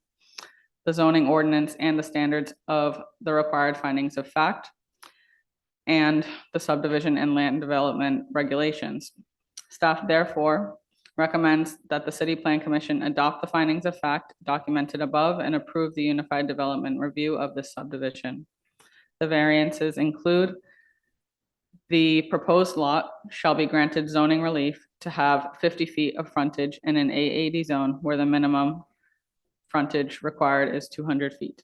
the zoning ordinance, and the standards of the required findings of fact, and the subdivision and land development regulations. Staff therefore recommends that the City Plan Commission adopt the findings of fact documented above and approve the Unified Development Review of this subdivision. The variances include the proposed lot shall be granted zoning relief to have 50 feet of frontage in an A80 zone where the minimum frontage required is 200 feet.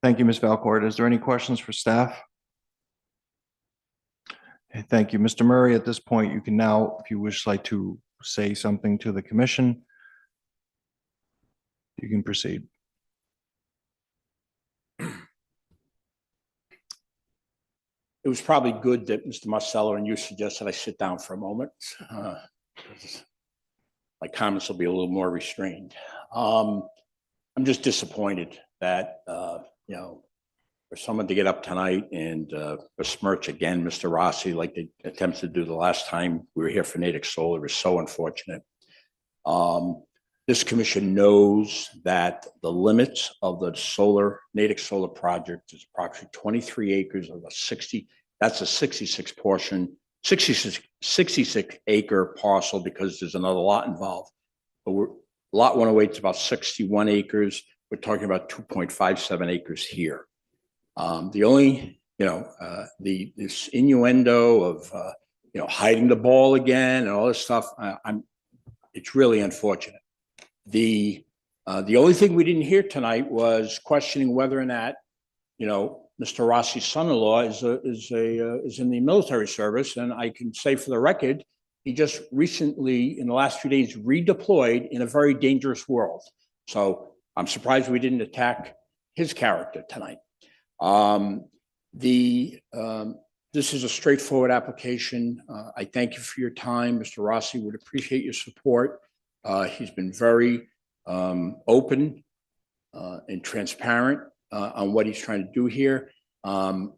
Thank you, Ms. Valcourt. Is there any questions for staff? Okay, thank you. Mr. Murray, at this point, you can now, if you wish, like to say something to the commission, you can proceed. It was probably good that Mr. Marcello and you suggested I sit down for a moment. My comments will be a little more restrained. I'm just disappointed that, for someone to get up tonight and besmirch again Mr. Rossi like they attempted to do the last time we were here for Natick Solar is so unfortunate. This commission knows that the limits of the Natick Solar project is approximately 23 acres of a 66 acre parcel because there's another lot involved. But lot 108 is about 61 acres. We're talking about 2.57 acres here. The only, this innuendo of, hiding the ball again and all this stuff, it's really unfortunate. The only thing we didn't hear tonight was questioning whether or not, Mr. Rossi's son-in-law is in the military service, and I can say for the record, he just recently, in the last few days, redeployed in a very dangerous world. So I'm surprised we didn't attack his character tonight. This is a straightforward application. I thank you for your time. Mr. Rossi would appreciate your support. He's been very open and transparent on what he's trying to do here. To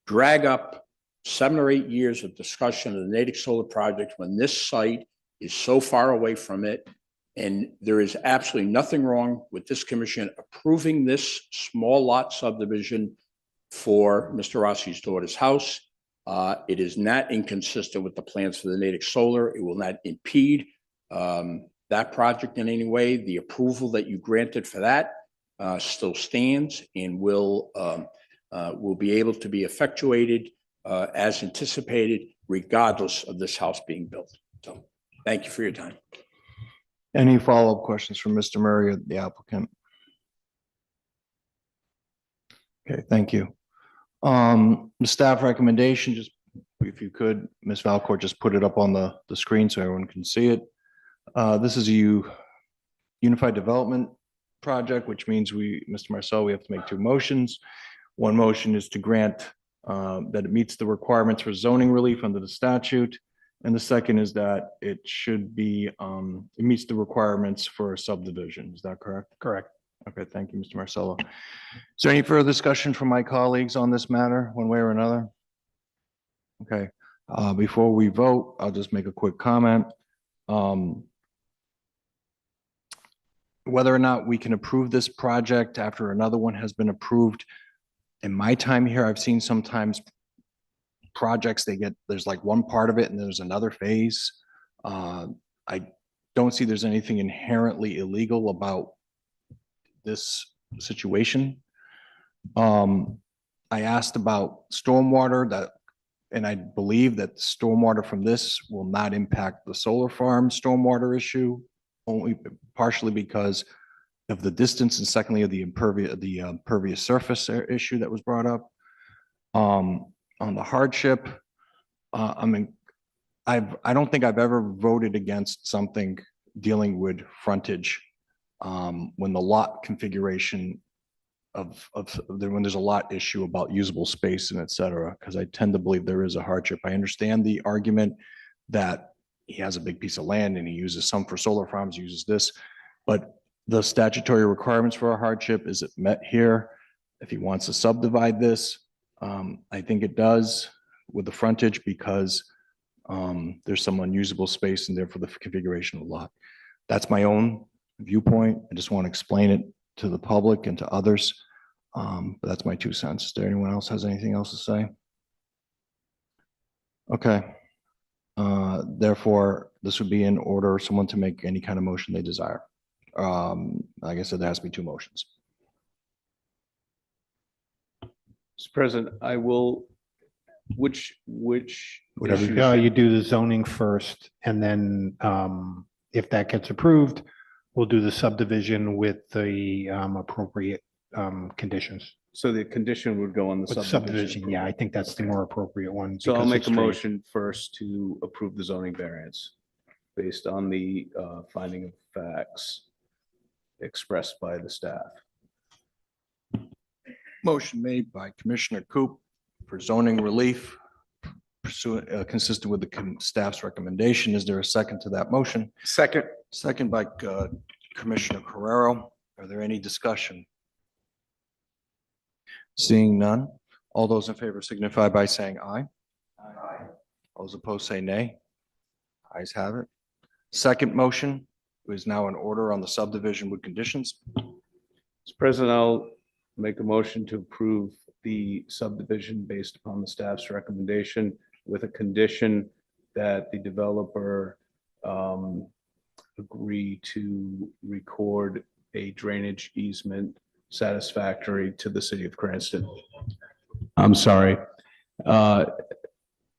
drag up 7 or 8 years of discussion of the Natick Solar project when this site is so far away from it, and there is absolutely nothing wrong with this commission approving this small lot subdivision for Mr. Rossi's daughter's house. It is not inconsistent with the plans for the Natick Solar. It will not impede that project in any way. The approval that you granted for that still stands and will be able to be effectuated as anticipated, regardless of this house being built. So thank you for your time. Any follow-up questions from Mr. Murray or the applicant? Okay, thank you. The staff recommendation, just if you could, Ms. Valcourt, just put it up on the screen so everyone can see it. This is a Unified Development project, which means Mr. Marcel, we have to make two motions. One motion is to grant that it meets the requirements for zoning relief under the statute. And the second is that it should be, it meets the requirements for a subdivision. Is that correct? Correct. Okay, thank you, Mr. Marcello. Is there any further discussion from my colleagues on this matter, one way or another? Okay, before we vote, I'll just make a quick comment. Whether or not we can approve this project after another one has been approved. In my time here, I've seen sometimes projects, there's like one part of it and there's another phase. I don't see there's anything inherently illegal about this situation. I asked about stormwater and I believe that stormwater from this will not impact the solar farm stormwater issue, only partially because of the distance and secondly of the impervious surface issue that was brought up. On the hardship, I don't think I've ever voted against something dealing with frontage when the lot configuration when there's a lot issue about usable space and et cetera, because I tend to believe there is a hardship. I understand the argument that he has a big piece of land and he uses some for solar farms, uses this, but the statutory requirements for a hardship, is it met here? If he wants to subdivide this, I think it does with the frontage because there's some unusable space and therefore the configuration of the lot. That's my own viewpoint. I just want to explain it to the public and to others. But that's my 2 cents. Is there anyone else has anything else to say? Okay. Therefore, this would be in order someone to make any kind of motion they desire. Like I said, there has to be 2 motions. Mr. President, I will, which Whatever, issues- you do the zoning first, and then if that gets approved, we'll do the subdivision with the appropriate conditions. So the condition would go on the With subdivision. yeah, I think that's the more appropriate one. So I'll because make it's a straight. motion first to approve the zoning variance based on the finding of facts expressed by the staff. Motion made by Commissioner Coop for zoning relief pursuant, consistent with the staff's recommendation. Is there a second to that motion? Second. Second by Commissioner Carrero. Are there any discussion? Seeing none, all those in favor signify by saying aye. Aye. Those opposed say nay. Ayes have it. Second motion is now in order on the subdivision with conditions. Mr. President, I'll make a motion to approve the subdivision based upon the staff's recommendation with a condition that the developer agree to record a drainage easement satisfactory to the city of Cranston. I'm sorry.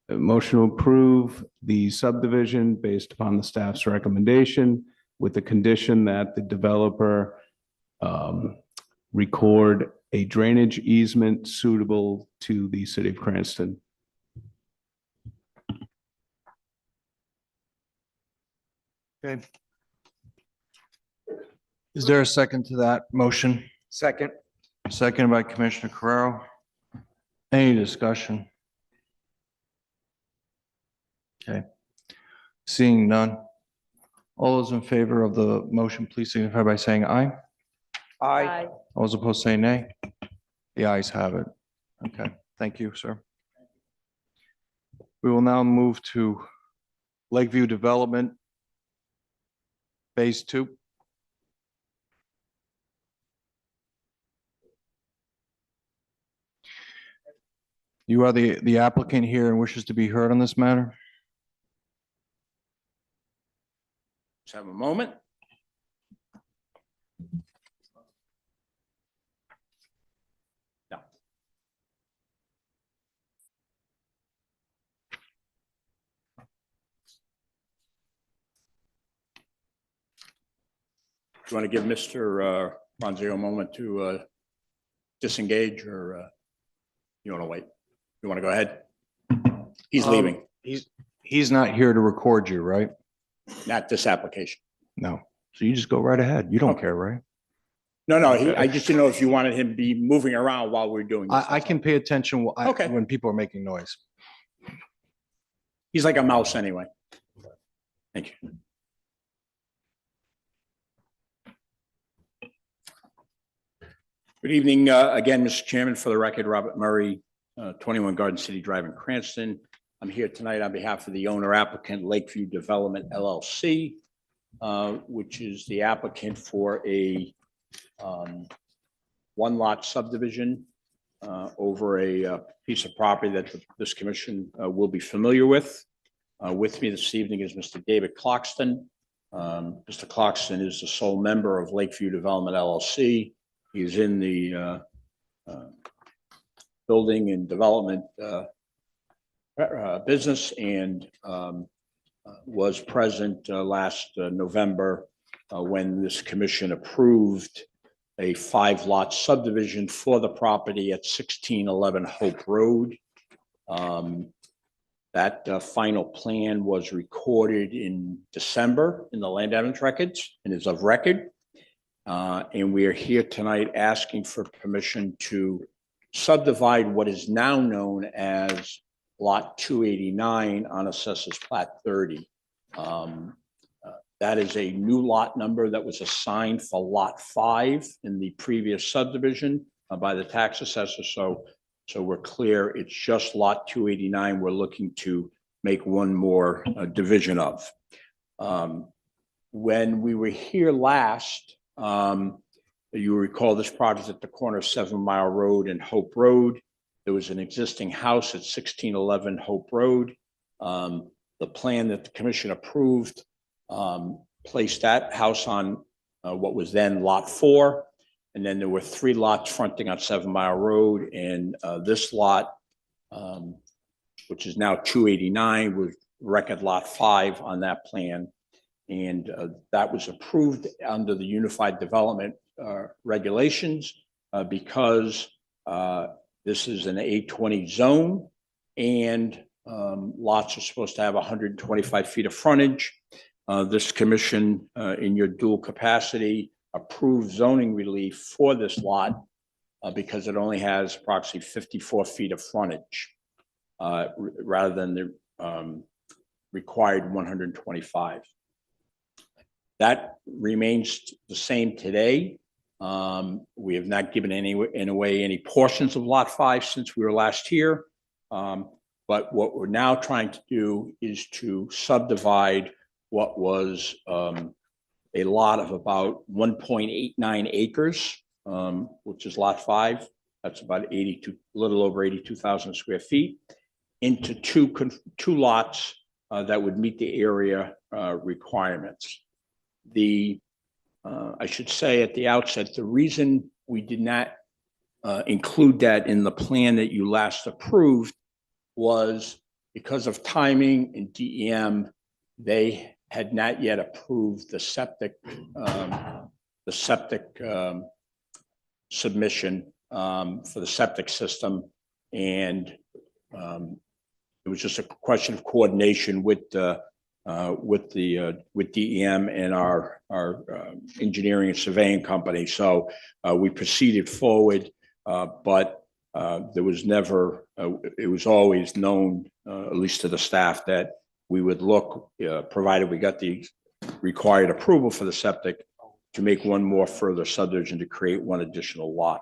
Motion to approve the subdivision based upon the staff's recommendation with the condition that the developer record a drainage easement suitable to the city of Cranston. Okay. Is there a second to that motion? Second. Second by Commissioner Carrero. Any discussion? Okay. Seeing none. All those in favor of the motion, please signify by saying aye. Aye. All those opposed say nay. The ayes have it. Okay, thank you, sir. We will now move to Lakeview Development Phase 2. You are the applicant here and wishes to be heard on this matter? Just have a moment. No. Do you want to give Mr. Ronzio a moment to disengage, or you want to wait? You want to go ahead? He's leaving. He's not here to record you, right? Not this application. No. So you just go right ahead. You don't care, right? No, I just didn't know if you wanted him to be moving around while we're doing this. I can pay attention Okay. when people are making noise. He's like a mouse anyway. Thank you. Good evening, again, Mr. Chairman. For the record, Robert Murray, 21 Garden City Drive in Cranston. I'm here tonight on behalf of the owner applicant Lakeview Development LLC, which is the applicant for a one-lot subdivision over a piece of property that this commission will be familiar with. With me this evening is Mr. David Cloxton. Mr. Cloxton is the sole member of Lakeview Development LLC. He's in the building and development business and was present last November when this commission approved a 5-lot subdivision for the property at 1611 Hope Road. That final plan was recorded in December in the land evidence records and is of record. And we are here tonight asking for permission to subdivide what is now known as Lot 289 on Assessors Plat 30. That is a new lot number that was assigned for Lot 5 in the previous subdivision by the tax assessor. So we're clear, it's just Lot 289 we're looking to make one more division of. When we were here last, you recall this project at the corner of 7 Mile Road and Hope Road. There was an existing house at 1611 Hope Road. The plan that the commission approved placed that house on what was then Lot 4. And then there were 3 lots fronting on 7 Mile Road. And this lot, which is now 289, was record Lot 5 on that plan. And that was approved under the Unified Development regulations because this is an A20 zone and lots are supposed to have 125 feet of frontage. This commission, in your dual capacity, approved zoning relief for this lot because it only has approximately 54 feet of frontage rather than the required 125. That remains the same today. We have not given away any portions of Lot 5 since we were last here. But what we're now trying to do is to subdivide what was a lot of about 1.89 acres, which is Lot 5. That's about a little over 82,000 square feet, into two lots that would meet the area requirements. I should say at the outset, the reason we did not include that in the plan that you last approved was because of timing and DEM. They had not yet approved the septic submission for the septic system, and it was just a question of coordination with DEM and our engineering and surveying company. So we proceeded forward, but there was never, it was always known, at least to the staff, that we would look, provided we got the required approval for the septic, to make one more further subdivision to create one additional lot.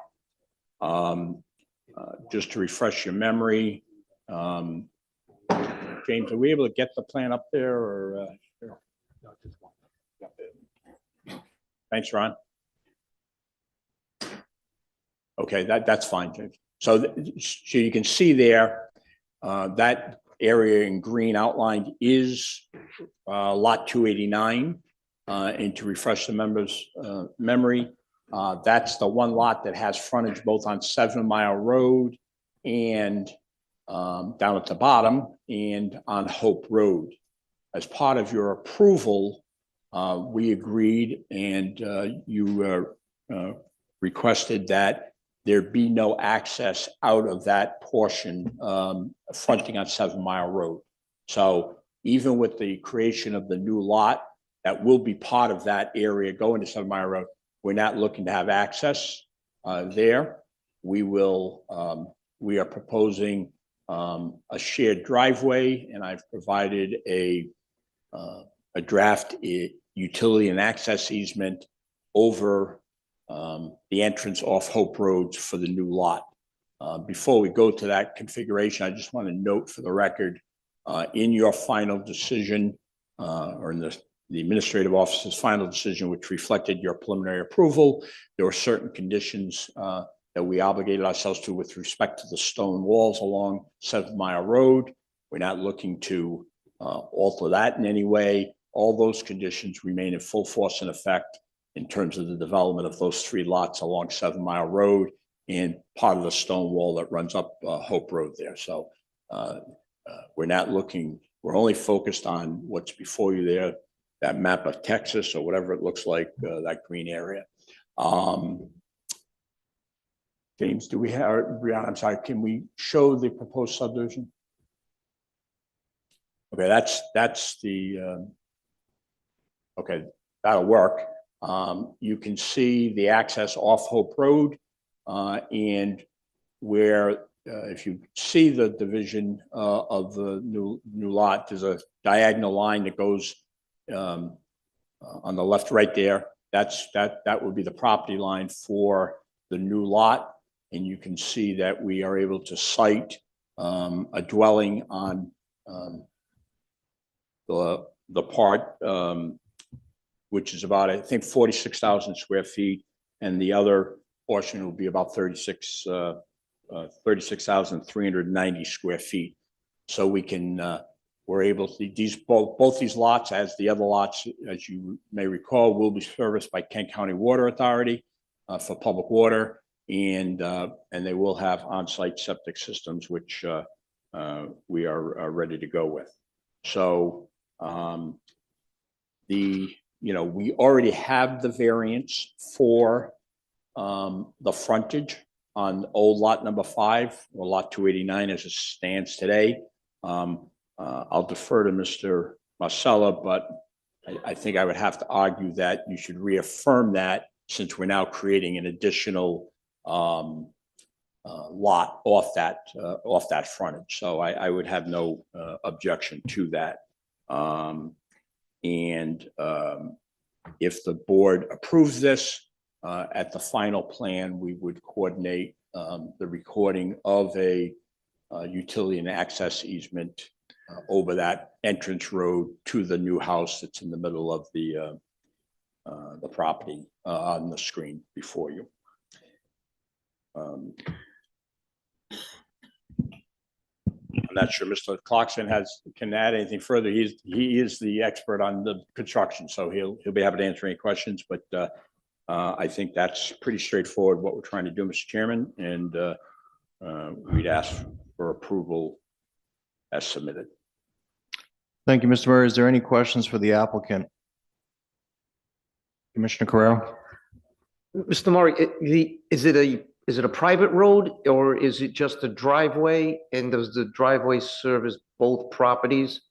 Just to refresh your memory, James, are we able to get the plan up there or? Thanks, Ron. Okay, that's fine, James. So you can see there, that area in green outlined is Lot 289. And to refresh the members' memory, that's the one lot that has frontage both on 7 Mile Road and down at the bottom and on Hope Road. As part of your approval, we agreed and you requested that there be no access out of that portion fronting on 7 Mile Road. So even with the creation of the new lot that will be part of that area going to 7 Mile Road, we're not looking to have access there. We are proposing a shared driveway, and I've provided a draft utility and access easement over the entrance off Hope Road for the new lot. Before we go to that configuration, I just want to note for the record, in your final decision, or in the administrative office's final decision, which reflected your preliminary approval, there were certain conditions that we obligated ourselves to with respect to the stone walls along 7 Mile Road. We're not looking to alter that in any way. All those conditions remain in full force and effect in terms of the development of those 3 lots along 7 Mile Road and part of the stone wall that runs up Hope Road there. So we're not looking, we're only focused on what's before you there, that map of Texas or whatever it looks like, that green area. James, do we have, Brianna, I'm sorry, can we show the proposed subdivision? Okay, that's the, okay, that'll work. You can see the access off Hope Road, and where, if you see the division of the new lot, there's a diagonal line that goes on the left right there. That would be the property line for the new lot. And you can see that we are able to site a dwelling on the part which is about, I think, 46,000 square feet, and the other portion will be about 36,390 square feet. So we can, we're able to, both these lots, as the other lots, as you may recall, will be serviced by Kent County Water Authority for public water, and they will have on-site septic systems, which we are ready to go with. So we already have the variance for the frontage on old lot number 5, or lot 289 as it stands today. I'll defer to Mr. Marcella, but I think I would have to argue that you should reaffirm that, since we're now creating an additional lot off that frontage. So I would have no objection to that. If the board approves this, at the final plan, we would coordinate the recording of a utility and access easement over that entrance road to the new house that's in the middle of the property on the screen before you. I'm not sure Mr. Clarkson can add anything further. He is the expert on the construction, so he'll be happy to answer any questions. But I think that's pretty straightforward what we're trying to do, Mr. Chairman, and we'd ask for approval as submitted. Thank you, Mr. Murray. Is there any questions for the applicant? Commissioner Carrero? Mr. Murray, is it a private road, or is it just a driveway? And does the driveway service both properties?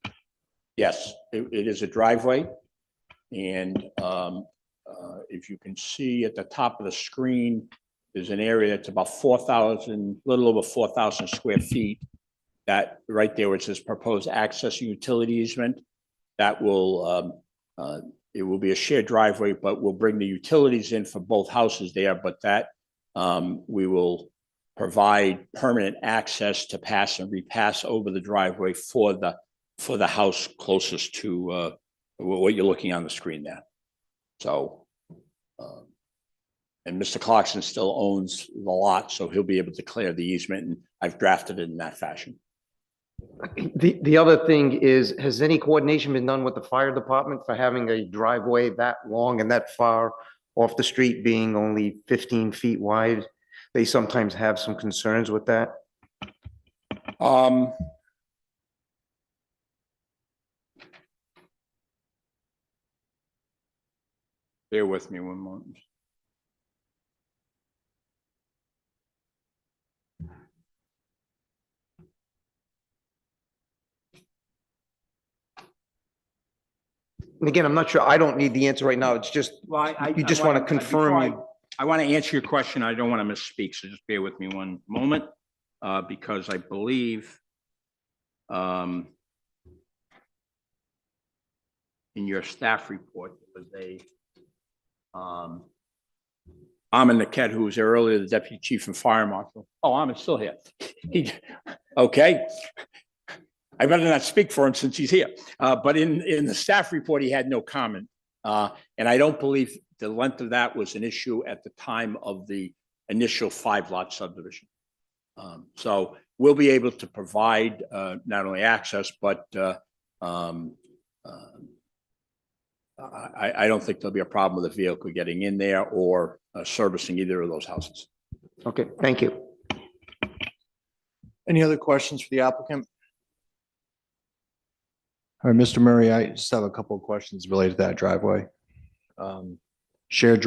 Yes, it is a driveway. And if you can see at the top of the screen, there's an area that's about 4,000, little over 4,000 square feet. That right there, where it says proposed access and utility easement, that will, it will be a shared driveway, but we'll bring the utilities in for both houses there. But that we will provide permanent access to pass and repass over the driveway for the house closest to what you're looking on the screen there. So, and Mr. Clarkson still owns the lot, so he'll be able to clear the easement, and I've drafted it in that fashion. The other thing is, has any coordination been done with the fire department for having a driveway that long and that far off the street, being only 15 feet wide? They sometimes have some concerns with that. Bear with me one moment. And again, I'm not sure, I don't need the answer right now. It's just, Well, you just want to confirm. I want to answer your question. I don't want to misspeak, so just bear with me one moment, because I believe in your staff report, there was Ahmed Naket, who was there earlier, the deputy chief and fire marshal. Oh, Ahmed's still here. Okay. I better not speak for him since he's here. But in the staff report, he had no comment. And I don't believe the length of that was an issue at the time of the initial 5-lot subdivision. So we'll be able to provide not only access, but I don't think there'll be a problem with a vehicle getting in there or servicing either of those houses. Okay, thank you. Any other questions for the applicant? All right, Mr. Murray, I just have a couple of questions related to that driveway. Shared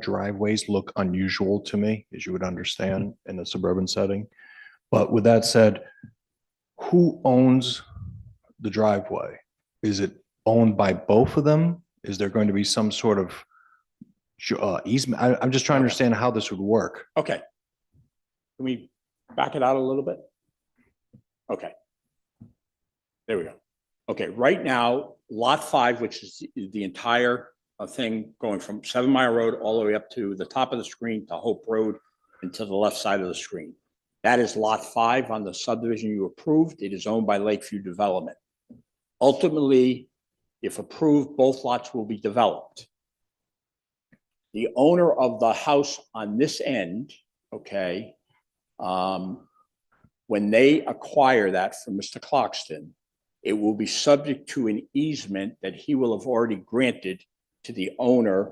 driveways look unusual to me, as you would understand, in a suburban setting. But with that said, who owns the driveway? Is it owned by both of them? Is there going to be some sort of easement? I'm just trying to understand how this would work. Okay. Can we back it out a little bit? Okay. There we go. Okay, right now, lot 5, which is the entire thing going from 7 Mile Road all the way up to the top of the screen to Hope Road and to the left side of the screen. That is lot 5 on the subdivision you approved. It is owned by Lakeview Development. Ultimately, if approved, both lots will be developed. The owner of the house on this end, okay, when they acquire that from Mr. Clarkston, it will be subject to an easement that he will have already granted to the owner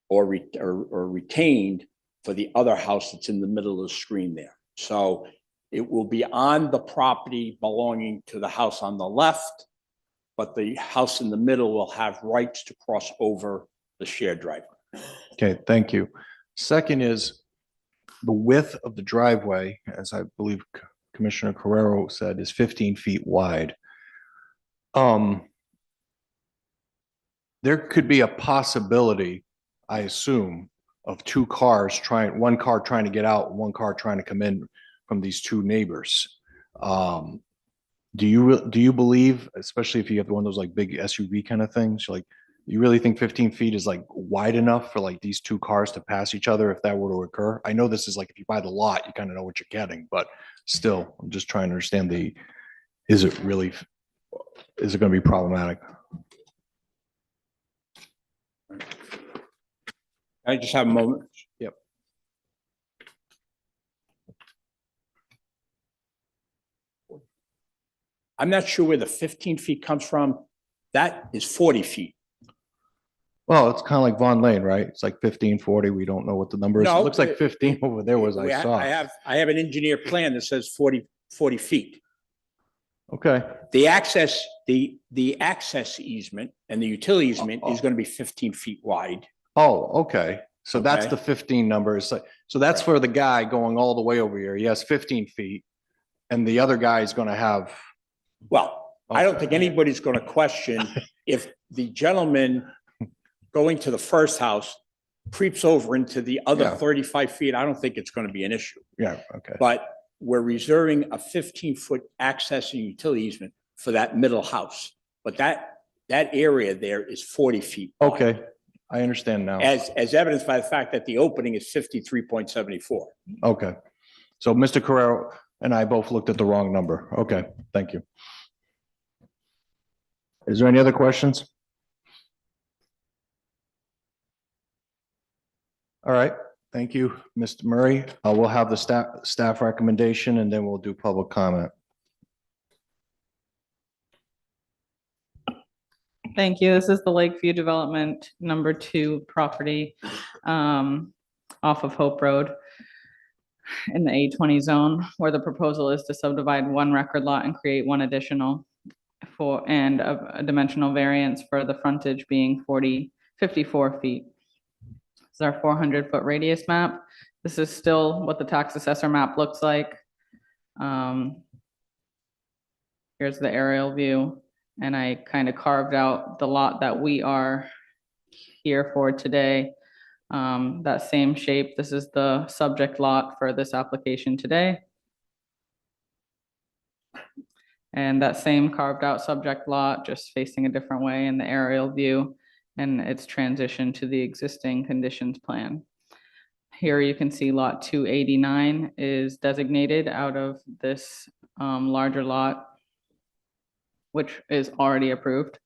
or retained for the other house that's in the middle of the screen there. So it will be on the property belonging to the house on the left, but the house in the middle will have rights to cross over the shared driveway. Okay, thank you. Second is the width of the driveway, as I believe Commissioner Carrero said, is 15 feet wide. There could be a possibility, I assume, of two cars one car trying to get out, one car trying to come in from these two neighbors. Do you believe, especially if you have one of those like big SUV kind of things, like you really think 15 feet is like wide enough for like these two cars to pass each other if that were to occur? I know this is like, if you buy the lot, you kind of know what you're getting, but still, I'm just trying to understand is it going to be problematic? I just have a moment. Yep. I'm not sure where the 15 feet comes from. That is 40 feet. Well, it's kind of like Vaughn Lane, right? It's like 15, 40. We don't know what the number is. It No, looks like 15 over there was I saw. I have an engineer plan that says 40 feet. Okay. The access easement and the utility easement is going to be 15 feet wide. Oh, okay. So that's Okay. the 15 number. So that's for the guy going all the way over here. He has 15 feet and the other guy is going to have. Well, I don't think anybody's going to question if the gentleman going to the first house creeps over into the other Yeah. 35 feet. I don't think it's going to be an issue. Yeah, okay. But we're reserving a 15-foot access and utility easement for that middle house. But that area there is 40 feet wide. Okay, I understand now. As evidenced by the fact that the opening is 53.74. Okay. So Mr. Carrero and I both looked at the wrong number. Okay, thank you. Is there any other questions? All right, thank you, Mr. Murray. We'll have the staff recommendation and then we'll do public comment. Thank you. This is the Lakeview Development number 2 property off of Hope Road in the A20 zone, where the proposal is to subdivide 1 record lot and create 1 additional and a dimensional variance for the frontage being 54 feet. This is our 400-foot radius map. This is still what the tax assessor map looks like. Here's the aerial view. And I kind of carved out the lot that we are here for today. That same shape, this is the subject lot for this application today. And that same carved out subject lot, just facing a different way in the aerial view, and it's transitioned to the existing conditions plan. Here you can see lot 289 is designated out of this larger lot, which is already approved.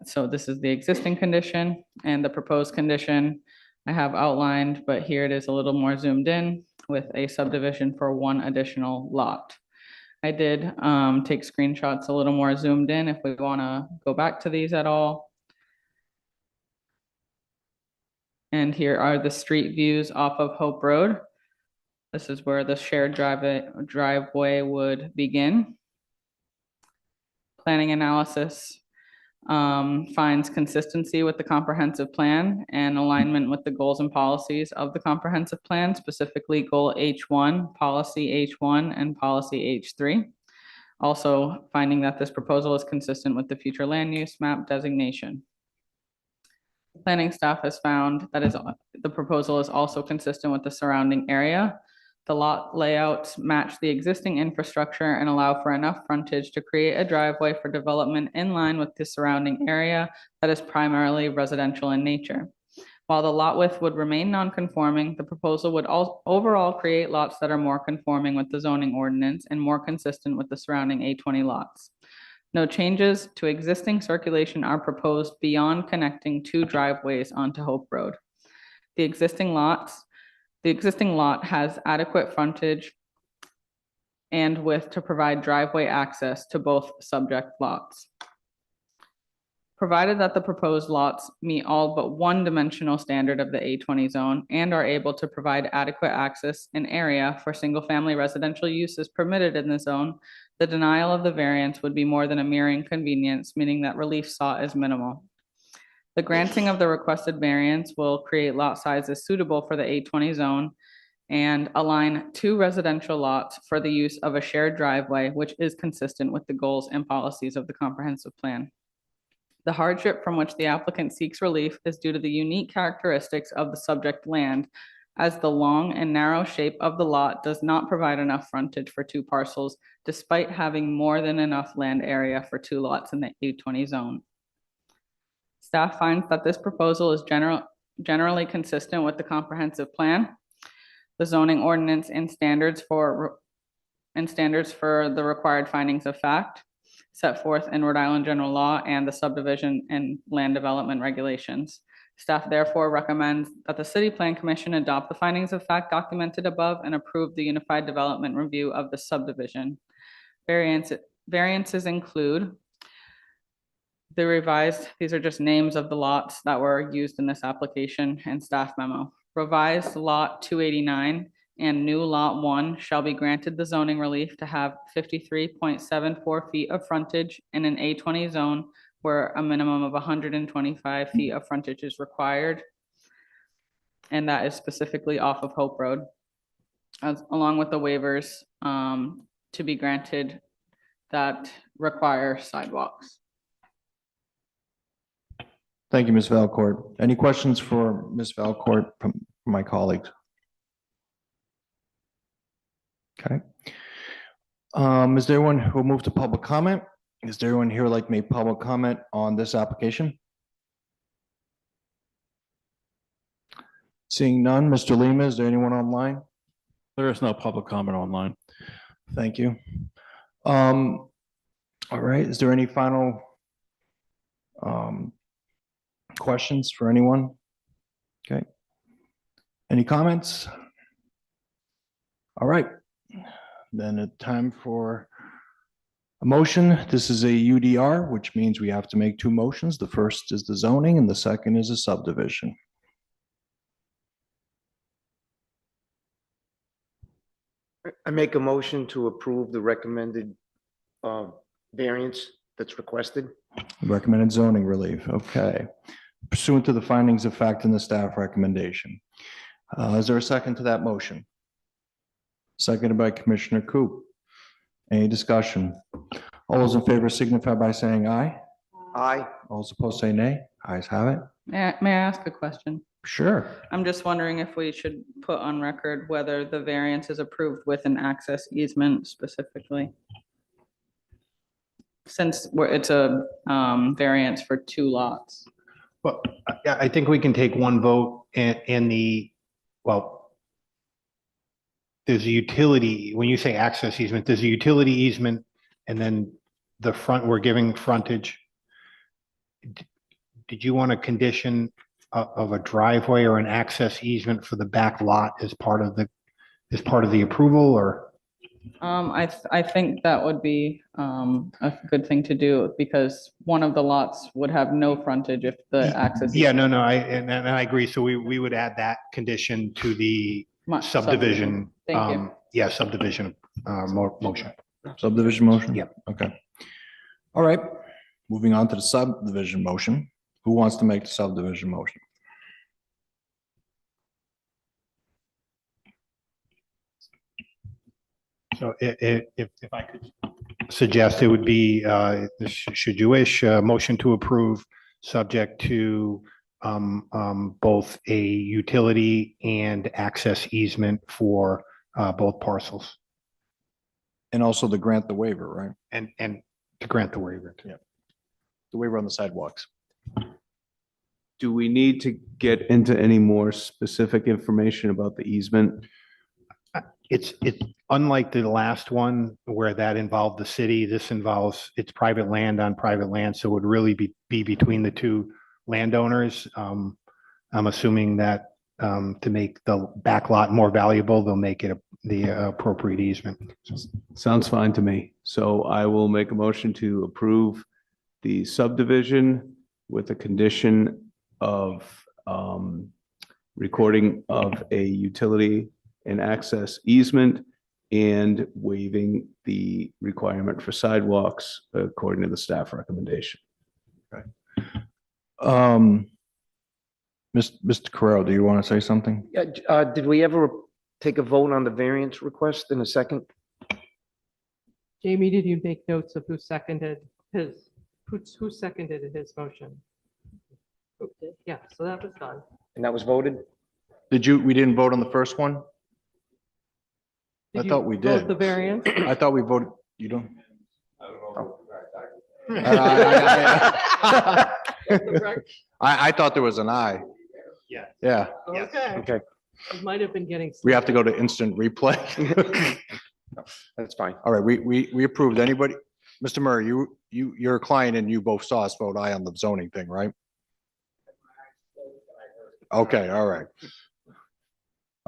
So this is the existing condition, and the proposed condition I have outlined, but here it is a little more zoomed in with a subdivision for one additional lot. I did take screenshots a little more zoomed in if we want to go back to these at all. And here are the street views off of Hope Road. This is where the shared driveway would begin. Planning analysis finds consistency with the comprehensive plan and alignment with the goals and policies of the comprehensive plan, specifically goal H1, policy H1, and policy H3. Also finding that this proposal is consistent with the future land use map designation. Planning staff has found that the proposal is also consistent with the surrounding area. The lot layouts match the existing infrastructure and allow for enough frontage to create a driveway for development in line with the surrounding area that is primarily residential in nature. While the lot width would remain non-conforming, the proposal would overall create lots that are more conforming with the zoning ordinance and more consistent with the surrounding A20 lots. No changes to existing circulation are proposed beyond connecting two driveways onto Hope Road. The existing lot has adequate frontage and width to provide driveway access to both subject lots. Provided that the proposed lots meet all but one dimensional standard of the A20 zone and are able to provide adequate access and area for single-family residential uses permitted in the zone, the denial of the variance would be more than a mere inconvenience, meaning that relief sought is minimal. The granting of the requested variance will create lot sizes suitable for the A20 zone and align two residential lots for the use of a shared driveway, which is consistent with the goals and policies of the comprehensive plan. The hardship from which the applicant seeks relief is due to the unique characteristics of the subject land, as the long and narrow shape of the lot does not provide enough frontage for two parcels, despite having more than enough land area for two lots in the A20 zone. Staff finds that this proposal is generally consistent with the comprehensive plan, the zoning ordinance, and standards for the required findings of fact set forth in Rhode Island general law and the subdivision and land development regulations. Staff therefore recommends that the City Plan Commission adopt the findings of fact documented above and approve the Unified Development Review of the subdivision. Variances include the revised, these are just names of the lots that were used in this application and staff memo. Revised lot 289 and new lot 1 shall be granted the zoning relief to have 53.74 feet of frontage in an A20 zone where a minimum of 125 feet of frontage is required. And that is specifically off of Hope Road, along with the waivers to be granted that require sidewalks. Thank you, Ms. Valcourt. Any questions for Ms. Valcourt from my colleagues? Okay. Is there anyone who will move to public comment? Is there anyone here who'd like to make public comment on this application? Seeing none, Mr. Lima, is there anyone online? There is no public comment online. Thank you. All right, is there any final questions for anyone? Okay. Any comments? All right, then it's time for a motion. This is a UDR, which means we have to make two motions. The first is the zoning and the second is a subdivision. I make a motion to approve the recommended variance that's requested. Recommended zoning relief, okay. Pursuant to the findings of fact in the staff recommendation. Is there a second to that motion? Seconded by Commissioner Coop. Any discussion? All those in favor signify by saying aye. Aye. All those opposed say nay. Ayes have it. May I ask a question? Sure. I'm just wondering if we should put on record whether the variance is approved with an access easement specifically. Since it's a variance for 2 lots. Well, I think we can take one vote and there's a utility, when you say access easement, there's a utility easement and then the front, we're giving frontage. Did you want a condition of a driveway or an access easement for the back lot as part of the approval, or? I think that would be a good thing to do because one of the lots would have no frontage if the access. Yeah, no, and I agree. So we would add that condition to the subdivision. Thank you. Yeah, subdivision motion. Subdivision motion? Yep. Okay. All right. Moving on to the subdivision motion. Who wants to make the subdivision motion? So if I could suggest, it would be, should you wish, motion to approve, subject to both a utility and access easement for both parcels. And also to grant the waiver, right? And to grant the waiver. Yeah. The waiver on the sidewalks. Do we need to get into any more specific information about the easement? It's unlike the last one where that involved the city. This involves, it's private land on private land, so it would really be between the two landowners. I'm assuming that to make the back lot more valuable, they'll make it the appropriate easement. Sounds fine to me. So I will make a motion to approve the subdivision with a condition of recording of a utility and access easement and waiving the requirement for sidewalks according to the staff recommendation. Okay. Mr. Carrero, do you want to say something? Yeah, did we ever take a vote on the variance request in a second? Jamie, did you make notes of who seconded his motion? Yeah, so that was done. And that was voted? We didn't vote on the first one? I Did thought you we vote did. the variance? I thought we voted, you don't? I thought there was an aye. Yeah. Yeah, Okay. Okay, It might have been getting. we have to go to instant replay. that's fine. All right, we approved. Anybody? Mr. Murray, you're a client and you both saw us vote aye on the zoning thing, right? Okay, all right.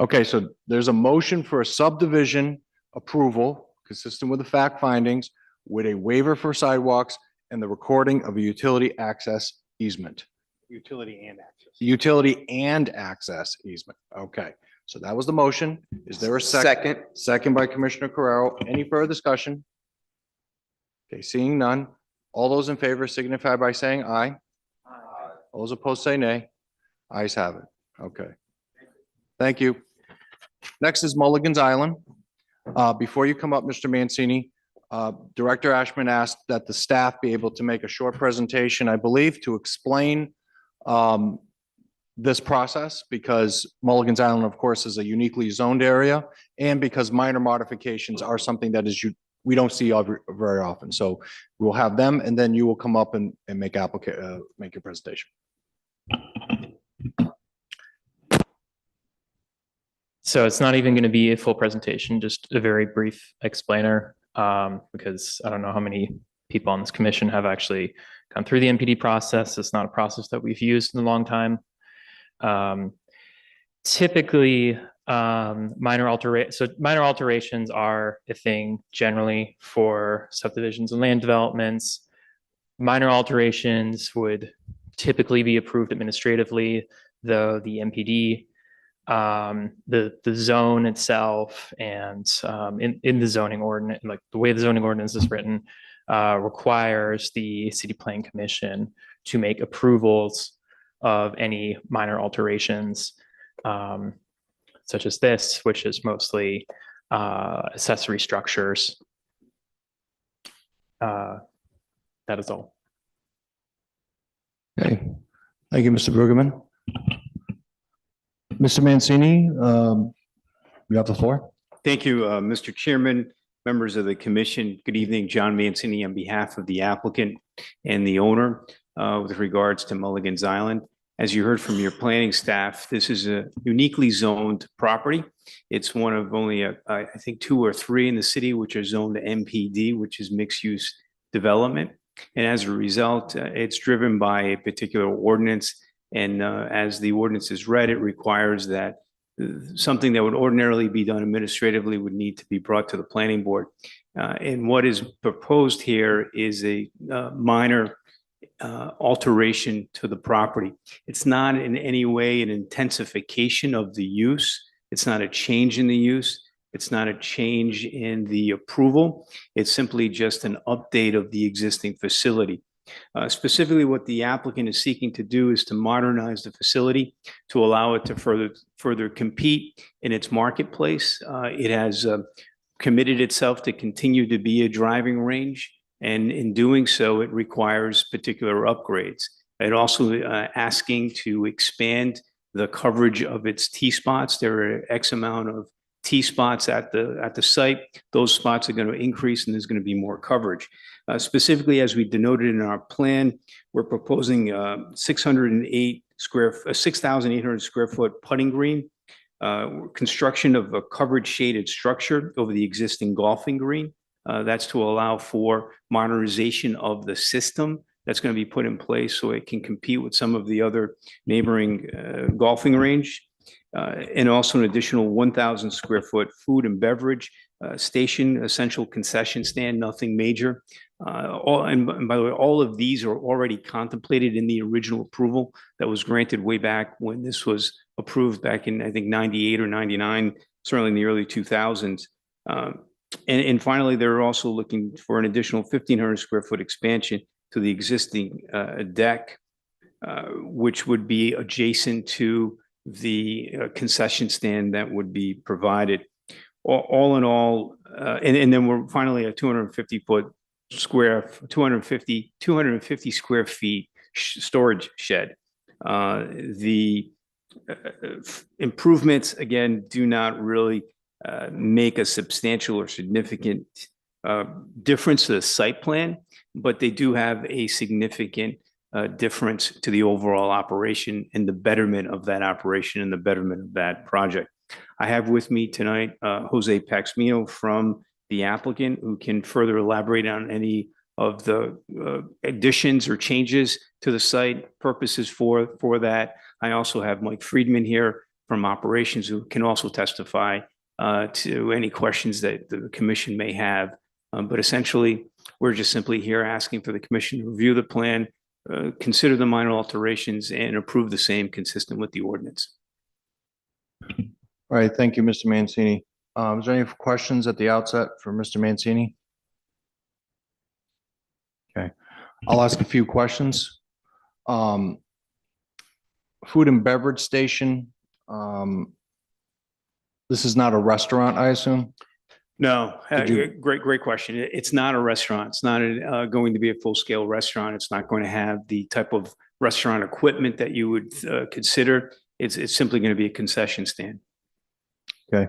Okay, so there's a motion for a subdivision approval consistent with the fact findings with a waiver for sidewalks and the recording of a utility access easement. Utility and access. Utility and access easement. Okay, so that was the motion. Is there a second? Second. Second by Commissioner Carrero. Any further discussion? Okay, seeing none. All those in favor signify by saying aye. All those opposed say nay. Ayes have it. Okay. Thank you. Next is Mulligan's Island. Before you come up, Mr. Mancini, Director Ashman asked that the staff be able to make a short presentation, I believe, to explain this process, because Mulligan's Island, of course, is a uniquely zoned area, and because minor modifications are something that we don't see very often. So we'll have them, and then you will come up and make your presentation. So it's not even going to be a full presentation, just a very brief explainer, because I don't know how many people on this commission have actually gone through the MPD process. It's not a process that we've used in a long time. Typically, minor alterations are a thing generally for subdivisions and land developments. Minor alterations would typically be approved administratively, though the MPD, the zone itself, and in the zoning ordinance, like the way the zoning ordinance is written, requires the City Planning Commission to make approvals of any minor alterations, such as this, which is mostly accessory structures. That is all. Okay, thank you, Mr. Brueggemann. Mr. Mancini, you have the floor. Thank you, Mr. Chairman, members of the commission. Good evening, John Mancini on behalf of the applicant and the owner with regards to Mulligan's Island. As you heard from your planning staff, this is a uniquely zoned property. It's one of only, I think, 2 or 3 in the city which are zoned to MPD, which is mixed-use development. And as a result, it's driven by a particular ordinance. And as the ordinance is read, it requires that something that would ordinarily be done administratively would need to be brought to the planning board. And what is proposed here is a minor alteration to the property. It's not in any way an intensification of the use. It's not a change in the use. It's not a change in the approval. It's simply just an update of the existing facility. Specifically, what the applicant is seeking to do is to modernize the facility to allow it to further compete in its marketplace. It has committed itself to continue to be a driving range, and in doing so, it requires particular upgrades. It also asking to expand the coverage of its T-spots. There are X amount of T-spots at the site. Those spots are going to increase, and there's going to be more coverage. Specifically, as we denoted in our plan, we're proposing 6,800 square foot putting green, construction of a covered shaded structure over the existing golfing green. That's to allow for modernization of the system that's going to be put in place so it can compete with some of the other neighboring golfing range. And also an additional 1,000 square foot food and beverage station, essential concession stand, nothing major. And by the way, all of these are already contemplated in the original approval that was granted way back when this was approved back in, I think, 98 or 99, certainly in the early 2000s. And finally, they're also looking for an additional 1,500 square foot expansion to the existing deck, which would be adjacent to the concession stand that would be provided. All in all, and then we're finally at 250 square feet storage shed. The improvements, again, do not really make a substantial or significant difference to the site plan, but they do have a significant difference to the overall operation and the betterment of that operation and the betterment of that project. I have with me tonight Jose Paxmino from the applicant, who can further elaborate on any of the additions or changes to the site purposes for that. I also have Mike Friedman here from operations, who can also testify to any questions that the commission may have. But essentially, we're just simply here asking for the commission to review the plan, consider the minor alterations, and approve the same consistent with the ordinance. All right, thank you, Mr. Mancini. Is there any questions at the outset for Mr. Mancini? Okay, I'll ask a few questions. Food and beverage station. This is not a restaurant, I assume? No, great question. It's not a restaurant. It's not going to be a full-scale restaurant. It's not going to have the type of restaurant equipment that you would consider. It's simply going to be a concession stand. Okay.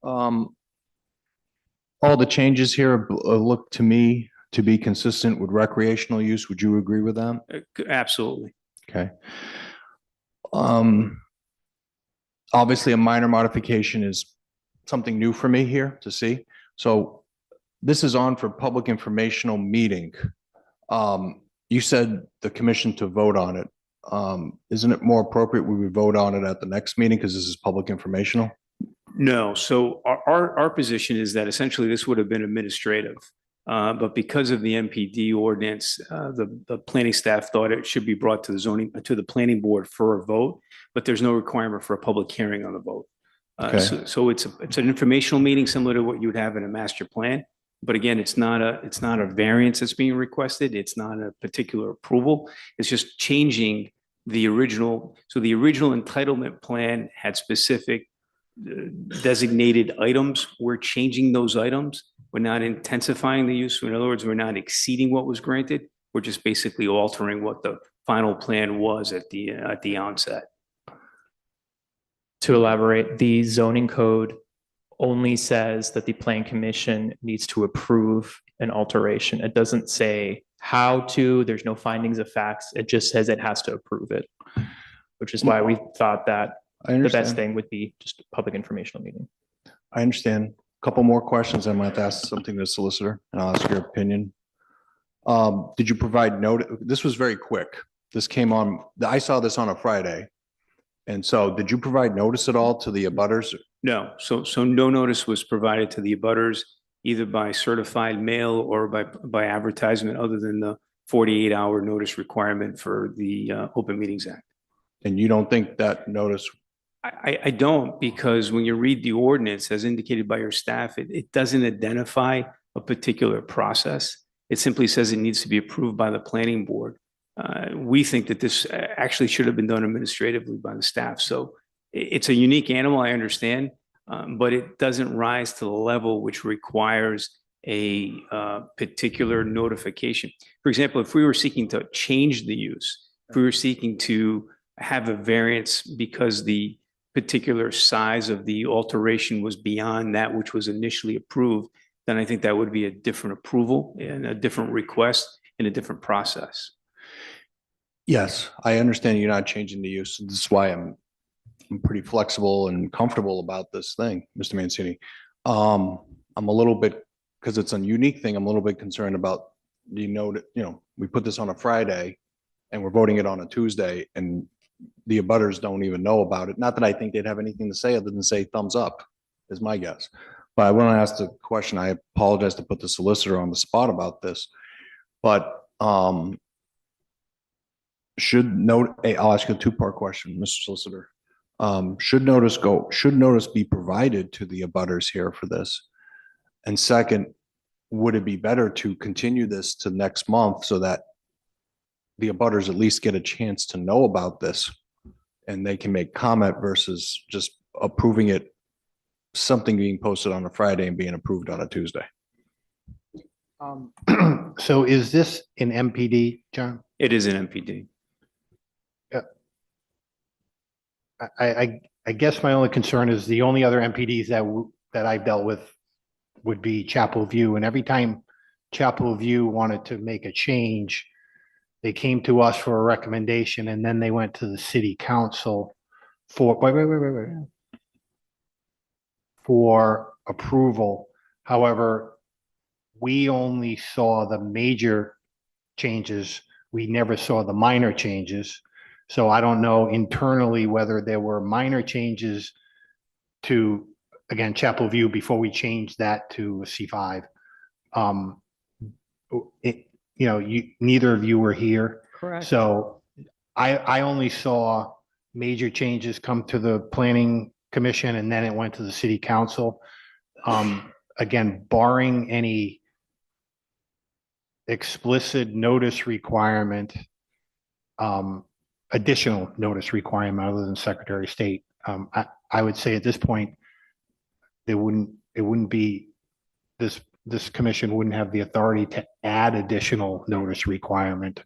All the changes here look to me to be consistent with recreational use. Would you agree with that? Absolutely. Okay. Obviously, a minor modification is something new for me here to see. So this is on for public informational meeting. You said the commission to vote on it. Isn't it more appropriate we would vote on it at the next meeting because this is public informational? No. So our position is that essentially this would have been administrative. But because of the MPD ordinance, the planning staff thought it should be brought to the planning board for a vote, but there's no requirement for a public hearing on the vote. So it's an informational meeting similar to what you would have in a master plan. But again, it's not a variance that's being requested. It's not a particular approval. It's just changing the original. So the original entitlement plan had specific designated items. We're changing those items We're not intensifying the use. In other words, we're not exceeding what was granted. We're just basically altering what the final plan was at the onset. To elaborate, the zoning code only says that the plan commission needs to approve an alteration. It doesn't say how to, there's no findings of facts. It just says it has to approve it, which is why we thought that I the best understand. thing would be just a public informational meeting. I understand. Couple more questions. I'm going to have to ask something to the solicitor and I'll ask your opinion. Did you provide note? This was very quick. This came on, I saw this on a Friday. And so did you provide notice at all to the abutters? No, so no notice was provided to the abutters either by certified mail or by advertisement, other than the 48-hour notice requirement for the Open Meetings Act. And you don't think that notice? I don't, because when you read the ordinance as indicated by your staff, it doesn't identify a particular process. It simply says it needs to be approved by the planning board. We think that this actually should have been done administratively by the staff. So it's a unique animal, I understand, but it doesn't rise to the level which requires a particular notification. For example, if we were seeking to change the use, if we were seeking to have a variance because the particular size of the alteration was beyond that which was initially approved, then I think that would be a different approval and a different request and a different process. Yes, I understand you're not changing the use. This is why I'm pretty flexible and comfortable about this thing, Mr. Mancini. I'm a little bit, because it's a unique thing, I'm a little bit concerned about the note, we put this on a Friday and we're voting it on a Tuesday and the abutters don't even know about it. Not that I think they'd have anything to say other than say thumbs up is my guess. But I want to ask the question. I apologize to put the solicitor on the spot about this, but I'll ask you a two-part question, Mr. Solicitor. Should notice be provided to the abutters here for this? And second, would it be better to continue this to next month so that the abutters at least get a chance to know about this and they can make comment versus just approving it, something being posted on a Friday and being approved on a Tuesday? So is this an MPD, John? It is an MPD. I guess my only concern is the only other MPDs that I've dealt with would be Chapel View. And every time Chapel View wanted to make a change, they came to us for a recommendation and then they went to the city council for, for approval. However, we only saw the major changes. We never saw the minor changes. So I don't know internally whether there were minor changes to, again, Chapel View before we changed that to a C5. Neither of you were here. Correct. So I only saw major changes come to the planning commission and then it went to the city council. Again, barring any explicit notice requirement, additional notice requirement other than Secretary of State. I would say at this point, it wouldn't be, this commission wouldn't have the authority to add additional notice requirement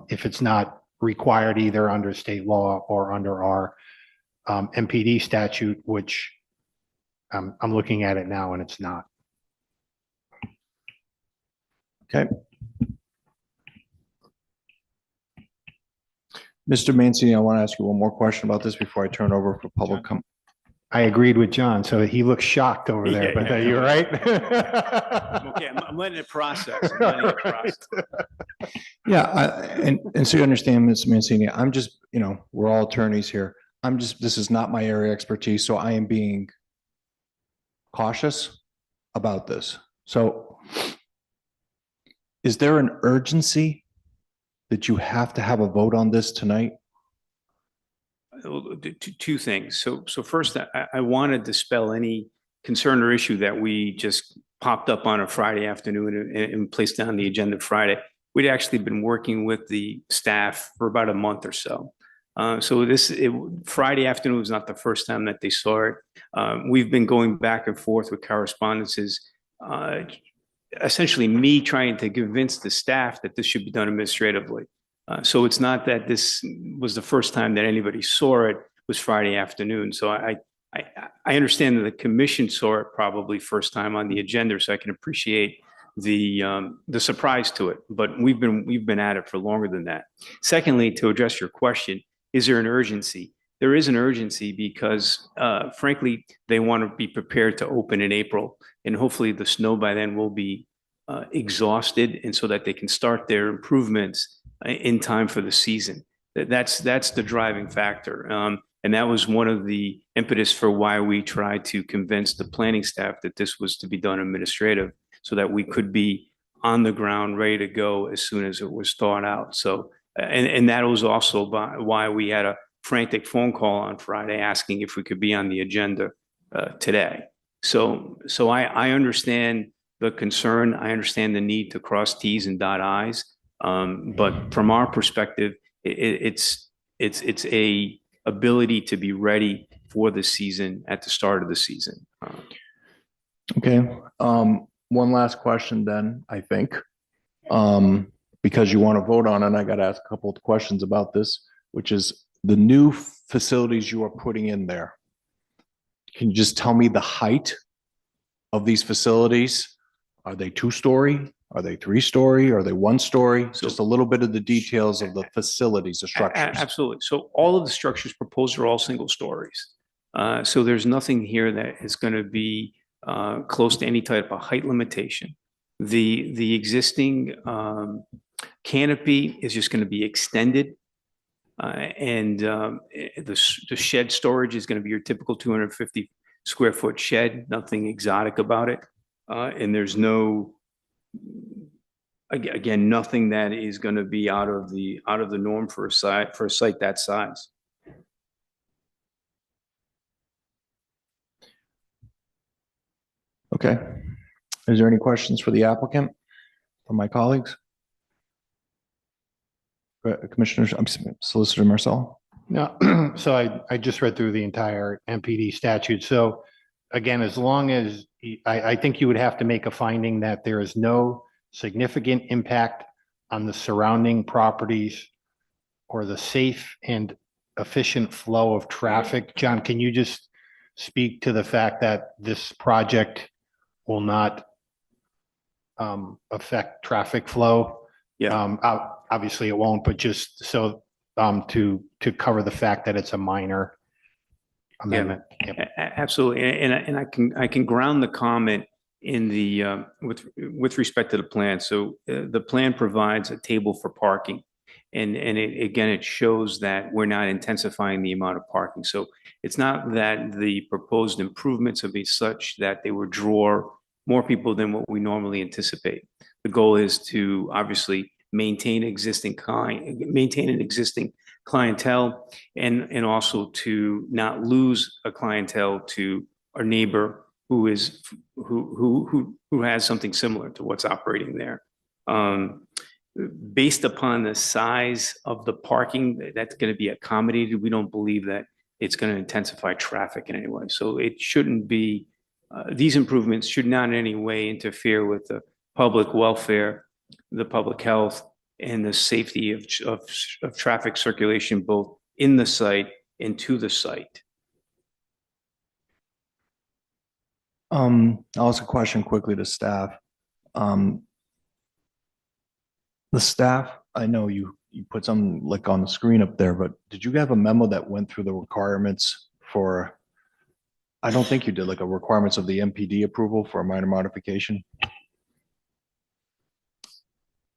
if it's not required either under state law or under our MPD statute, which I'm looking at it now and it's not. Okay. Mr. Mancini, I want to ask you one more question about this before I turn over for public comment. I agreed with John, so he looks shocked over there, but you're right. Okay, I'm letting it process. Yeah, and so you understand, Mr. Mancini, I'm just, we're all attorneys here. This is not my area of expertise, so I am being cautious about this. So is there an urgency that you have to have a vote on this tonight? Two things. So first, I want to dispel any concern or issue that we just popped up on a Friday afternoon and placed on the agenda Friday. We'd actually been working with the staff for about a month or so. Friday afternoon was not the first time that they saw it. We've been going back and forth with correspondences essentially me trying to convince the staff that this should be done administratively. So it's not that this was the first time that anybody saw it, was Friday afternoon. So I understand that the commission saw it probably first time on the agenda, so I can appreciate the surprise to it. But we've been at it for longer than that. Secondly, to address your question, is there an urgency? There is an urgency because frankly, they want to be prepared to open in April, and hopefully the snow by then will be exhausted, and so that they can start their improvements in time for the season. That's the driving factor. And that was one of the impetus for why we tried to convince the planning staff that this was to be done administrative, so that we could be on the ground, ready to go as soon as it was thought out. So, and that was also why we had a frantic phone call on Friday asking if we could be on the agenda today. So I understand the concern. I understand the need to cross Ts and dot Is. But from our perspective, it's a ability to be ready for the season at the start of the season. Okay, one last question then, I think. Because you want to vote on it, I got to ask a couple of questions about this, which is the new facilities you are putting in there. Can you just tell me the height of these facilities? Are they 2-story? Are they 3-story? Are they 1-story? Just a little bit of the details of the facilities, the structures. Absolutely. So all of the structures proposed are all single stories. So there's nothing here that is going to be close to any type of height limitation. The existing canopy is just going to be extended. And the shed storage is going to be your typical 250 square foot shed, nothing exotic about it. And there's no, again, nothing that is going to be out of the norm for a site that size. Okay. Is there any questions for the applicant from my colleagues? Commissioners, Solicitor Marcel. No, so I just read through the entire MPD statute. So again, as long as, I think you would have to make a finding that there is no significant impact on the surrounding properties or the safe and efficient flow of traffic. John, can you just speak to the fact that this project will not affect traffic flow? Yeah. Obviously it won't, but just so to cover the fact that it's a minor amendment. Yep. Absolutely. And I can ground the comment in the with respect to the plan. So the plan provides a table for parking. And it shows that we're not intensifying the amount of parking. So it's not that the proposed improvements will be such that they would draw more people than what we normally anticipate. The goal is to obviously maintain an existing clientele and also to not lose a clientele to our neighbor who has something similar to what's operating there. Based upon the size of the parking that's going to be accommodated, we don't believe that it's going to intensify traffic in any way. So it shouldn't be, these improvements should not in any way interfere with the public welfare, the public health, and the safety of traffic circulation, both in the site and to the site. I'll ask a question quickly to staff. The staff, I know you put some like on the screen up there, but did you have a memo that went through the requirements for, I don't think you did, like a requirements of the MPD approval for a minor modification?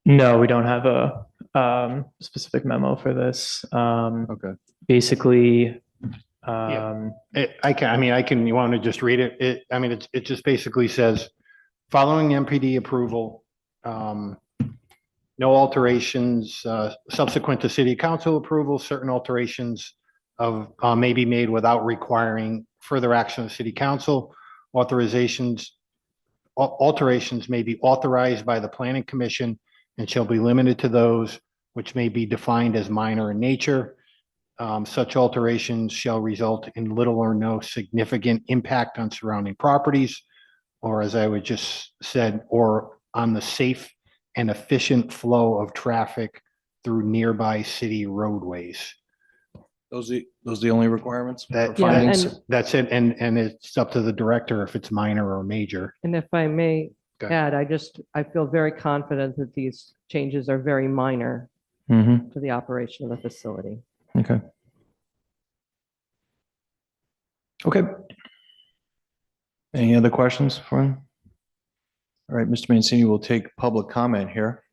No, we don't have a specific memo for this. Okay. Basically, I can, you want to just read it? It just basically says, following MPD approval, no alterations, subsequent to city council approval, certain alterations may be made without requiring further action of city council. Alterations may be authorized by the planning commission and shall be limited to those which may be defined as minor in nature. Such alterations shall result in little or no significant impact on surrounding properties. or as I would just said, or on the safe and efficient flow of traffic through nearby city roadways. Those are the only requirements? That, for findings? that's it, and it's up to the director if it's minor or major. And if I may Okay. add, I feel very confident that these changes are very minor Mhm. to the operation of the facility. Okay. Okay. Any other questions for him? All right, Mr. Mancini, we'll take public comment here.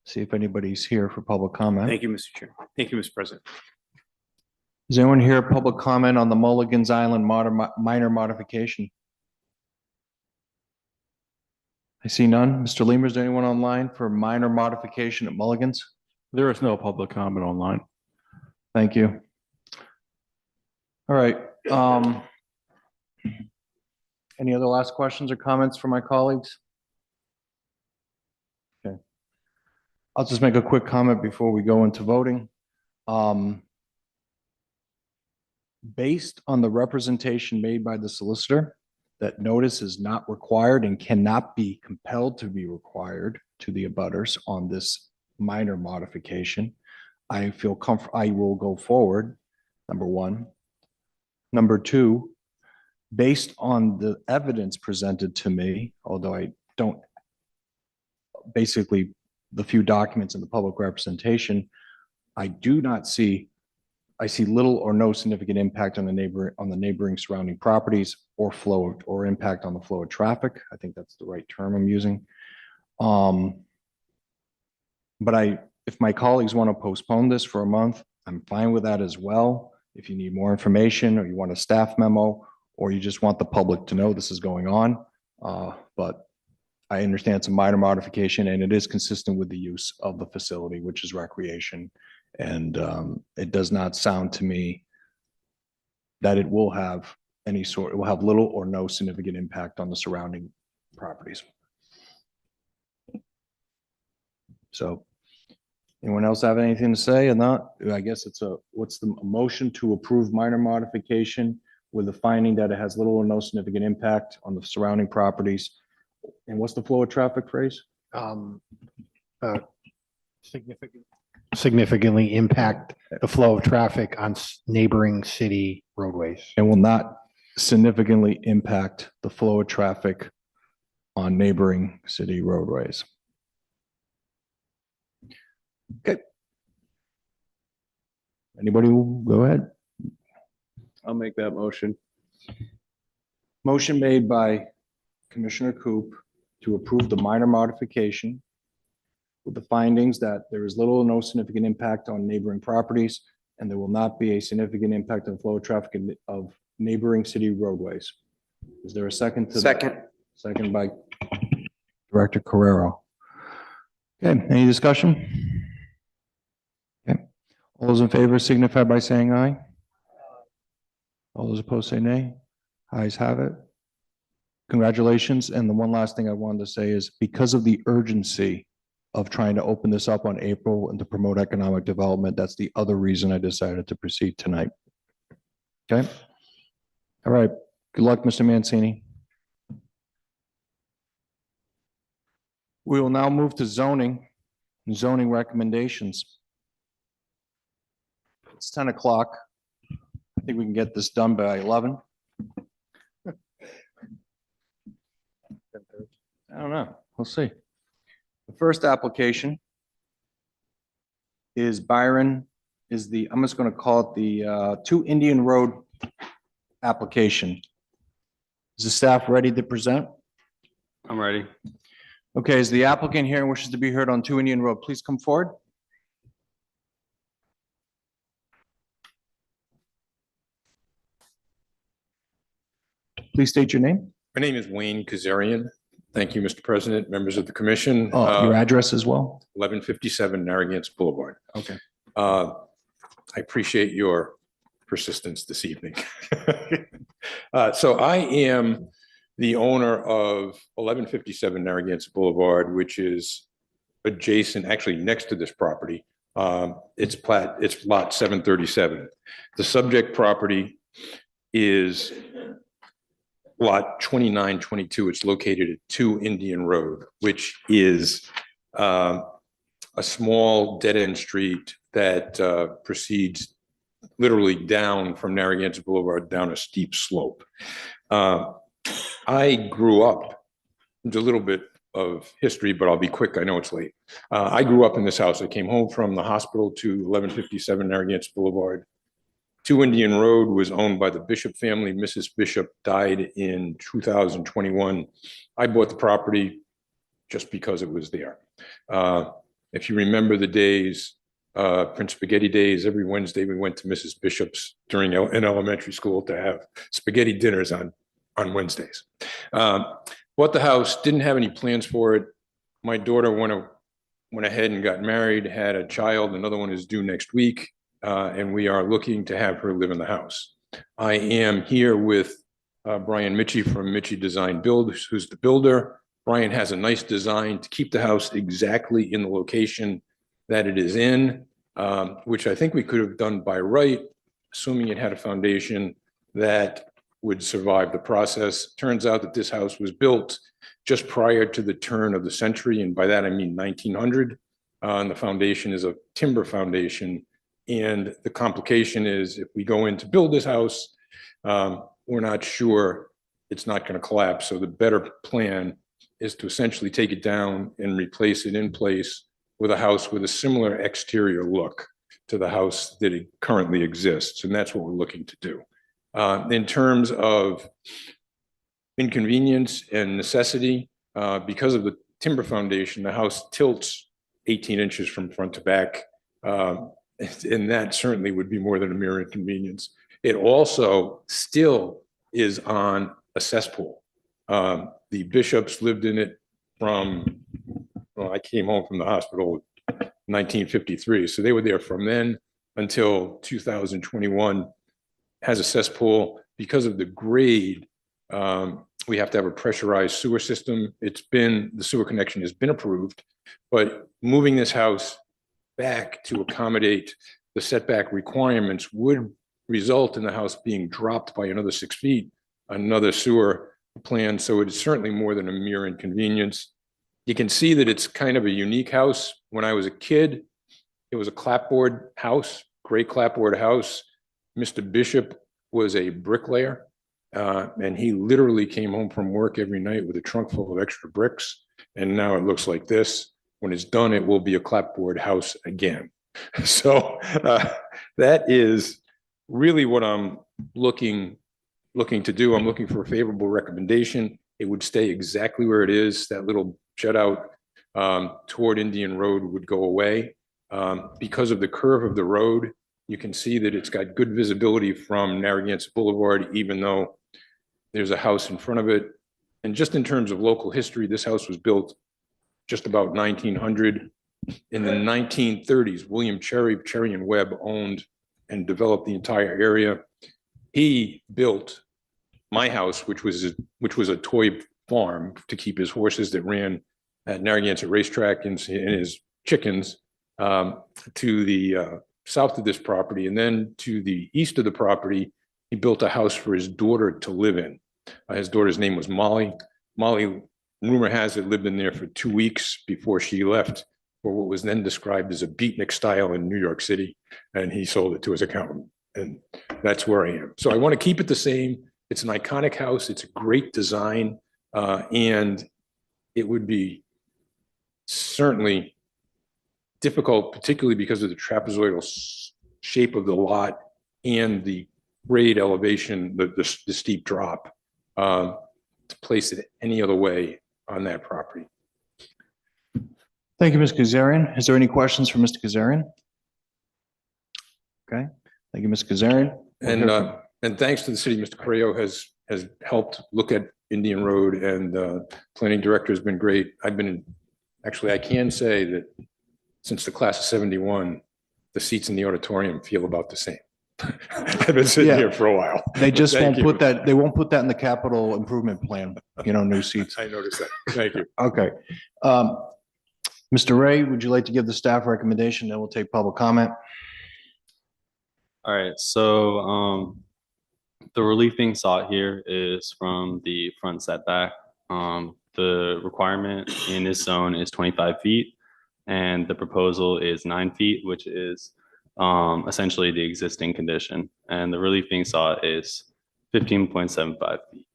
See if anybody's here for public comment. Thank you, Mr. Chair. Thank you, Mr. President. Is anyone here public comment on the Mulligan's Island minor modification? I see none. Mr. Lemur, is there anyone online for minor modification at Mulligan's? There is no public comment online. Thank you. All right. Any other last questions or comments from my colleagues? Okay. I'll just make a quick comment before we go into voting. Based on the representation made by the solicitor, that notice is not required and cannot be compelled to be required to the abutters on this minor modification, I feel comfortable, I will go forward, number one. Number two, based on the evidence presented to me, although I don't, basically the few documents in the public representation, I see little or no significant impact on the neighboring surrounding properties or or impact on the flow of traffic. I think that's the right term I'm using. But if my colleagues want to postpone this for a month, I'm fine with that as well. If you need more information or you want a staff memo, or you just want the public to know this is going on. But I understand it's a minor modification and it is consistent with the use of the facility, which is recreation. And it does not sound to me that it will have it will have little or no significant impact on the surrounding properties. So anyone else have anything to say or not? I guess what's the motion to approve minor modification with the finding that it has little or no significant impact on the surrounding properties. And what's the flow of traffic phrase? Significantly impact the flow of traffic on neighboring city roadways. And will not significantly impact the flow of traffic on neighboring city roadways. Okay. Anybody will go ahead? I'll make that motion. Motion made by Commissioner Coop to approve the minor modification with the findings that there is little or no significant impact on neighboring properties, and there will not be a significant impact on the flow of traffic of neighboring city roadways. Is there a second to that? Second. Second by Director Carrero. Okay, any discussion? Okay, all those in favor signify by saying aye. All those opposed say nay. Ayes have it. Congratulations. And the one last thing I wanted to say is because of the urgency of trying to open this up on April and to promote economic development, that's the other reason I decided to proceed tonight. Okay. All right. Good luck, Mr. Mancini. We will now move to zoning recommendations. It's 10 o'clock. I think we can get this done by 11. I don't know. We'll see. The first application is I'm just going to call it the 2 Indian Road application. Is the staff ready to present? I'm ready. Okay, is the applicant here and wishes to be heard on 2 Indian Road, please come forward. Please state your name. My name is Wayne Kazarian. Thank you, Mr. President, members of the commission. Your address as well? 1157 Narragansett Boulevard. Okay. I appreciate your persistence this evening. So I am the owner of 1157 Narragansett Boulevard, which is adjacent, actually next to this property. It's lot 737. The subject property is lot 2922. It's located at 2 Indian Road, which is a small dead-end street that proceeds literally down from Narragansett Boulevard down a steep slope. I grew up, there's a little bit of history, but I'll be quick. I know it's late. I grew up in this house. I came home from the hospital to 1157 Narragansett Boulevard. 2 Indian Road was owned by the Bishop family. Mrs. Bishop died in 2021. I bought the property just because it was there. If you remember the days, Prince Spaghetti days, every Wednesday we went to Mrs. Bishop's in elementary school to have spaghetti dinners on Wednesdays. Bought the house, didn't have any plans for it. My daughter went ahead and got married, had a child. Another one is due next week. And we are looking to have her live in the house. I am here with Brian Mitchie from Mitchie Design Build, who's the builder. Brian has a nice design to keep the house exactly in the location that it is in, which I think we could have done by right, assuming it had a foundation that would survive the process. Turns out that this house was built just prior to the turn of the century, and by that I mean 1900. And the foundation is a timber foundation. And the complication is if we go in to build this house, we're not sure it's not going to collapse. So the better plan is to essentially take it down and replace it in place with a house with a similar exterior look to the house that it currently exists. And that's what we're looking to do. In terms of inconvenience and necessity, because of the timber foundation, the house tilts 18 inches from front to back. And that certainly would be more than a mere inconvenience. It also still is on a cesspool. The Bishops lived in it from, well, I came home from the hospital in 1953. So they were there from then until 2021. Has a cesspool. Because of the grade, we have to have a pressurized sewer system. The sewer connection has been approved, but moving this house back to accommodate the setback requirements would result in the house being dropped by another 6 feet, another sewer plan. So it's certainly more than a mere inconvenience. You can see that it's kind of a unique house. When I was a kid, it was a clapboard house, gray clapboard house. Mr. Bishop was a bricklayer, and he literally came home from work every night with a trunk full of extra bricks. And now it looks like this. When it's done, it will be a clapboard house again. So that is really what I'm looking to do. I'm looking for a favorable recommendation. It would stay exactly where it is. That little jut out toward Indian Road would go away. Because of the curve of the road, you can see that it's got good visibility from Narragansett Boulevard, even though there's a house in front of it. And just in terms of local history, this house was built just about 1900. In the 1930s, William Cherry and Webb owned and developed the entire area. He built my house, which was a toy farm to keep his horses that ran at Narragansett Racetrack and his chickens, to the south of this property. And then to the east of the property, he built a house for his daughter to live in. His daughter's name was Molly. Molly, rumor has it, lived in there for 2 weeks before she left for what was then described as a beatnik style in New York City. And he sold it to his accountant. And that's where I am. So I want to keep it the same. It's an iconic house. It's a great design. And it would be certainly difficult, particularly because of the trapezoidal shape of the lot and the grade elevation, the steep drop, to place it any other way on that property. Thank you, Ms. Kazarian. Is there any questions for Mr. Kazarian? Okay, thank you, Mr. Kazarian. And thanks to the city, Mr. Correo has helped look at Indian Road, and planning director has been great. Actually, I can say that since the class of 71, the seats in the auditorium feel about the same. I've been sitting here for a while. They just Thank won't you. put that, they won't put that in the capital improvement plan, new seats. I noticed that. Thank you. Okay. Mr. Ray, would you like to give the staff recommendation? Then we'll take public comment. All right, so The relief being sought here is from the front setback. The requirement in this zone is 25 feet, and the proposal is 9 feet, which is essentially the existing condition. And the relief being sought is 15.75 feet.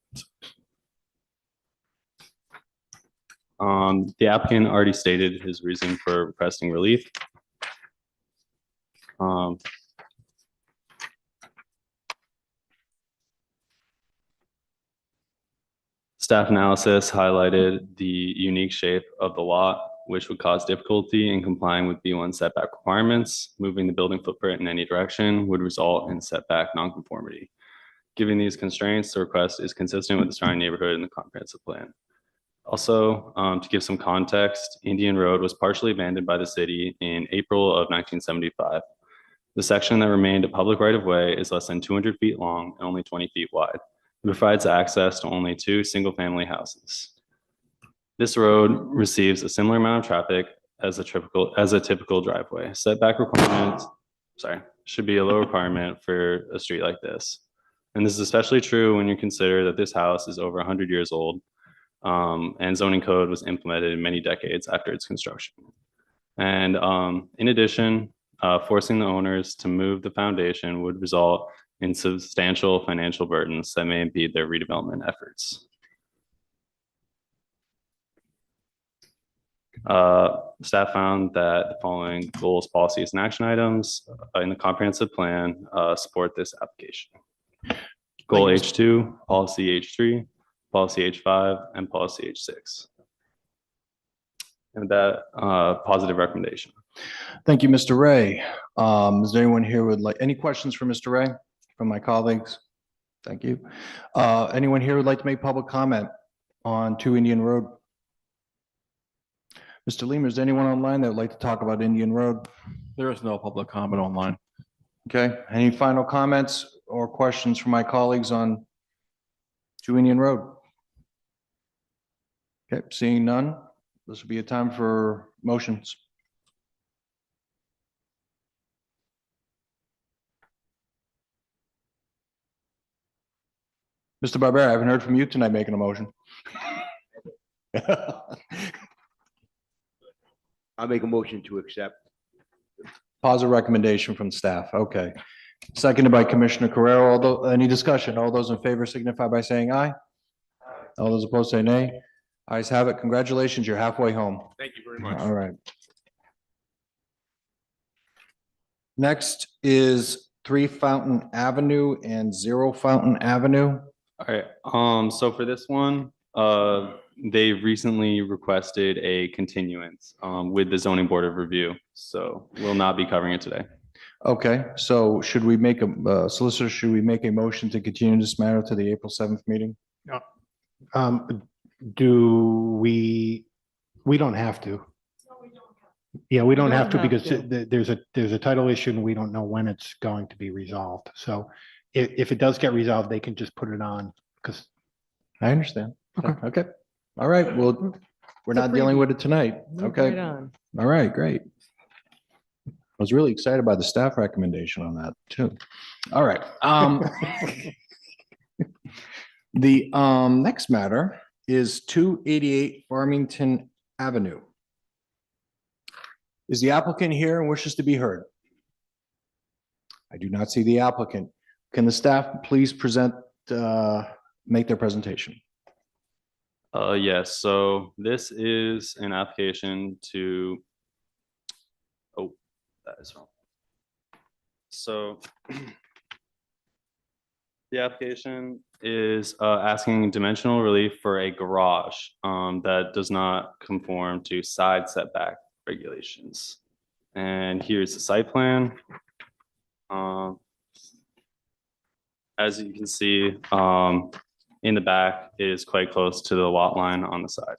The applicant already stated his reason for requesting relief. Staff analysis highlighted the unique shape of the lot, which would cause difficulty in complying with B1 setback requirements. Moving the building footprint in any direction would result in setback nonconformity. Given these constraints, the request is consistent with the surrounding neighborhood and the comprehensive plan. Also, to give some context, Indian Road was partially abandoned by the city in April of 1975. The section that remained a public right-of-way is less than 200 feet long and only 20 feet wide. It provides access to only 2 single-family houses. This road receives a similar amount of traffic as a typical driveway. Setback requirements, should be a low requirement for a street like this. And this is especially true when you consider that this house is over 100 years old, and zoning code was implemented many decades after its construction. And in addition, forcing the owners to move the foundation would result in substantial financial burdens that may impede their redevelopment efforts. Staff found that the following goals, policies, and action items in the comprehensive plan support this application. Goal H2, policy H3, policy H5, and policy H6. And that positive recommendation. Thank you, Mr. Ray. Is there anyone here would like, any questions for Mr. Ray from my colleagues? Thank you. Anyone here would like to make public comment on 2 Indian Road? Mr. Leamer, is there anyone online that would like to talk about Indian Road? There is no public comment online. Okay, any final comments or questions from my colleagues on 2 Indian Road? Okay, seeing none, this will be a time for motions. Mr. Barbera, I haven't heard from you tonight making a motion. I'll make a motion to accept. Positive recommendation from staff. Okay. Seconded by Commissioner Carrero. Although, any discussion? All those in favor signify by saying aye. All those opposed say nay. Ayes have it. Congratulations. You're halfway home. Thank you very much. All right. Next is 3 Fountain Avenue and 0 Fountain Avenue. All right, so for this one, they recently requested a continuance with the zoning board of review, so we'll not be covering it today. Okay, so should we make a solicitor, should we make a motion to continue this matter to the April 7th meeting? Do we don't have to. Yeah, we don't have to because there's a title issue and we don't know when it's going to be resolved. So if it does get resolved, they can just put it on because. I understand. Okay. All right. Well, we're not dealing with it tonight. Okay. Right on. All right, great. I was really excited by the staff recommendation on that too. All right. The next matter is 288 Farmington Avenue. Is the applicant here and wishes to be heard? I do not see the applicant. Can the staff please present, make their presentation? Yes, so this is an application to, oh, that is wrong. So the application is asking dimensional relief for a garage that does not conform to side setback regulations. And here's the site plan. As you can see, in the back is quite close to the lot line on the side.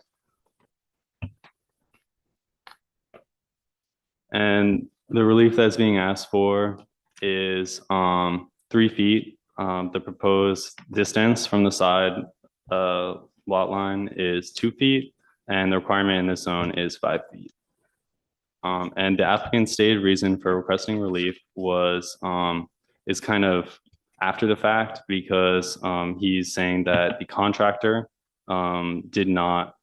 And the relief that's being asked for is 3 feet. The proposed distance from the side lot line is 2 feet, and the requirement in this zone is 5 feet. And the applicant's stated reason for requesting relief was is kind of after the fact because he's saying that the contractor did not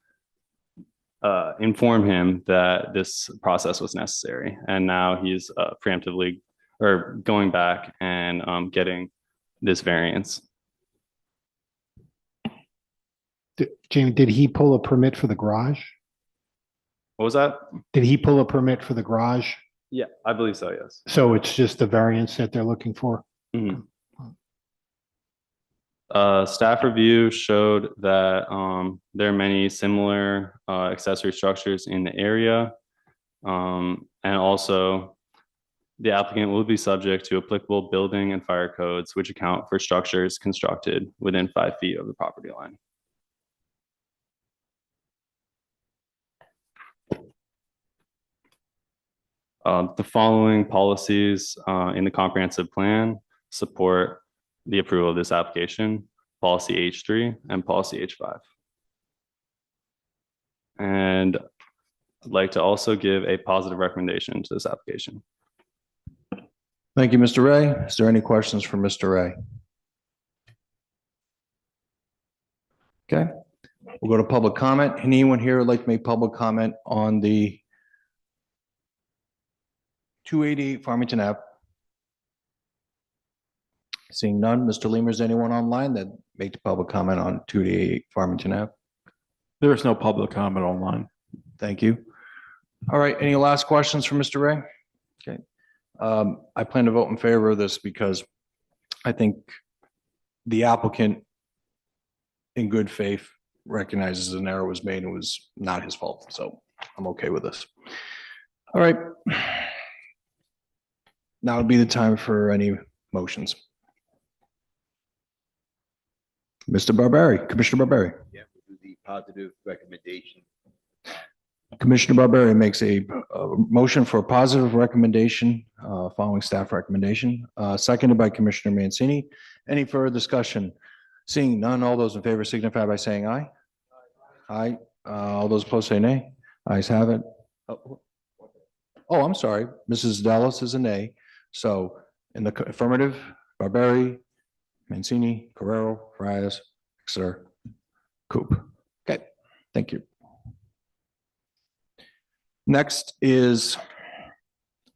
inform him that this process was necessary. And now he's preemptively or going back and getting this variance. Jamie, did he pull a permit for the garage? What was that? Did he pull a permit for the garage? Yeah, I believe so, yes. So it's just the variance that they're looking for? Mhm. Staff review showed that there are many similar accessory structures in the area. And also the applicant will be subject to applicable building and fire codes, which account for structures constructed within 5 feet of the property line. The following policies in the comprehensive plan support the approval of this application: policy H3 and policy H5. And I'd like to also give a positive recommendation to this application. Thank you, Mr. Ray. Is there any questions for Mr. Ray? Okay, we'll go to public comment. Anyone here would like to make public comment on the 288 Farmington Ave? Seeing none, Mr. Lemur, is anyone online that make the public comment on 288 Farmington Ave? There is no public comment online. Thank you. All right, any last questions for Mr. Ray? Okay. I plan to vote in favor of this because I think the applicant in good faith recognizes an error was made and it was not his fault. So I'm okay with this. All right. Now would be the time for any motions. Mr. Barberi, Commissioner Barberi. Yeah, we'll do the positive recommendation. Commissioner Barberi makes a motion for a positive recommendation following staff recommendation, seconded by Commissioner Mancini. Any further discussion? Seeing none, all those in favor signify by saying aye. Aye. All those opposed say nay. Ayes have it. Oh, I'm sorry. Mrs. Dallas is a nay. So in the affirmative, Barberi, Mancini, Carrero, Frias, Exeter, Coop. Okay, thank you. Next is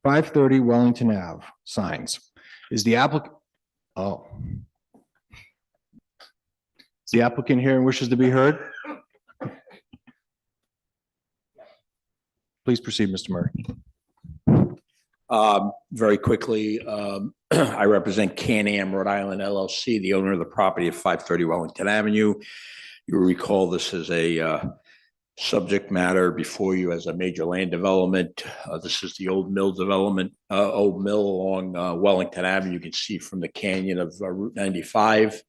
530 Wellington Ave signs. Is the applicant, oh. Is the applicant here and wishes to be heard? Please proceed, Mr. Murray. Very quickly, I represent Can-Am Rhode Island LLC, the owner of the property at 530 Wellington Avenue. You recall this is a subject matter before you as a major land development. This is the old mill development, old mill along Wellington Avenue. You can see from the canyon of Route 95.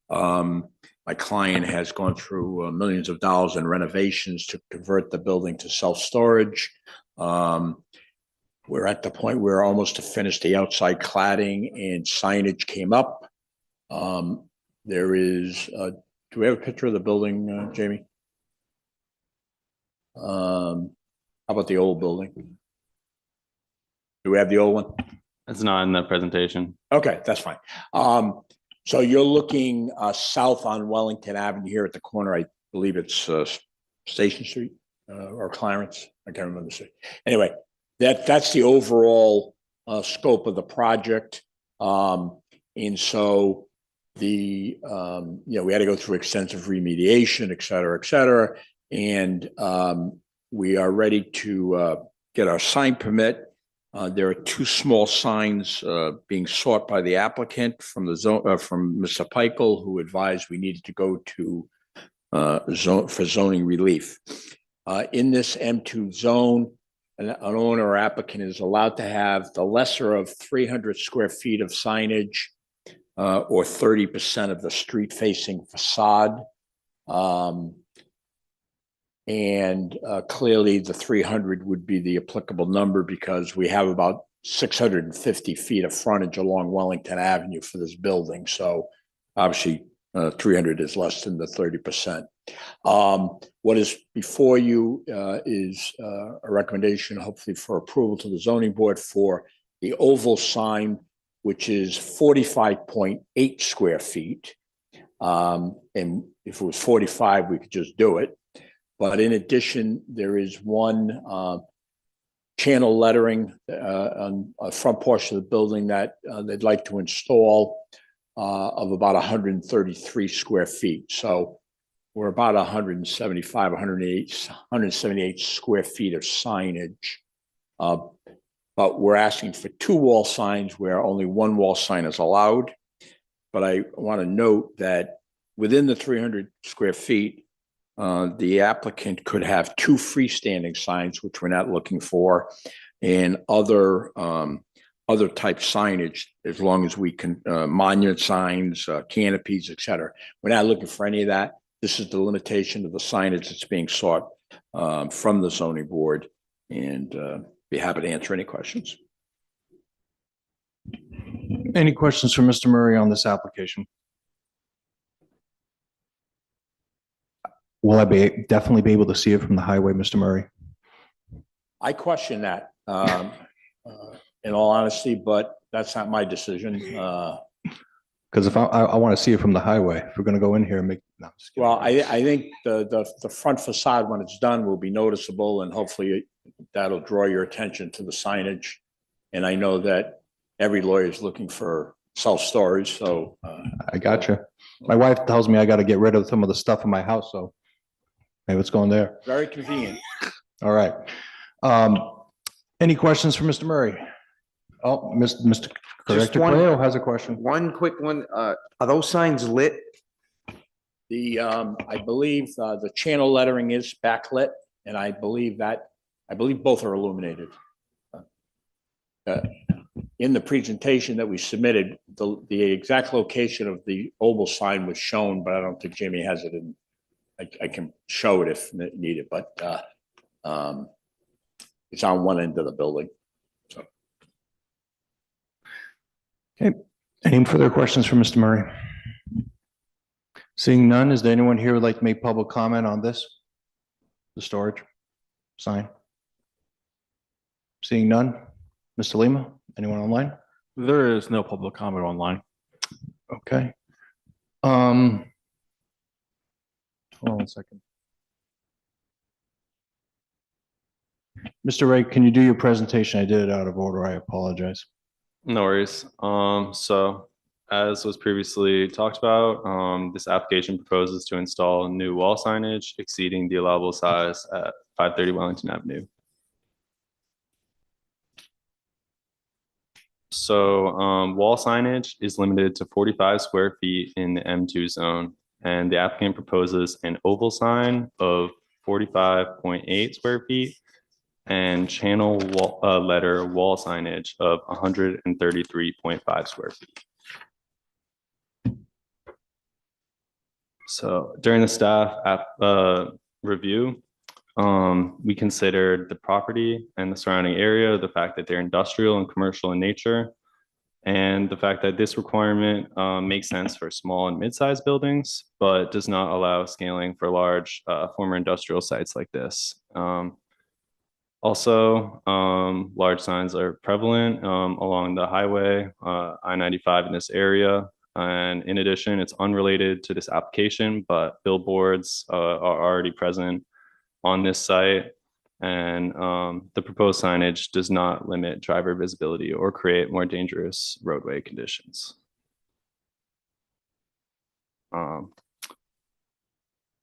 My client has gone through millions of dollars in renovations to convert the building to self-storage. We're at the point where almost to finish the outside cladding and signage came up. There is, do we have a picture of the building, Jamie? How about the old building? Do we have the old one? It's not in the presentation. Okay, that's fine. So you're looking south on Wellington Avenue here at the corner. I believe it's Station Street or Clarence. I can't remember the street. Anyway, that's the overall scope of the project. And so the we had to go through extensive remediation, et cetera, and we are ready to get our sign permit. There are two small signs being sought by the applicant from the zone from Mr. Peichel, who advised we needed to go to zone for zoning relief. In this M2 zone, an owner or applicant is allowed to have the lesser of 300 square feet of signage or 30% of the street-facing facade. Clearly the 300 would be the applicable number because we have about 650 feet of frontage along Wellington Avenue for this building. So obviously 300 is less than the 30%. What is before you is a recommendation, hopefully for approval to the zoning board for the oval sign which is 45.8 square feet. And if it was 45, we could just do it. But in addition, there is one channel lettering on a front portion of the building that they'd like to install of about 133 square feet. So we're about 175, 178 square feet of signage. But we're asking for 2 wall signs where only 1 wall sign is allowed. But I want to note that within the 300 square feet, the applicant could have 2 freestanding signs, which we're not looking for, and other type signage, as long as we can, monument signs, canopies, et cetera. We're not looking for any of that. This is the limitation of the signage that's being sought from the zoning board, and be happy to answer any questions. Any questions for Mr. Murray on this application? Will I definitely be able to see it from the highway, Mr. Murray? I question that, in all honesty, but that's not my decision. Because if I want to see it from the highway, if we're going to go in here and make, no, just kidding. Well, I think the front facade, when it's done, will be noticeable, and hopefully that'll draw your attention to the signage. And I know that every lawyer is looking for self-storage, so. I got you. My wife tells me I got to get rid of some of the stuff in my house, so maybe it's going there. Very convenient. All right. Any questions for Mr. Murray? Oh, Mr. Director Correo has a question. One quick one. Are those signs lit? I believe the channel lettering is backlit, and I believe both are illuminated. In the presentation that we submitted, the exact location of the oval sign was shown, but I don't think Jamie has it in. I can show it if needed, but it's on one end of the building. So. Okay. Any further questions for Mr. Murray? Seeing none, is there anyone here who would like to make public comment on this? The storage sign? Seeing none? Mr. Lima, anyone online? There is no public comment online. Okay. Hold on one second. Mr. Ray, can you do your presentation? I did it out of order. I apologize. No worries. So as was previously talked about, this application proposes to install new wall signage exceeding the allowable size at 530 Wellington Avenue. So wall signage is limited to 45 square feet in the M2 zone, and the applicant proposes an oval sign of 45.8 square feet and channel letter wall signage of 133.5 square feet. So during the staff review, we considered the property and the surrounding area, the fact that they're industrial and commercial in nature, and the fact that this requirement makes sense for small and mid-sized buildings, but does not allow scaling for large former industrial sites like this. Also, large signs are prevalent along the highway, I-95 in this area. And in addition, it's unrelated to this application, but billboards are already present on this site. And the proposed signage does not limit driver visibility or create more dangerous roadway conditions.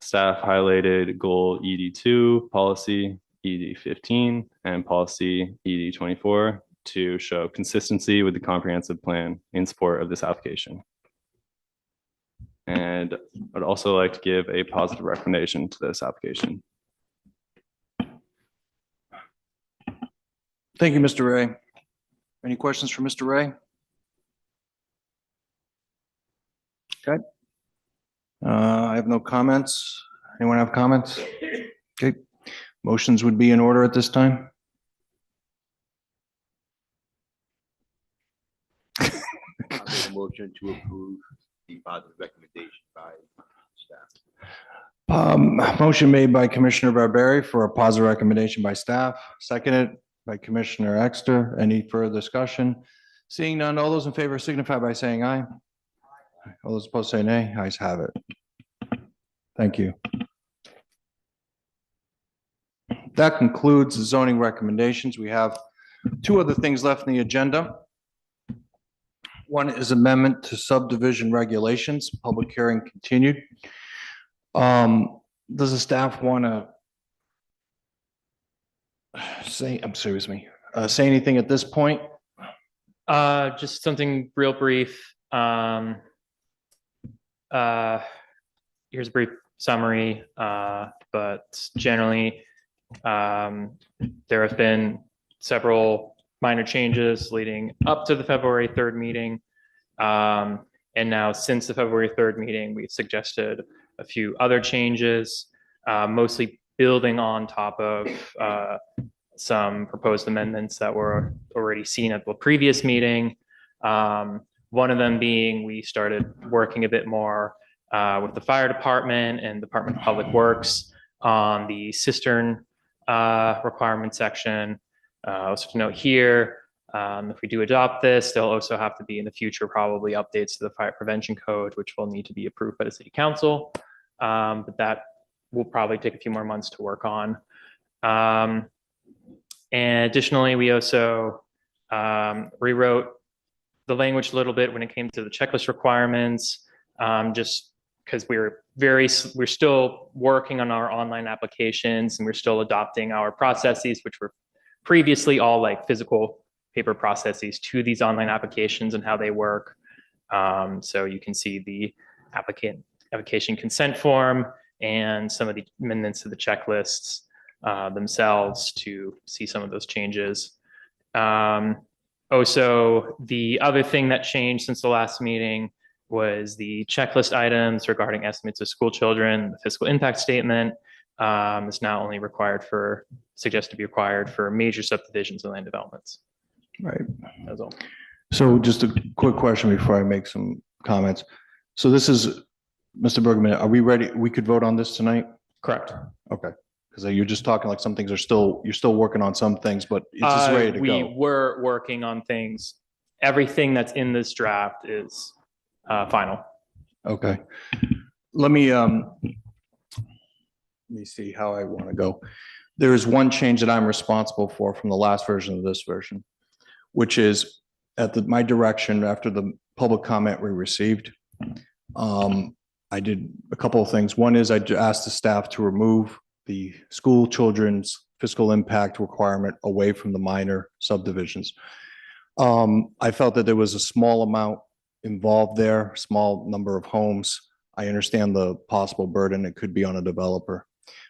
Staff highlighted goal ED2, policy ED15, and policy ED24 to show consistency with the comprehensive plan in support of this application. And I'd also like to give a positive recommendation to this application. Thank you, Mr. Ray. Any questions for Mr. Ray? Okay. I have no comments. Anyone have comments? Okay. Motions would be in order at this time. Motion to approve the positive recommendation by staff. Motion made by Commissioner Barberi for a positive recommendation by staff, seconded by Commissioner Exter. Any further discussion? Seeing none, all those in favor signify by saying aye. All those opposed say nay. Ayes have it. Thank you. That concludes the zoning recommendations. We have two other things left in the agenda. One is amendment to subdivision regulations, public hearing continued. Does the staff want to say anything at this point? Just something real brief. Here's a brief summary, but generally, there have been several minor changes leading up to the February 3rd meeting. And now since the February 3rd meeting, we've suggested a few other changes, mostly building on top of some proposed amendments that were already seen at the previous meeting. One of them being we started working a bit more with the fire department and Department of Public Works on the cistern requirement section. Also to note here, if we do adopt this, there'll also have to be in the future probably updates to the fire prevention code, which will need to be approved by the city council. But that will probably take a few more months to work on. And additionally, we also rewrote the language a little bit when it came to the checklist requirements, just because we're still working on our online applications and we're still adopting our processes, which were previously all like physical paper processes, to these online applications and how they work. So you can see the application consent form and some of the amendments to the checklists themselves to see some of those changes. Also, the other thing that changed since the last meeting was the checklist items regarding estimates of school children. The fiscal impact statement is now only suggested to be required for major subdivisions and land developments. Right. That's all. So just a quick question before I make some comments. So this is, Mr. Bergman, are we ready? We could vote on this tonight? Correct. Okay. Because you're just talking like some things are you're still working on some things, but it's just ready to go. We were working on things. Everything that's in this draft is final. Okay. Let me see how I want to go. There is one change that I'm responsible for from the last version of this version, which is at my direction after the public comment we received. I did a couple of things. One is I asked the staff to remove the school children's fiscal impact requirement away from the minor subdivisions. I felt that there was a small amount involved there, small number of homes. I understand the possible burden it could be on a developer.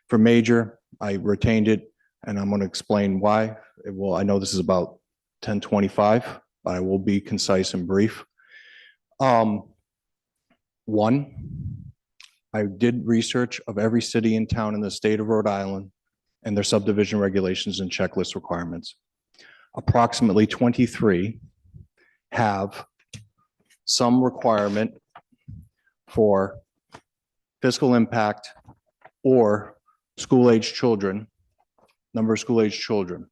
For major, I retained it, and I'm going to explain why. I know this is about 10:25, but I will be concise and brief. One, I did research of every city and town in the state of Rhode Island and their subdivision regulations and checklist requirements. Approximately 23 have some requirement for fiscal impact or school-age children, number of school-age children.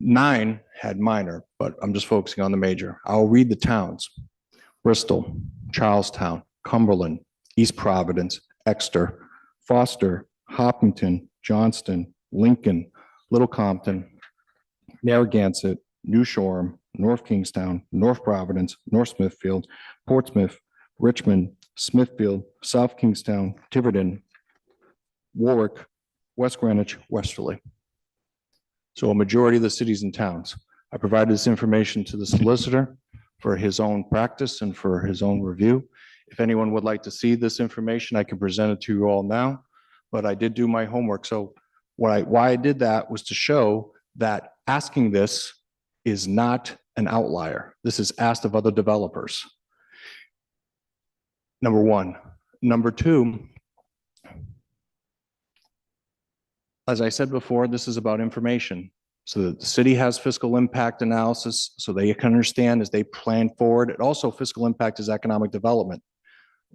9 had minor, but I'm just focusing on the major. I'll read the towns: Bristol, Charlestown, Cumberland, East Providence, Exeter, Foster, Hopkinton, Johnston, Lincoln, Little Compton, Narragansett, New Shoreham, North Kingstown, North Providence, North Smithfield, Portsmouth, Richmond, Smithfield, South Kingstown, Tiverton, Warwick, West Greenwich, Westerly. So a majority of the cities and towns. I provided this information to the solicitor for his own practice and for his own review. If anyone would like to see this information, I can present it to you all now, but I did do my homework. So why I did that was to show that asking this is not an outlier. This is asked of other developers. Number one. Number two, as I said before, this is about information. So that the city has fiscal impact analysis so they can understand as they plan forward. And also fiscal impact is economic development.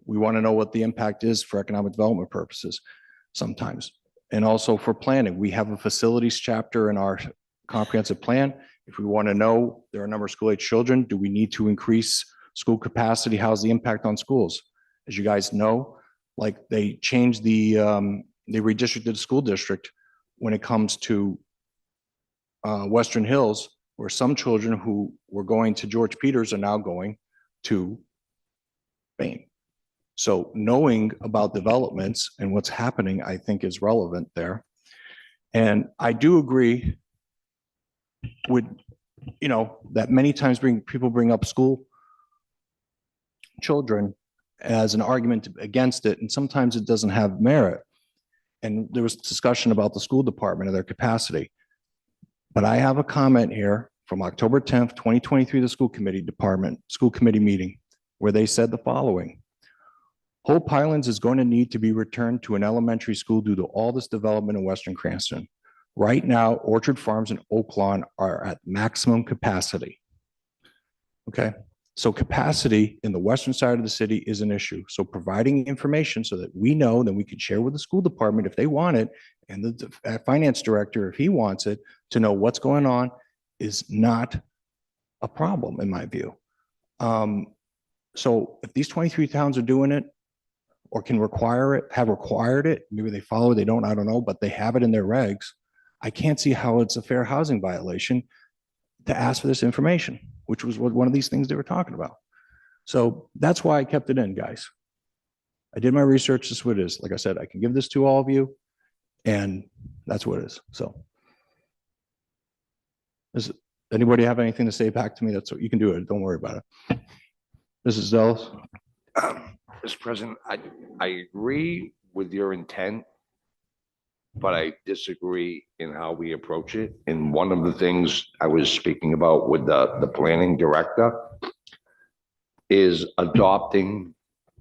We want to know what the impact is for economic development purposes sometimes. And also for planning. We have a facilities chapter in our comprehensive plan. If we want to know there are a number of school age children, do we need to increase school capacity? How's the impact on schools? As you guys know, like they changed they redistricted the school district when it comes to Western Hills, where some children who were going to George Peters are now going to Bain. So knowing about developments and what's happening, I think is relevant there. And I do agree with, that many times people bring up school children as an argument against it, and sometimes it doesn't have merit. And there was discussion about the school department and their capacity. But I have a comment here from October 10th, 2023, the school committee meeting, where they said the following. Hope Highlands is going to need to be returned to an elementary school due to all this development in Western Cranston. Right now, Orchard Farms and Oak Lawn are at maximum capacity. Okay, so capacity in the western side of the city is an issue. So providing information so that we know, then we can share with the school department if they want it, and the finance director, if he wants it, to know what's going on is not a problem in my view. So if these 23 towns are doing it or can require it, have required it, maybe they follow it, they don't, I don't know, but they have it in their regs. I can't see how it's a fair housing violation to ask for this information, which was what one of these things they were talking about. So that's why I kept it in, guys. I did my research. This is what it is. Like I said, I can give this to all of you, and that's what it is. So does anybody have anything to say back to me? That's what you can do it. Don't worry about it. Mrs. Zealous. Mr. President, I agree with your intent, but I disagree in how we approach it. And one of the things I was speaking about with the planning director is adopting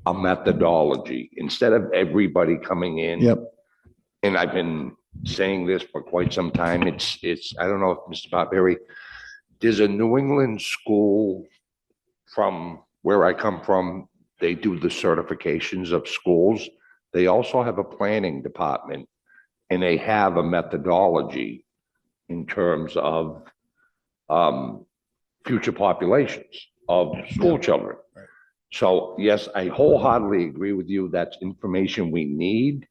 a methodology instead of everybody coming in. Yep. And I've been saying this for quite some time. It's, I don't know if Mr. Barberry, there's a New England school from where I come from. They do the certifications of schools. They also have a planning department, and they have a methodology in terms of future populations of school children. Right. So yes, I wholeheartedly agree with you. That's information we need,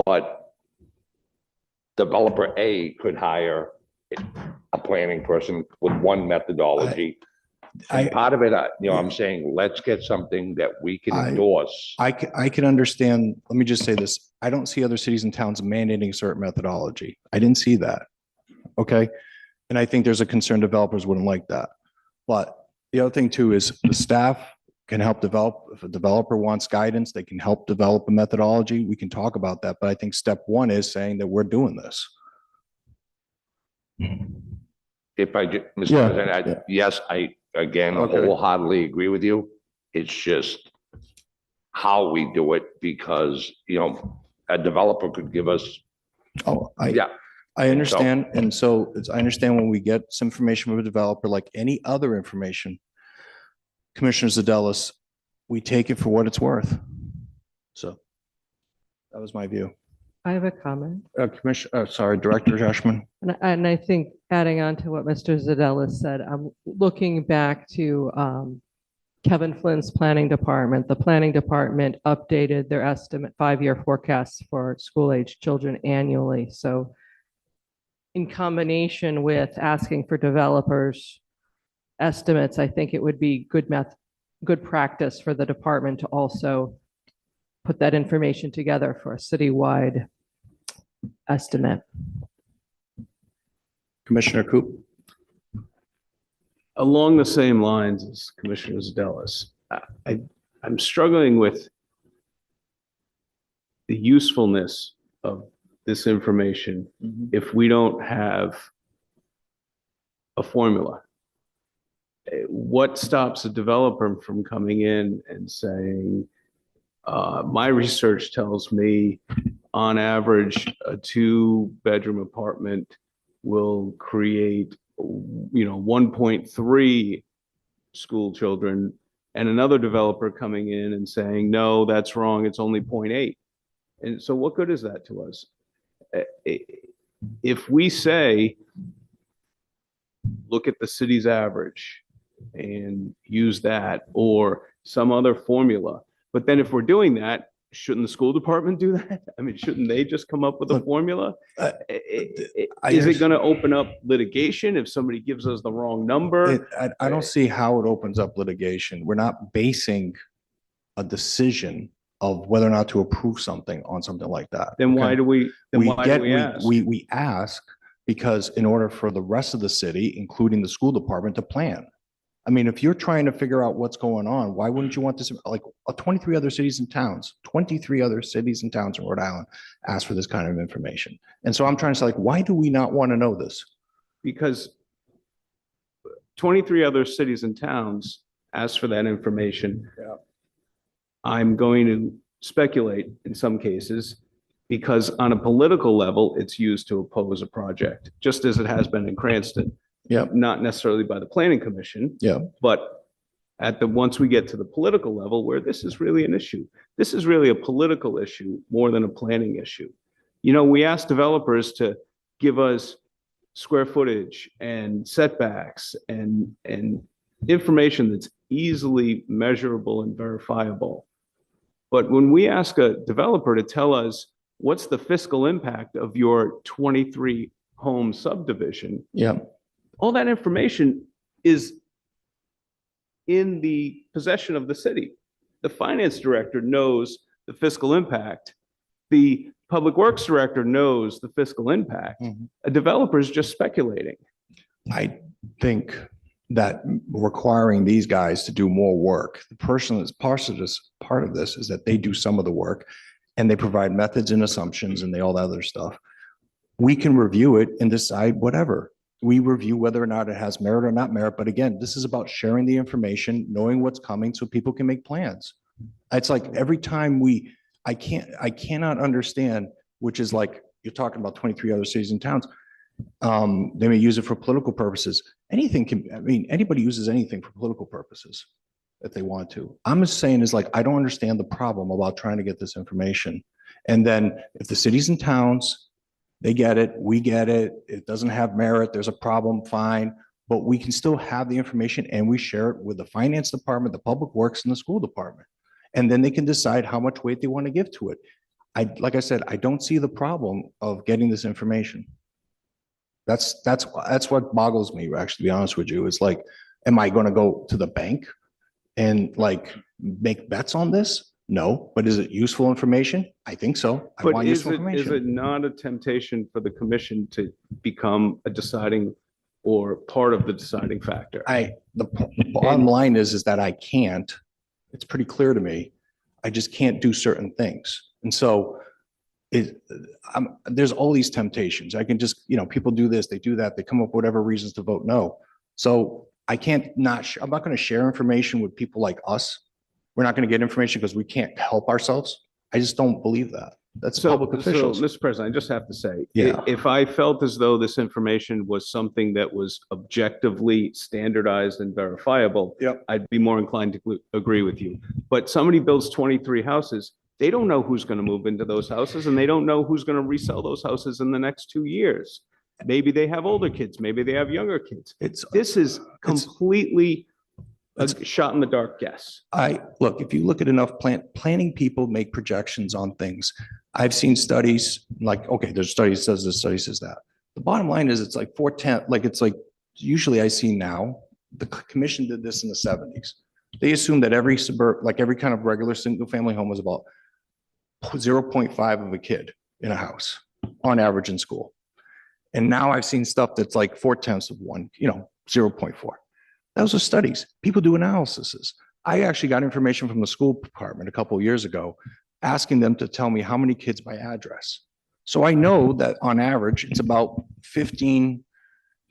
but developer A could hire a planning person with one methodology. And part of it, I'm saying, let's get something that we can endorse. I can understand. Let me just say this. I don't see other cities and towns mandating a certain methodology. I didn't see that. Okay. And I think there's a concern developers wouldn't like that. But the other thing too is the staff can help develop. If a developer wants guidance, they can help develop a methodology. We can talk about that. But I think step one is saying that we're doing this. If I, Mr. Yeah. President, yes, again, Okay. wholeheartedly agree with you. It's just how we do it, because, a developer could give us, I understand. And so I understand when we get some information from a developer, like any other information, Commissioner Zadelis, we take it for what it's worth. So that was my view. I have a comment. Director Joshman. And I think adding on to what Mr. Zadelis said, I'm looking back to Kevin Flynn's planning department. The planning department updated their estimate 5-year forecasts for school-age children annually. So in combination with asking for developers' estimates, I think it would be good practice for the department to also put that information together for a citywide estimate. Commissioner Coop. Along the same lines as Commissioner Zadelis, I'm struggling with the usefulness of this information if we don't have a formula. What stops a developer from coming in and saying, my research tells me on average, a 2-bedroom apartment will create 1.3 school children, and another developer coming in and saying, no, that's wrong, it's only 0.8. And so what good is that to us? If we say look at the city's average and use that or some other formula. But then if we're doing that, shouldn't the school department do that? I mean, shouldn't they just come up with a formula? Is it going to open up litigation if somebody gives us the wrong number? I don't see how it opens up litigation. We're not basing a decision of whether or not to approve something on something like that. Then why okay? do we, then We why get, do we ask? we ask because in order for the rest of the city, including the school department, to plan. I mean, if you're trying to figure out what's going on, why wouldn't you want this, like 23 other cities and towns, 23 other cities and towns in Rhode Island ask for this kind of information. And so I'm trying to say, like, why do we not want to know this? Because 23 other cities and towns asked for that information. Yeah. I'm going to speculate in some cases because on a political level, it's used to oppose a project, just as it has been in Cranston. Yeah. Not necessarily by the planning commission. Yeah. But once we get to the political level where this is really an issue, this is really a political issue more than a planning issue. You know, we asked developers to give us square footage and setbacks and information that's easily measurable and verifiable. But when we ask a developer to tell us what's the fiscal impact of your 23 home subdivision, Yeah. all that information is in the possession of the city. The finance director knows the fiscal impact. The public works director knows the fiscal impact. A developer is just speculating. I think that requiring these guys to do more work, the person that's part of this is that they do some of the work and they provide methods and assumptions and all that other stuff. We can review it and decide whatever. We review whether or not it has merit or not merit. But again, this is about sharing the information, knowing what's coming so people can make plans. It's like every time I cannot understand, which is like, you're talking about 23 other cities and towns. They may use it for political purposes. Anybody uses anything for political purposes if they want to. I'm just saying is like, I don't understand the problem about trying to get this information. And then if the cities and towns, they get it, we get it, it doesn't have merit, there's a problem, fine. But we can still have the information and we share it with the finance department, the public works and the school department. And then they can decide how much weight they want to give to it. Like I said, I don't see the problem of getting this information. That's what boggles me, actually, to be honest with you. It's like, am I going to go to the bank and like make bets on this? No, but is it useful information? I think so. I But want is useful it information. not a temptation for the commission to become a deciding or part of the deciding factor? The bottom line is that I can't. It's pretty clear to me. I just can't do certain things. And so there's all these temptations. I can just, people do this, they do that, they come up with whatever reasons to vote no. So I can't I'm not going to share information with people like us. We're not going to get information because we can't help ourselves. I just don't believe that. That's public officials. So, Mr. President, I just have to say, Yeah. if I felt as though this information was something that was objectively standardized and verifiable, I'd be more inclined to agree with you. But somebody builds 23 houses, they don't know who's going to move into those houses and they don't know who's going to resell those houses in the next 2 years. Maybe they have older kids, maybe they have younger kids. This is completely a shot in the dark guess. Look, if you look at enough planning people make projections on things. I've seen studies like, okay, there's study says this, study says that. The bottom line is it's like 410, like it's like, usually I see now, the commission did this in the 70s. They assumed that every every kind of regular single family home was about 0.5 of a kid in a house on average in school. And now I've seen stuff that's like 0.4 of one, 0.4. Those are studies. People do analyses. I actually got information from the school department a couple of years ago, asking them to tell me how many kids by address. So I know that on average, it's about 15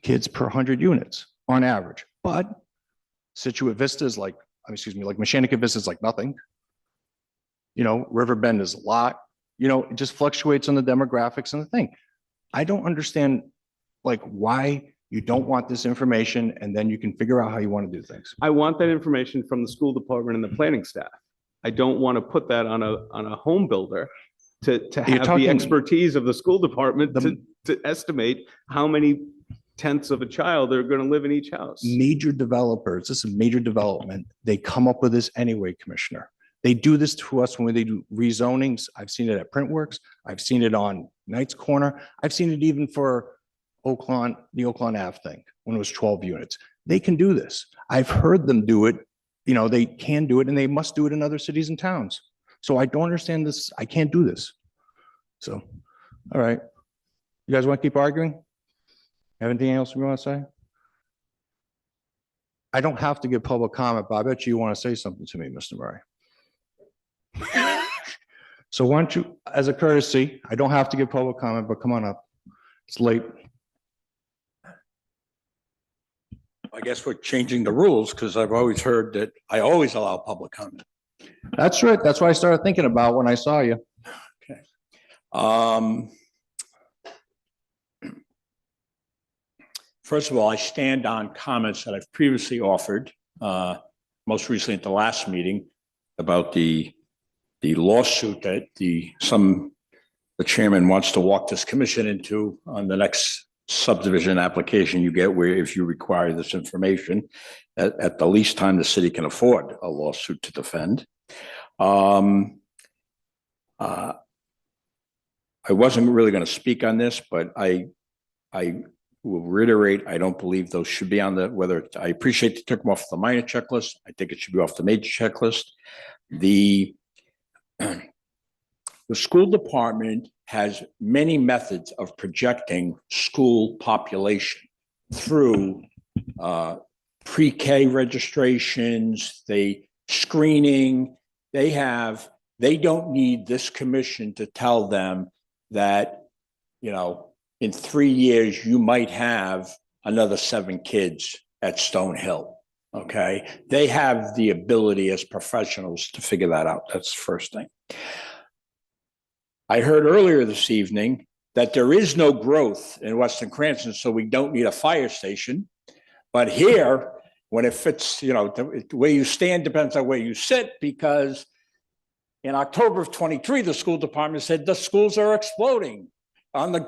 kids per 100 units on average. But Situate Vista is like Mechanical Vista is like nothing. Riverbend is a lot. It just fluctuates on the demographics and the thing. I don't understand why you don't want this information and then you can figure out how you want to do things. I want that information from the school department and the planning staff. I don't want to put that on a home builder to have the expertise of the school department to estimate how many tenths of a child that are going to live in each house. Major developers, this is major development, they come up with this anyway, Commissioner. They do this to us when they do rezonings. I've seen it at Printworks. I've seen it on Knight's Corner. I've seen it even for Oakland, the Oakland Ave thing, when it was 12 units. They can do this. I've heard them do it. You know, they can do it and they must do it in other cities and towns. So I don't understand this. I can't do this. So, all right. You guys want to keep arguing? Have anything else you want to say? I don't have to give public comment, but I bet you want to say something to me, Mr. Murray. So why don't you, as a courtesy, I don't have to give public comment, but come on up. It's late. I guess we're changing the rules because I've always heard that I always allow public comment. That's right. That's what I started thinking about when I saw you. First of all, I stand on comments that I've previously offered, most recently at the last meeting, about the lawsuit that the chairman wants to walk this commission into on the next subdivision application you get, where if you require this information at the least time the city can afford a lawsuit to defend. I wasn't really going to speak on this, but I will reiterate, I don't believe those should be on I appreciate they took them off the minor checklist. I think it should be off the major checklist. The school department has many methods of projecting school population through pre-K registrations, screening. They don't need this commission to tell them that, in 3 years, you might have another 7 kids at Stonehill. Okay. They have the ability as professionals to figure that out. That's the first thing. I heard earlier this evening that there is no growth in Weston Cranston, so we don't need a fire station. But here, when it fits, the way you stand depends on where you sit, because in October of 23, the school department said the schools are exploding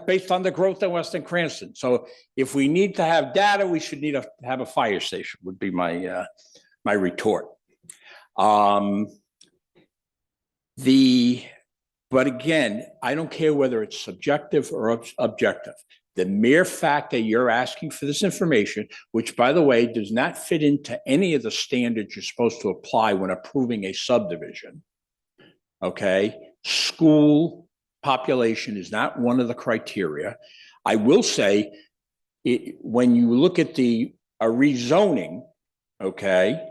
based on the growth in Weston Cranston. So if we need to have data, we should need to have a fire station, would be my retort. But again, I don't care whether it's subjective or objective. The mere fact that you're asking for this information, which by the way, does not fit into any of the standards you're supposed to apply when approving a subdivision. Okay, school population is not one of the criteria. I will say, when you look at a rezoning, okay,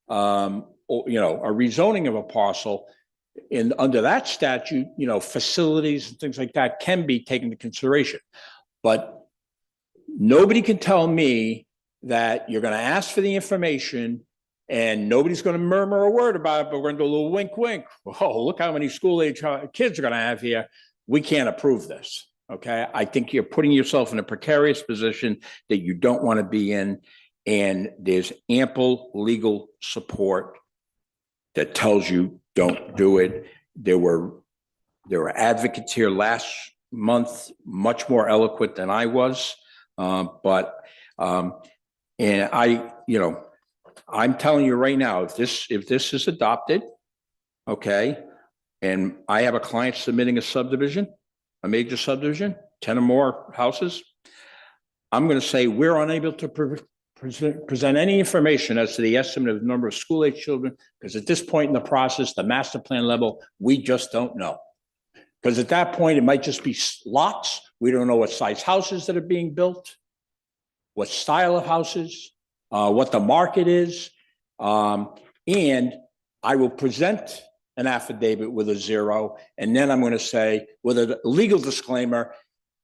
a rezoning of a parcel, under that statute, facilities and things like that can be taken into consideration. But nobody can tell me that you're going to ask for the information and nobody's going to murmur a word about it, but we're going to do a little wink, wink. Oh, look how many school-age kids are going to have here. We can't approve this, okay? I think you're putting yourself in a precarious position that you don't want to be in, and there's ample legal support that tells you don't do it. There were advocates here last month, much more eloquent than I was, and I'm telling you right now, if this is adopted, okay, and I have a client submitting a subdivision, a major subdivision, 10 or more houses, I'm going to say we're unable to present any information as to the estimate of the number of school-age children, because at this point in the process, the master plan level, we just don't know. Because at that point, it might just be lots. We don't know what size houses that are being built, what style of houses, what the market is. And I will present an affidavit with a 0, and then I'm going to say with a legal disclaimer,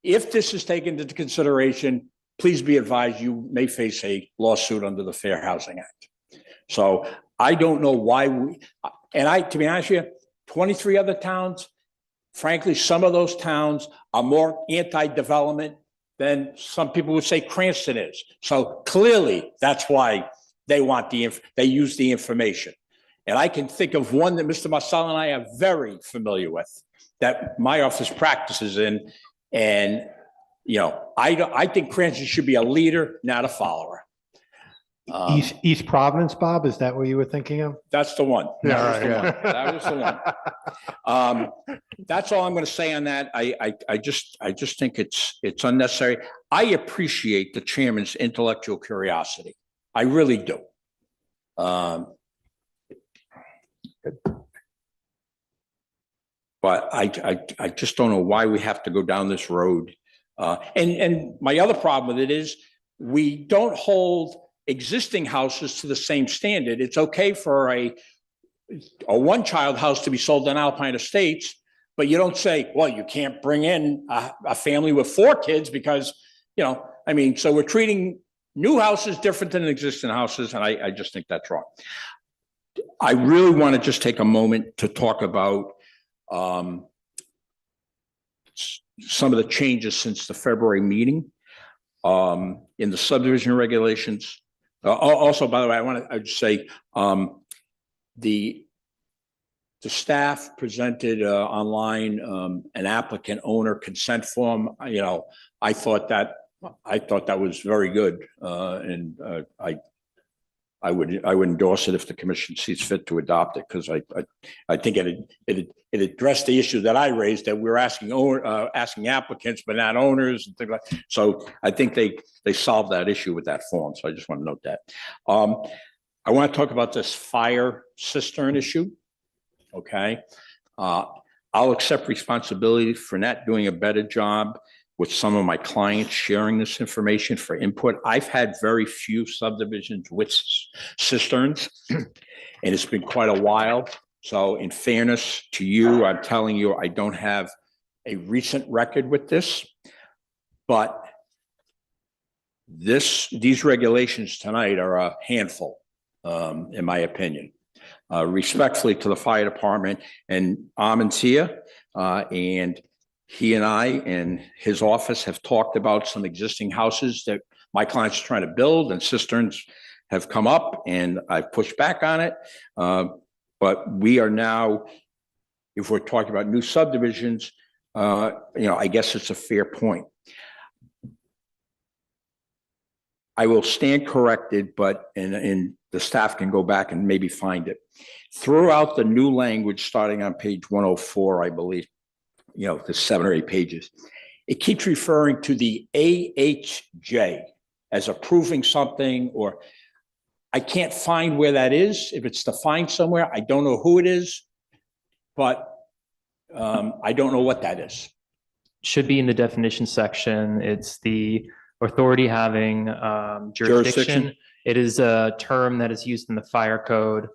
if this is taken into consideration, please be advised you may face a lawsuit under the Fair Housing Act. So I don't know why to be honest with you, 23 other towns, frankly, some of those towns are more anti-development than some people would say Cranston is. So clearly that's why they want they use the information. And I can think of one that Mr. Marcel and I are very familiar with, that my office practices in, and I think Cranston should be a leader, not a follower. East Providence, Bob, is that what you were thinking of? That's the one. Yeah, That was the right, one. That was the one. That's all I'm going to say on that. I just think it's unnecessary. I appreciate the chairman's intellectual curiosity. I really do. But I just don't know why we have to go down this road. And my other problem with it is we don't hold existing houses to the same standard. It's okay for a one-child house to be sold on Alpine Estates, but you don't say, well, you can't bring in a family with 4 kids because, so we're treating new houses different than existing houses, and I just think that's wrong. I really want to just take a moment to talk about some of the changes since the February meeting in the subdivision regulations. Also, by the way, I just say the staff presented online an applicant owner consent form. I thought that was very good, and I would endorse it if the commission sees fit to adopt it, because I think it addressed the issue that I raised, that we're asking applicants but not owners and things like that. So I think they solved that issue with that form. So I just want to note that. I want to talk about this fire cistern issue. Okay, I'll accept responsibility for not doing a better job with some of my clients sharing this information for input. I've had very few subdivisions with cisterns, and it's been quite a while. So in fairness to you, I'm telling you, I don't have a recent record with this, but these regulations tonight are a handful, in my opinion. Respectfully to the fire department, and Amon's here, and he and I and his office have talked about some existing houses that my clients are trying to build, and cisterns have come up, and I've pushed back on it. But we are now, if we're talking about new subdivisions, I guess it's a fair point. I will stand corrected, but and the staff can go back and maybe find it. Throughout the new language, starting on page 104, I believe, the 7 or 8 pages, it keeps referring to the AHJ as approving something, or I can't find where that is. If it's defined somewhere, I don't know who it is, but I don't know what that is. Should be in the definition section. It's the authority having jurisdiction. It is a term that is used in the fire code.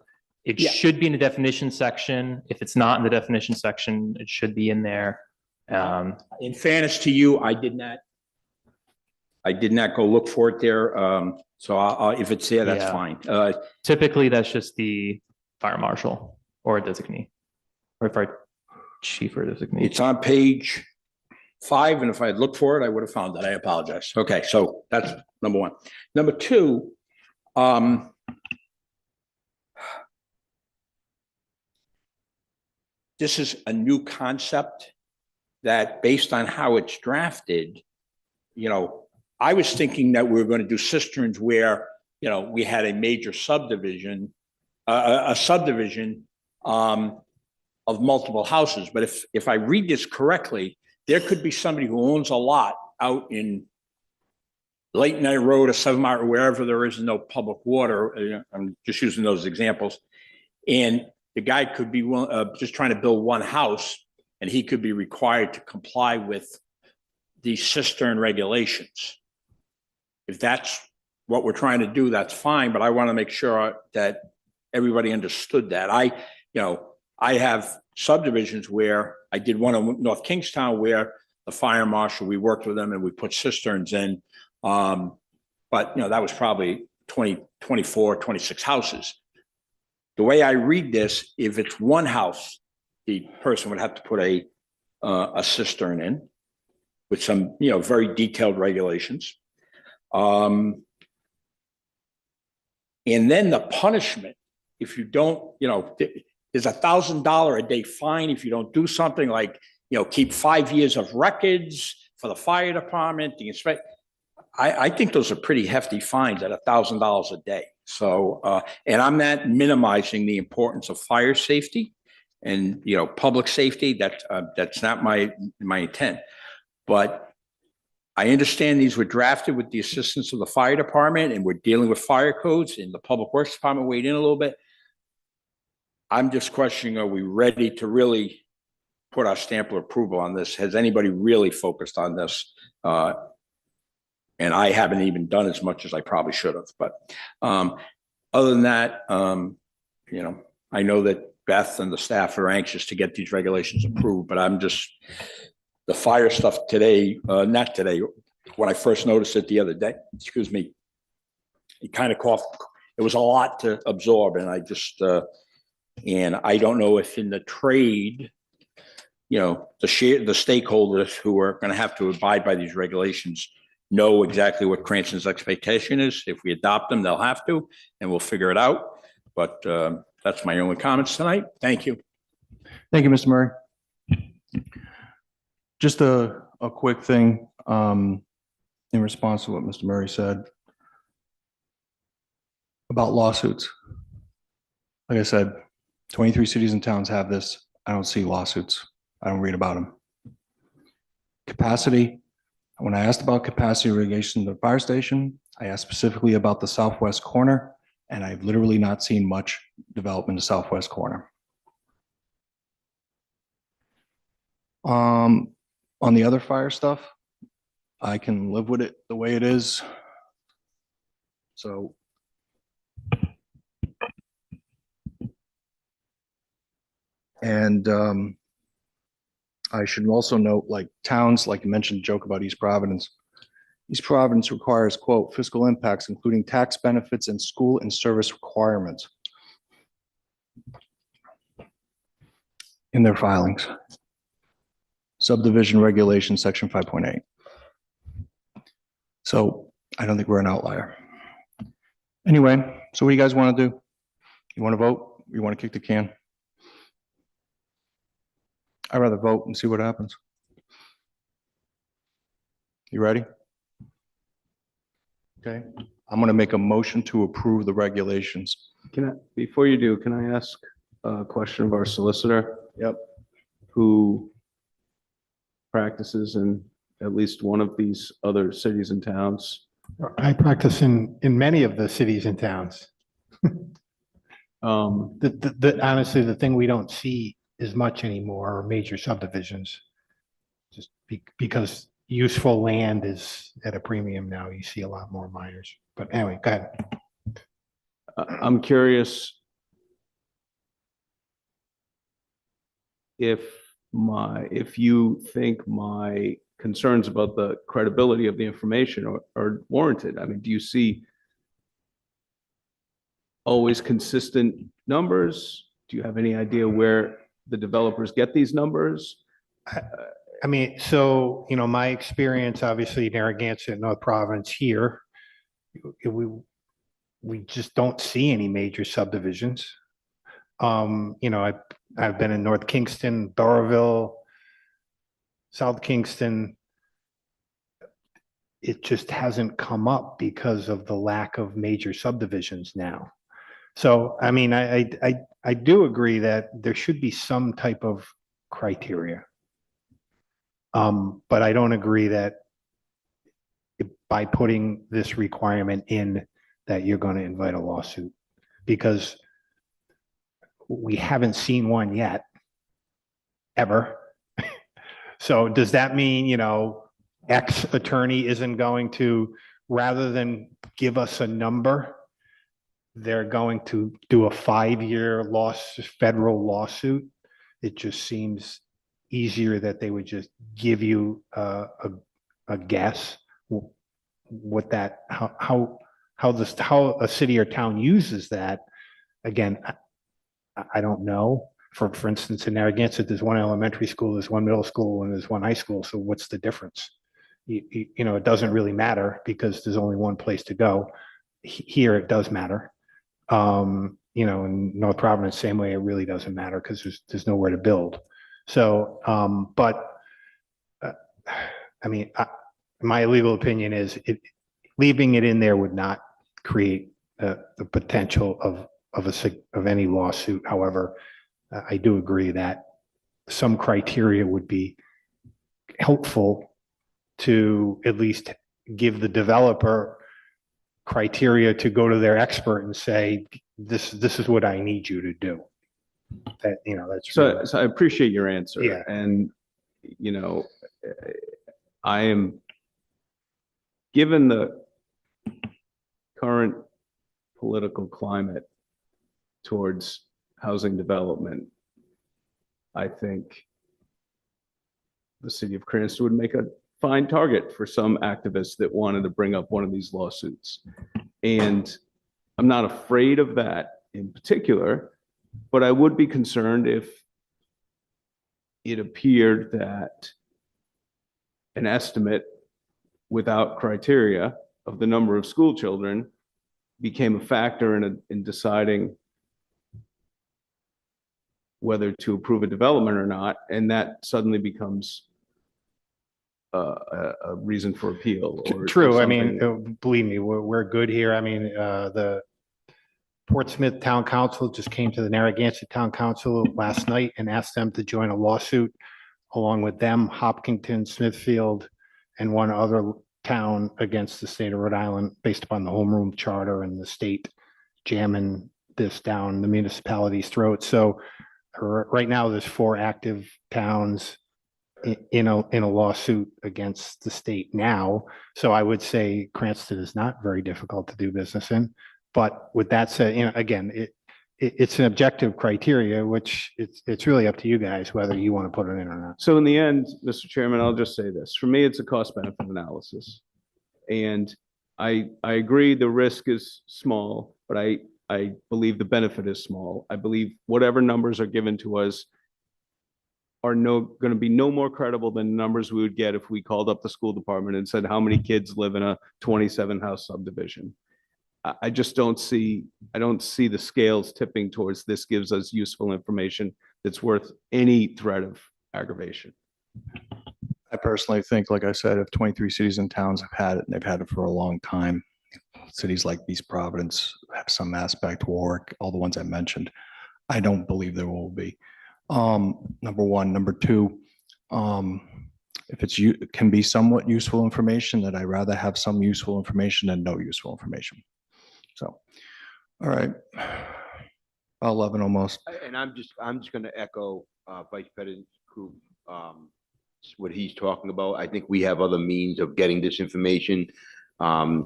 It should be in the definition section. If it's not in the definition section, it should be in there. In fairness to you, I did not go look for it there. So if it's there, that's fine. Typically, that's just the fire marshal or a designee, or fire chief or designee. It's on page 5, and if I had looked for it, I would have found it. I apologize. Okay, so that's number 1. Number 2, this is a new concept that, based on how it's drafted, I was thinking that we were going to do cisterns where, we had a major subdivision, a subdivision of multiple houses. But if I read this correctly, there could be somebody who owns a lot out in Late Night Road or 7 Mile, or wherever there is no public water. I'm just using those examples. And the guy could be just trying to build one house, and he could be required to comply with the cistern regulations. If that's what we're trying to do, that's fine, but I want to make sure that everybody understood that. I have subdivisions where I did one in North Kingstown where the fire marshal, we worked with them and we put cisterns in. But that was probably 20, 24, 26 houses. The way I read this, if it's one house, the person would have to put a cistern in with some, very detailed regulations. And then the punishment, if you don't, there's $1,000 a day fine if you don't do something like, keep 5 years of records, for the fire department, the inspect. I think those are pretty hefty fines at $1,000 a day. So, and I'm not minimizing the importance of fire safety and, you know, public safety. That's not my intent. But I understand these were drafted with the assistance of the fire department, and we're dealing with fire codes, and the public works department weighed in a little bit. I'm just questioning, are we ready to really put our stamp of approval on this? Has anybody really focused on this? And I haven't even done as much as I probably should have. But other than that, you know, I know that Beth and the staff are anxious to get these regulations approved, but I'm just, the fire stuff today, not today, when I first noticed it the other day, excuse me, it kind of coughed. It was a lot to absorb, and I just, and I don't know if in the trade, you know, the stakeholders who are going to have to abide by these regulations know exactly what Cranston's expectation is. If we adopt them, they'll have to, and we'll figure it out. But that's my only comments tonight. Thank you. Thank you, Mr. Murray. Just a quick thing in response to what Mr. Murray said about lawsuits. Like I said, 23 cities and towns have this. I don't see lawsuits. I don't read about them. Capacity. When I asked about capacity irrigation at the fire station, I asked specifically about the southwest corner, and I've literally not seen much development in the southwest corner. On the other fire stuff, I can live with it the way it is. So and I should also note, like towns, like you mentioned, joke about East Providence. East Providence requires, quote, fiscal impacts, including tax benefits and school and service requirements in their filings. Subdivision regulation, section 5.8. So I don't think we're an outlier. Anyway, so what do you guys want to do? You want to vote? You want to kick the can? I'd rather vote and see what happens. You ready? Okay, I'm going to make a motion to approve the regulations. Can I, before you do, can I ask a question of our solicitor? Yep. Who practices in at least one of these other cities and towns? I practice in many of the cities and towns. Honestly, the thing we don't see as much anymore are major subdivisions. Just because useful land is at a premium now, you see a lot more minors. But anyway, go ahead. I'm curious if you think my concerns about the credibility of the information are warranted. I mean, do you see always consistent numbers? Do you have any idea where the developers get these numbers? I mean, so, you know, my experience, obviously, Narragansett, North Province here, we just don't see any major subdivisions. You know, I've been in North Kingston, Burrillville, South Kingston. It just hasn't come up because of the lack of major subdivisions now. So, I mean, I do agree that there should be some type of criteria. But I don't agree that by putting this requirement in that you're going to invite a lawsuit, because we haven't seen one yet, ever. So does that mean, you know, X attorney isn't going to, rather than give us a number, they're going to do a 5-year federal lawsuit? It just seems easier that they would just give you a guess what that, how a city or town uses that. Again, I don't know. For instance, in Narragansett, there's one elementary school, there's one middle school, and there's one high school. So what's the difference? You know, it doesn't really matter because there's only one place to go. Here, it does matter. You know, in North Providence, same way, it really doesn't matter because there's nowhere to build. So, but I mean, my legal opinion is leaving it in there would not create the potential of any lawsuit. However, I do agree that some criteria would be helpful to at least give the developer criteria to go to their expert and say, this is what I need you to do. That, that's. So I appreciate your answer. Yeah. And, I am, given the current political climate towards housing development, I think the city of Cranston would make a fine target for some activists that wanted to bring up one of these lawsuits. And I'm not afraid of that in particular, but I would be concerned if it appeared that an estimate without criteria of the number of school children became a factor in deciding whether to approve a development or not, and that suddenly becomes a reason for appeal. Or True. I something. mean, believe me, we're good here. I mean, the Portsmouth Town Council just came to the Narragansett Town Council last night and asked them to join a lawsuit along with them, Hopkinton, Smithfield, and one other town against the state of Rhode Island based upon the homeroom charter and the state jamming this down the municipality's throat. So right now, there's 4 active towns in a lawsuit against the state now. So I would say Cranston is not very difficult to do business in. But with that said, again, it's an objective criteria, which it's really up to you guys whether you want to put it in or not. So in the end, Mr. Chairman, I'll just say this. For me, it's a cost benefit analysis. And I agree the risk is small, but I believe the benefit is small. I believe whatever numbers are given to us are going to be no more credible than numbers we would get if we called up the school department and said, how many kids live in a 27-house subdivision? I just don't see the scales tipping towards this gives us useful information that's worth any threat of aggravation. I personally think, like I said, if 23 cities and towns have had it, and they've had it for a long time, cities like East Providence have some aspect, Warwick, all the ones I mentioned, I don't believe there will be. Number one. Number two, if it can be somewhat useful information, that I'd rather have some useful information than no useful information. So, all right, 11 almost. And I'm just going to echo Vice President Coop, what he's talking about. I think we have other means of getting this information. I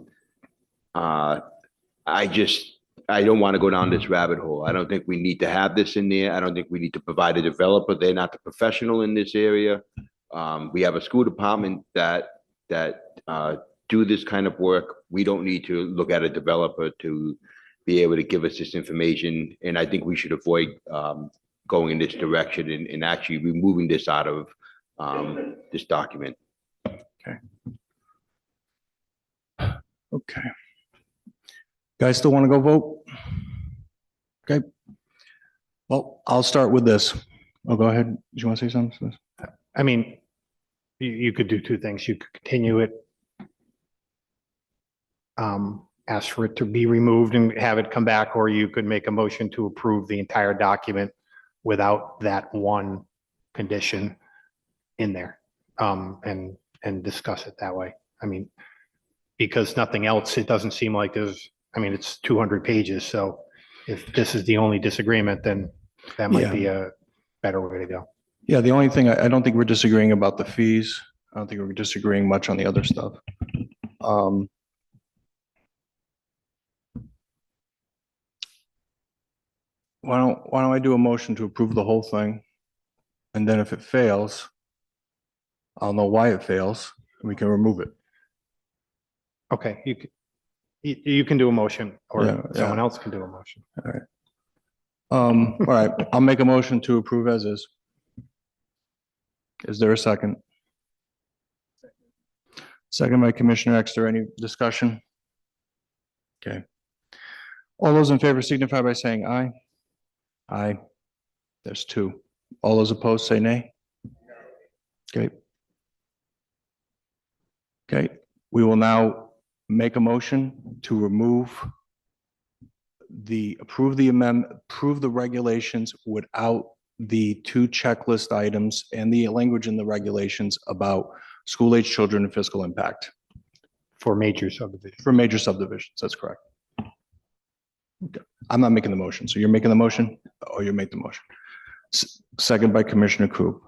don't want to go down this rabbit hole. I don't think we need to have this in there. I don't think we need to provide a developer. They're not the professional in this area. We have a school department that do this kind of work. We don't need to look at a developer to be able to give us this information. And I think we should avoid going in this direction and actually removing this out of this document. Okay. Guys still want to go vote? Okay. Well, I'll start with this. Oh, go ahead. Do you want to say something? I mean, you could do 2 things. You could continue it, ask for it to be removed and have it come back, or you could make a motion to approve the entire document without that one condition in there, and discuss it that way. I mean, because nothing else, it doesn't seem like it's 200 pages. So if this is the only disagreement, then that might be a better way to go. Yeah, the only thing, I don't think we're disagreeing about the fees. I don't think we're disagreeing much on the other stuff. Why don't I do a motion to approve the whole thing? And then if it fails, I'll know why it fails, and we can remove it. Okay, you can do a motion, or Yeah, someone yeah. else can do a motion. All right. All right, I'll make a motion to approve as is. Is there a second? Second by Commissioner Exeter. Any discussion? Okay. All those in favor signify by saying aye. Aye. There's 2. All those opposed say nay. Okay. Okay, we will now make a motion to approve the regulations without the two checklist items and the language in the regulations about school-age children and fiscal impact For major subdivision. for major subdivisions. That's correct. Okay. I'm not making the motion. So you're making the motion or you make the motion? Second by Commissioner Coop.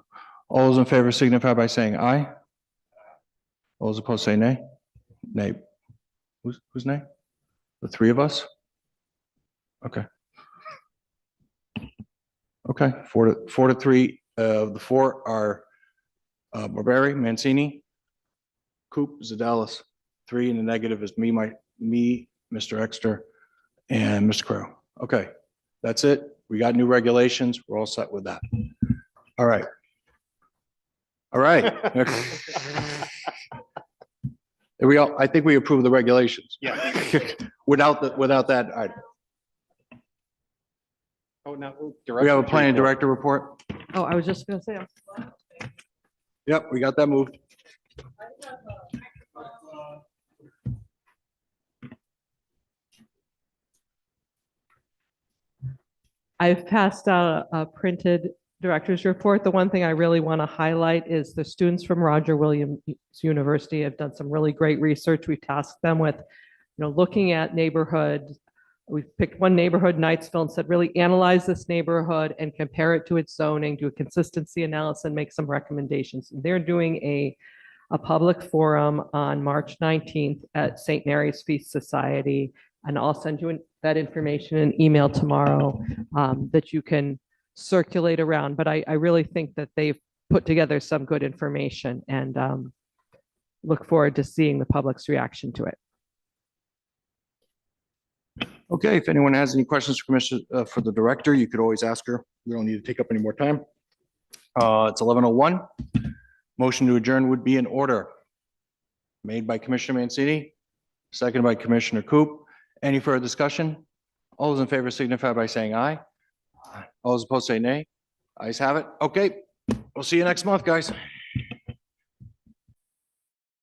All those in favor signify by saying aye. All those opposed say nay. Nay. Who's nay? The three of us? Okay. Okay, 4-3. The four are Barbari, Mancini, Coop, Zadalis. 3 in the negative is me, Mr. Exter, and Mr. Crowe. Okay, that's it. We got new regulations. We're all set with that. All right. All right. There we go. I think we approve the regulations. Yeah. Without that, all right. Oh, now. We have a planning director report. Oh, I was just gonna say. Yep, we got that moved. I've passed out a printed director's report. The one thing I really want to highlight is the students from Roger Williams University have done some really great research. We tasked them with, looking at neighborhoods. We picked one neighborhood, Knightsville, and said, really analyze this neighborhood and compare it to its zoning, do a consistency analysis and make some recommendations. They're doing a public forum on March 19th at St. Mary's Feast Society. And I'll send you that information in an email tomorrow that you can circulate around. But I really think that they've put together some good information and look forward to seeing the public's reaction to it. Okay, if anyone has any questions for the director, you could always ask her. We don't need to take up any more time. It's 11:01. Motion to adjourn would be in order. Made by Commissioner Mancini, seconded by Commissioner Coop. Any further discussion? All those in favor signify by saying aye. All those opposed say nay. Ayes have it. Okay, we'll see you next month, guys.